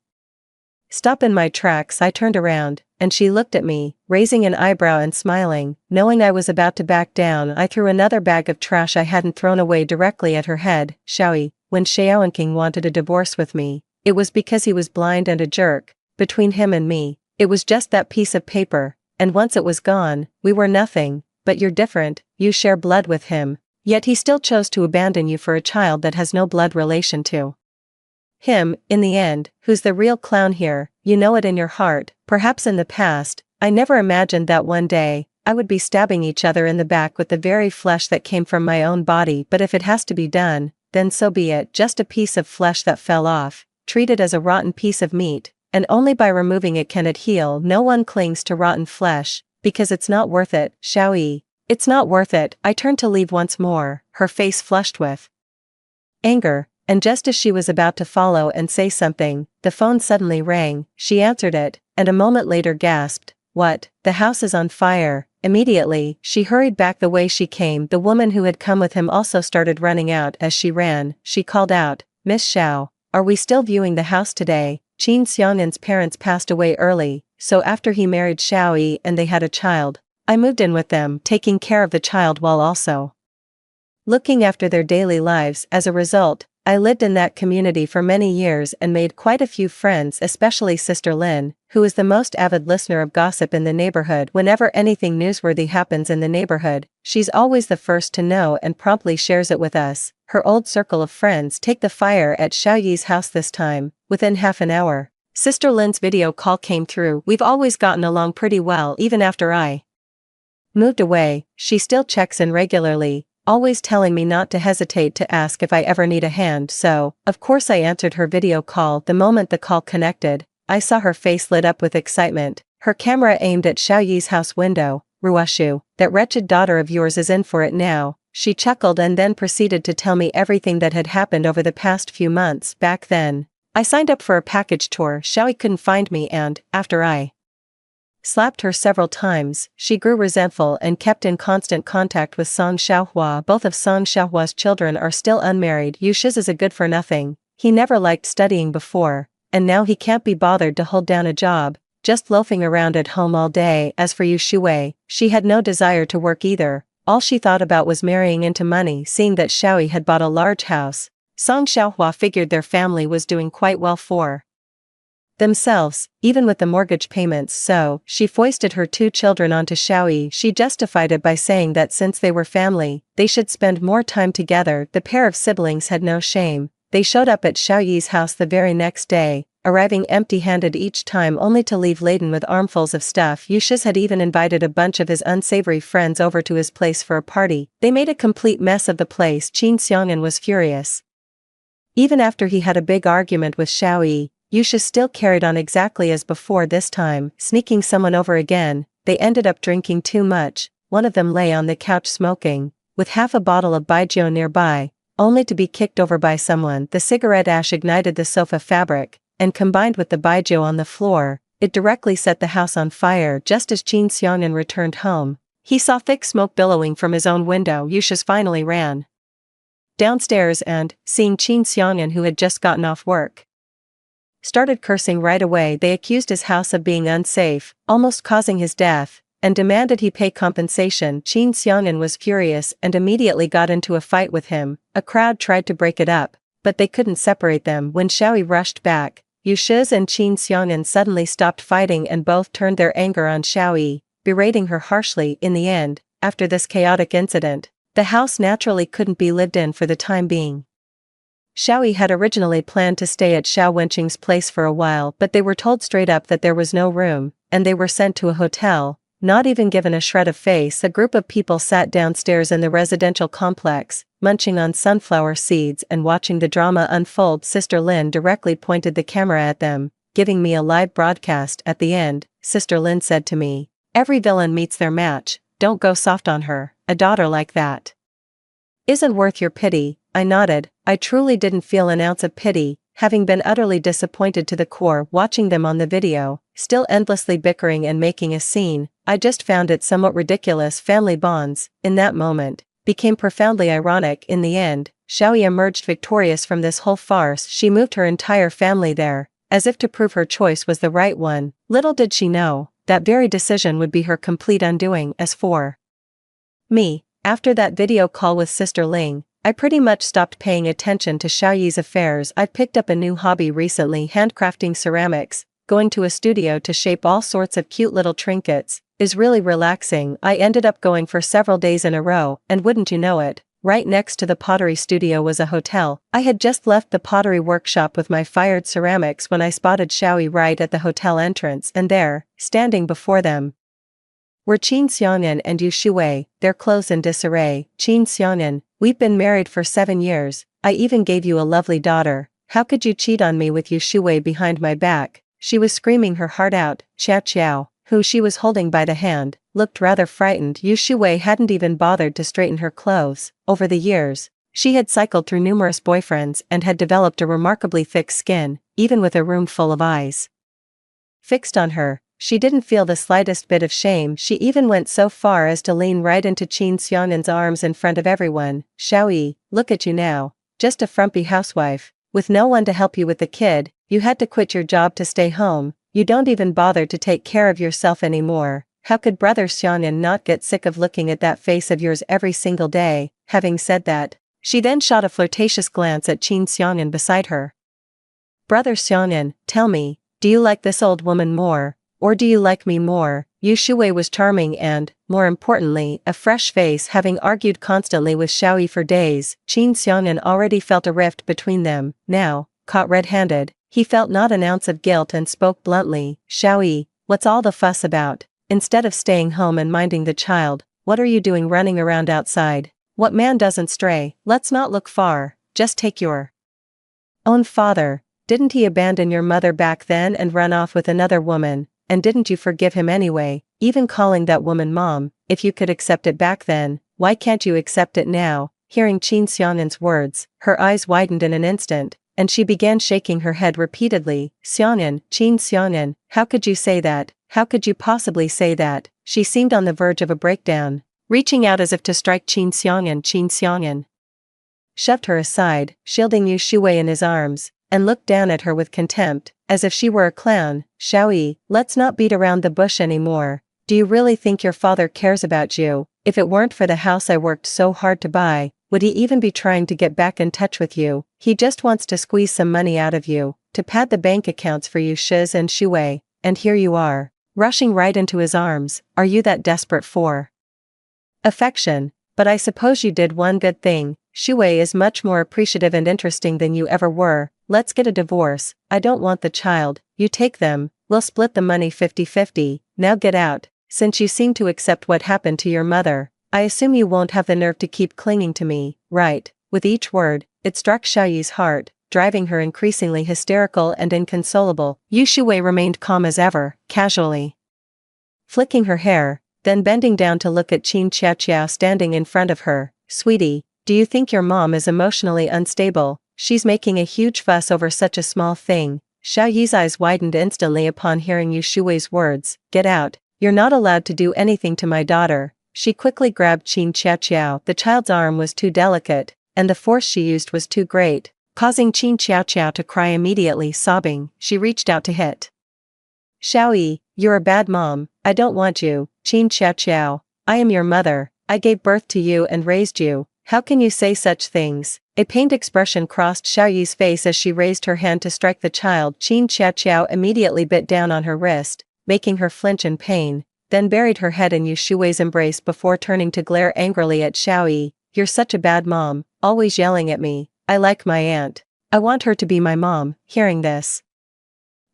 stop in my tracks. I turned around, and she looked at me, raising an eyebrow and smiling. Knowing I was about to back down, I threw another bag of trash I hadn't thrown away directly at her head. Xiaoyi, when Xiaoenking wanted a divorce with me, it was because he was blind and a jerk. Between him and me, it was just that piece of paper, and once it was gone, we were nothing. but you're different, you share blood with him. Yet he still chose to abandon you for a child that has no blood relation to him, in the end. Who's the real clown here? You know it in your heart. Perhaps in the past, I never imagined that one day, I would be stabbing each other in the back with the very flesh that came from my own body. But if it has to be done, then so be it. Just a piece of flesh that fell off, treat it as a rotten piece of meat, and only by removing it can it heal. No one clings to rotten flesh, because it's not worth it. Xiaoyi, it's not worth it. I turned to leave once more, her face flushed with anger, and just as she was about to follow and say something, the phone suddenly rang. She answered it, and a moment later gasped, "What? The house is on fire." Immediately, she hurried back the way she came. The woman who had come with him also started running out. As she ran, she called out, "Miss Xiao, are we still viewing the house today?" Qin Xiang'an's parents passed away early, so after he married Xiaoyi and they had a child, I moved in with them, taking care of the child while also looking after their daily lives. As a result, I lived in that community for many years and made quite a few friends, especially Sister Lin, who is the most avid listener of gossip in the neighborhood. Whenever anything newsworthy happens in the neighborhood, she's always the first to know and promptly shares it with us. Her old circle of friends take the fire at Xiaoyi's house this time. Within half an hour, Sister Lin's video call came through. We've always gotten along pretty well even after I moved away. She still checks in regularly, always telling me not to hesitate to ask if I ever need a hand. So, of course I answered her video call. The moment the call connected, I saw her face lit up with excitement, her camera aimed at Xiaoyi's house window. "Ruoshu, that wretched daughter of yours is in for it now." She chuckled and then proceeded to tell me everything that had happened over the past few months. Back then, I signed up for a package tour. Xiaoyi couldn't find me, and, after I slapped her several times, she grew resentful and kept in constant contact with Song Xiaohua. Both of Song Xiaohua's children are still unmarried. Yushiz is a good-for-nothing. He never liked studying before, and now he can't be bothered to hold down a job, just loafing around at home all day. As for Yu Shuwei, she had no desire to work either. All she thought about was marrying into money. Seeing that Xiaoyi had bought a large house, Song Xiaohua figured their family was doing quite well for themselves, even with the mortgage payments, so she foisted her 2 children onto Xiaoyi. She justified it by saying that since they were family, they should spend more time together. The pair of siblings had no shame. They showed up at Xiaoyi's house the very next day, arriving empty-handed each time only to leave laden with armfuls of stuff. Yushiz had even invited a bunch of his unsavory friends over to his place for a party. They made a complete mess of the place. Qin Xiang'an was furious. Even after he had a big argument with Xiaoyi, Yusha still carried on exactly as before. This time, sneaking someone over again, they ended up drinking too much. One of them lay on the couch smoking, with half a bottle of baijiu nearby, only to be kicked over by someone. The cigarette ash ignited the sofa fabric, and combined with the baijiu on the floor, it directly set the house on fire. Just as Qin Xiang'an returned home, he saw thick smoke billowing from his own window. Yusha finally ran downstairs and, seeing Qin Xiang'an, who had just gotten off work, started cursing right away. They accused his house of being unsafe, almost causing his death, and demanded he pay compensation. Qin Xiang'an was furious and immediately got into a fight with him. A crowd tried to break it up, but they couldn't separate them. When Xiaoyi rushed back, Yushiz and Qin Xiang'an suddenly stopped fighting and both turned their anger on Xiaoyi, berating her harshly. In the end, after this chaotic incident, the house naturally couldn't be lived in for the time being. Xiaoyi had originally planned to stay at Xiao Wenqing's place for a while, but they were told straight up that there was no room, and they were sent to a hotel, not even given a shred of face. A group of people sat downstairs in the residential complex, munching on sunflower seeds and watching the drama unfold. Sister Lin directly pointed the camera at them, giving me a live broadcast. At the end, Sister Lin said to me, "Every villain meets their match, don't go soft on her. A daughter like that isn't worth your pity." I nodded. I truly didn't feel an ounce of pity, having been utterly disappointed to the core watching them on the video, still endlessly bickering and making a scene. I just found it somewhat ridiculous. Family bonds, in that moment, became profoundly ironic. In the end, Xiaoyi emerged victorious from this whole farce. She moved her entire family there, as if to prove her choice was the right one. Little did she know, that very decision would be her complete undoing. As for me, after that video call with Sister Ling, I pretty much stopped paying attention to Xiaoyi's affairs. I've picked up a new hobby recently, handcrafting ceramics. going to a studio to shape all sorts of cute little trinkets, is really relaxing. I ended up going for several days in a row, and wouldn't you know it, right next to the pottery studio was a hotel. I had just left the pottery workshop with my fired ceramics when I spotted Xiaoyi right at the hotel entrance, and there, standing before them, were Qin Xiangyan and Yu Shuwei, their clothes in disarray. Qin Xiangyan, we've been married for 7 years, I even gave you a lovely daughter, how could you cheat on me with Yu Shuwei behind my back? She was screaming her heart out. Xiao Qiao, who she was holding by the hand, looked rather frightened. Yu Shuwei hadn't even bothered to straighten her clothes. Over the years, she had cycled through numerous boyfriends and had developed a remarkably thick skin, even with a room full of eyes fixed on her. She didn't feel the slightest bit of shame. She even went so far as to lean right into Qin Xiangyan's arms in front of everyone. Xiaoyi, look at you now, just a frumpy housewife, with no one to help you with the kid. You had to quit your job to stay home, you don't even bother to take care of yourself anymore. How could Brother Xiangyan not get sick of looking at that face of yours every single day? Having said that, she then shot a flirtatious glance at Qin Xiangyan beside her. Brother Xiangyan, tell me, do you like this old woman more, or do you like me more? Yu Shuwei was charming and, more importantly, a fresh face. Having argued constantly with Xiaoyi for days, Qin Xiangyan already felt a rift between them. Now, caught red-handed, he felt not an ounce of guilt and spoke bluntly. Xiaoyi, what's all the fuss about? Instead of staying home and minding the child, what are you doing running around outside? What man doesn't stray? Let's not look far, just take your own father. Didn't he abandon your mother back then and run off with another woman? And didn't you forgive him anyway, even calling that woman mom? If you could accept it back then, why can't you accept it now? Hearing Qin Xiangyan's words, her eyes widened in an instant, and she began shaking her head repeatedly. Xiangyan, Qin Xiangyan, how could you say that? How could you possibly say that? She seemed on the verge of a breakdown, reaching out as if to strike Qin Xiangyan. Qin Xiangyan shoved her aside, shielding Yu Shuwei in his arms, and looked down at her with contempt, as if she were a clown. Xiaoyi, let's not beat around the bush anymore. Do you really think your father cares about you? If it weren't for the house I worked so hard to buy, would he even be trying to get back in touch with you? He just wants to squeeze some money out of you, to pad the bank accounts for you Shiz and Shuwei, and here you are, rushing right into his arms. Are you that desperate for affection? But I suppose you did one good thing. Shuwei is much more appreciative and interesting than you ever were. Let's get a divorce. I don't want the child, you take them, we'll split the money 50-50, now get out. Since you seem to accept what happened to your mother, I assume you won't have the nerve to keep clinging to me, right? With each word, it struck Xiaoyi's heart, driving her increasingly hysterical and inconsolable. Yu Shuwei remained calm as ever, casually flicking her hair, then bending down to look at Qin Xiaoqiao standing in front of her. Sweetie, do you think your mom is emotionally unstable? She's making a huge fuss over such a small thing. Xiaoyi's eyes widened instantly upon hearing Yu Shuwei's words. Get out, you're not allowed to do anything to my daughter. She quickly grabbed Qin Xiaoqiao. The child's arm was too delicate, and the force she used was too great, causing Qin Xiaoqiao to cry immediately. Sobbing, she reached out to hit Xiaoyi. You're a bad mom, I don't want you. Qin Xiaoqiao, I am your mother, I gave birth to you and raised you. How can you say such things? A pained expression crossed Xiaoyi's face as she raised her hand to strike the child. Qin Xiaoqiao immediately bit down on her wrist, making her flinch in pain, then buried her head in Yu Shuwei's embrace before turning to glare angrily at Xiaoyi. You're such a bad mom, always yelling at me. I like my aunt. I want her to be my mom. Hearing this,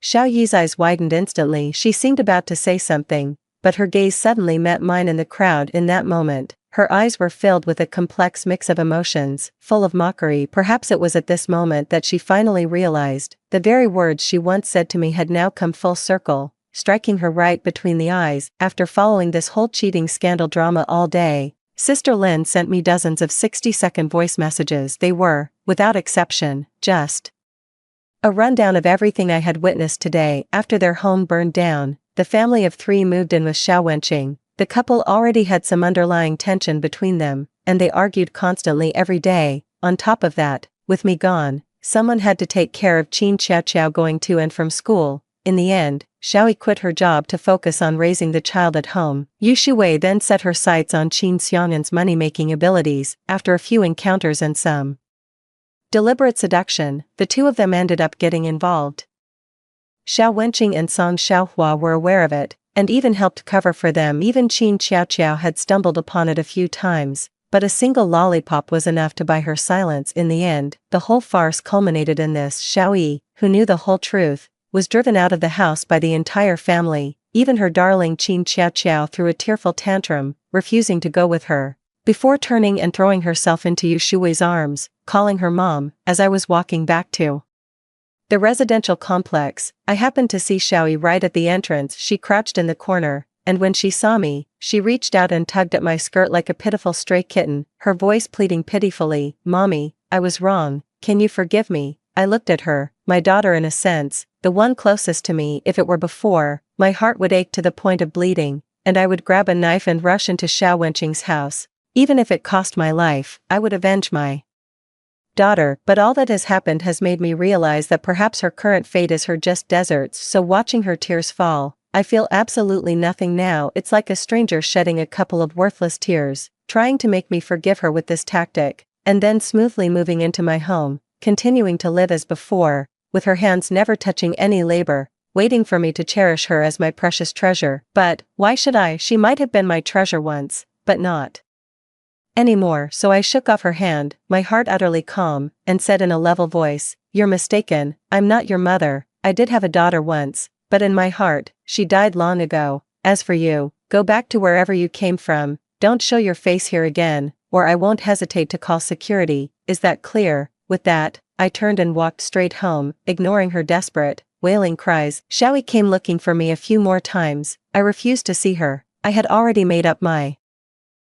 Xiaoyi's eyes widened instantly. She seemed about to say something, but her gaze suddenly met mine in the crowd. In that moment, her eyes were filled with a complex mix of emotions, full of mockery. Perhaps it was at this moment that she finally realized, the very words she once said to me had now come full circle, striking her right between the eyes. After following this whole cheating scandal drama all day, Sister Lin sent me dozens of 60-second voice messages. They were, without exception, just a rundown of everything I had witnessed today. After their home burned down, the family of 3 moved in with Xiao Wenqing. The couple already had some underlying tension between them, and they argued constantly every day. On top of that, with me gone, someone had to take care of Qin Xiaoqiao going to and from school. In the end, Xiaoyi quit her job to focus on raising the child at home. Yu Shuwei then set her sights on Qin Xiangyan's money-making abilities. After a few encounters and some deliberate seduction, the two of them ended up getting involved Xiao Wenqing and Song Xiaohua were aware of it, and even helped cover for them. Even Qin Xiaoqiao had stumbled upon it a few times, but a single lollipop was enough to buy her silence in the end. The whole farce culminated in this. Xiao Yi, who knew the whole truth, was driven out of the house by the entire family. Even her darling Qin Xiaoqiao threw a tearful tantrum, refusing to go with her, before turning and throwing herself into Yu Shui's arms, calling her mom. As I was walking back to the residential complex, I happened to see Xiaoyi right at the entrance. She crouched in the corner, and when she saw me, she reached out and tugged at my skirt like a pitiful stray kitten, her voice pleading pitifully, "Mommy, I was wrong, can you forgive me?" I looked at her, my daughter in a sense, the one closest to me. If it were before, my heart would ache to the point of bleeding, and I would grab a knife and rush into Xiao Wenqing's house. Even if it cost my life, I would avenge my daughter. But all that has happened has made me realize that perhaps her current fate is her just deserts. So watching her tears fall, I feel absolutely nothing now. It's like a stranger shedding a couple of worthless tears, trying to make me forgive her with this tactic, and then smoothly moving into my home, continuing to live as before, with her hands never touching any labor, waiting for me to cherish her as my precious treasure. But why should I? She might have been my treasure once, but not anymore. So I shook off her hand, my heart utterly calm, and said in a level voice, "You're mistaken, I'm not your mother. I did have a daughter once, but in my heart, she died long ago. As for you, go back to wherever you came from, don't show your face here again, or I won't hesitate to call security. Is that clear?" With that, I turned and walked straight home, ignoring her desperate, wailing cries. Xiaoyi came looking for me a few more times. I refused to see her. I had already made up my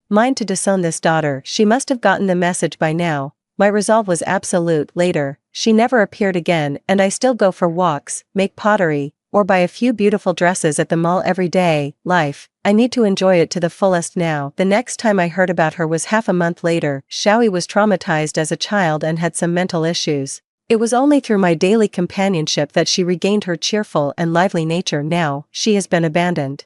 mind to disown this daughter. She must have gotten the message by now. My resolve was absolute. Later, she never appeared again, and I still go for walks, make pottery, or buy a few beautiful dresses at the mall every day. Life, I need to enjoy it to the fullest now. The next time I heard about her was half a month later. Xiaoyi was traumatized as a child and had some mental issues. It was only through my daily companionship that she regained her cheerful and lively nature. Now, she has been abandoned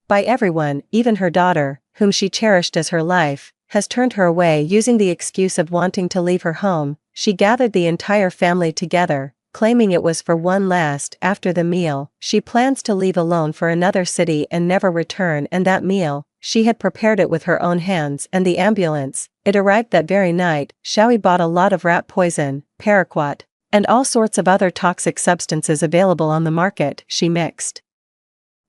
by everyone. Even her daughter, whom she cherished as her life, has turned her away using the excuse of wanting to leave her home. She gathered the entire family together, claiming it was for one last. After the meal, she plans to leave alone for another city and never return. And that meal, she had prepared it with her own hands. And the ambulance, it arrived that very night. Xiaoyi bought a lot of rat poison, paraquat, and all sorts of other toxic substances available on the market. She mixed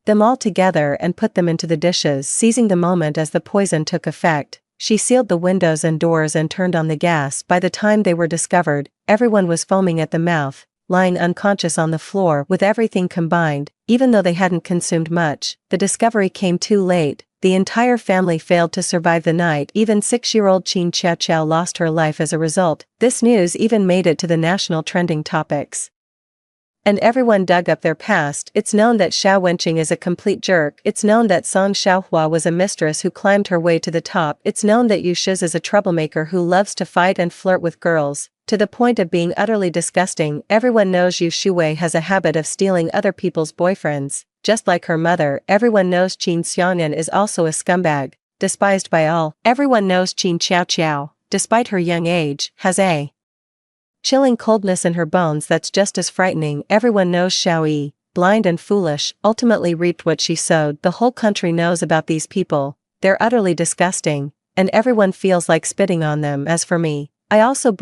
them all together and put them into the dishes. Seizing the moment as the poison took effect, she sealed the windows and doors and turned on the gas. By the time they were discovered, everyone was foaming at the mouth, lying unconscious on the floor. With everything combined, even though they hadn't consumed much, the discovery came too late. The entire family failed to survive the night. Even 6-year-old Qin Xiaoqiao lost her life as a result. This news even made it to the national trending topics, and everyone dug up their past. It's known that Xiao Wenqing is a complete jerk. It's known that Song Xiaohua was a mistress who climbed her way to the top. It's known that Yu Shiz is a troublemaker who loves to fight and flirt with girls, to the point of being utterly disgusting. Everyone knows Yu Shuwei has a habit of stealing other people's boyfriends, just like her mother. Everyone knows Qin Xiangyan is also a scumbag, despised by all. Everyone knows Qin Xiaoqiao, despite her young age, has a chilling coldness in her bones that's just as frightening. Everyone knows Xiaoyi, blind and foolish, ultimately reaped what she sowed. The whole country knows about these people. They're utterly disgusting, and everyone feels like spitting on them. As for me, I also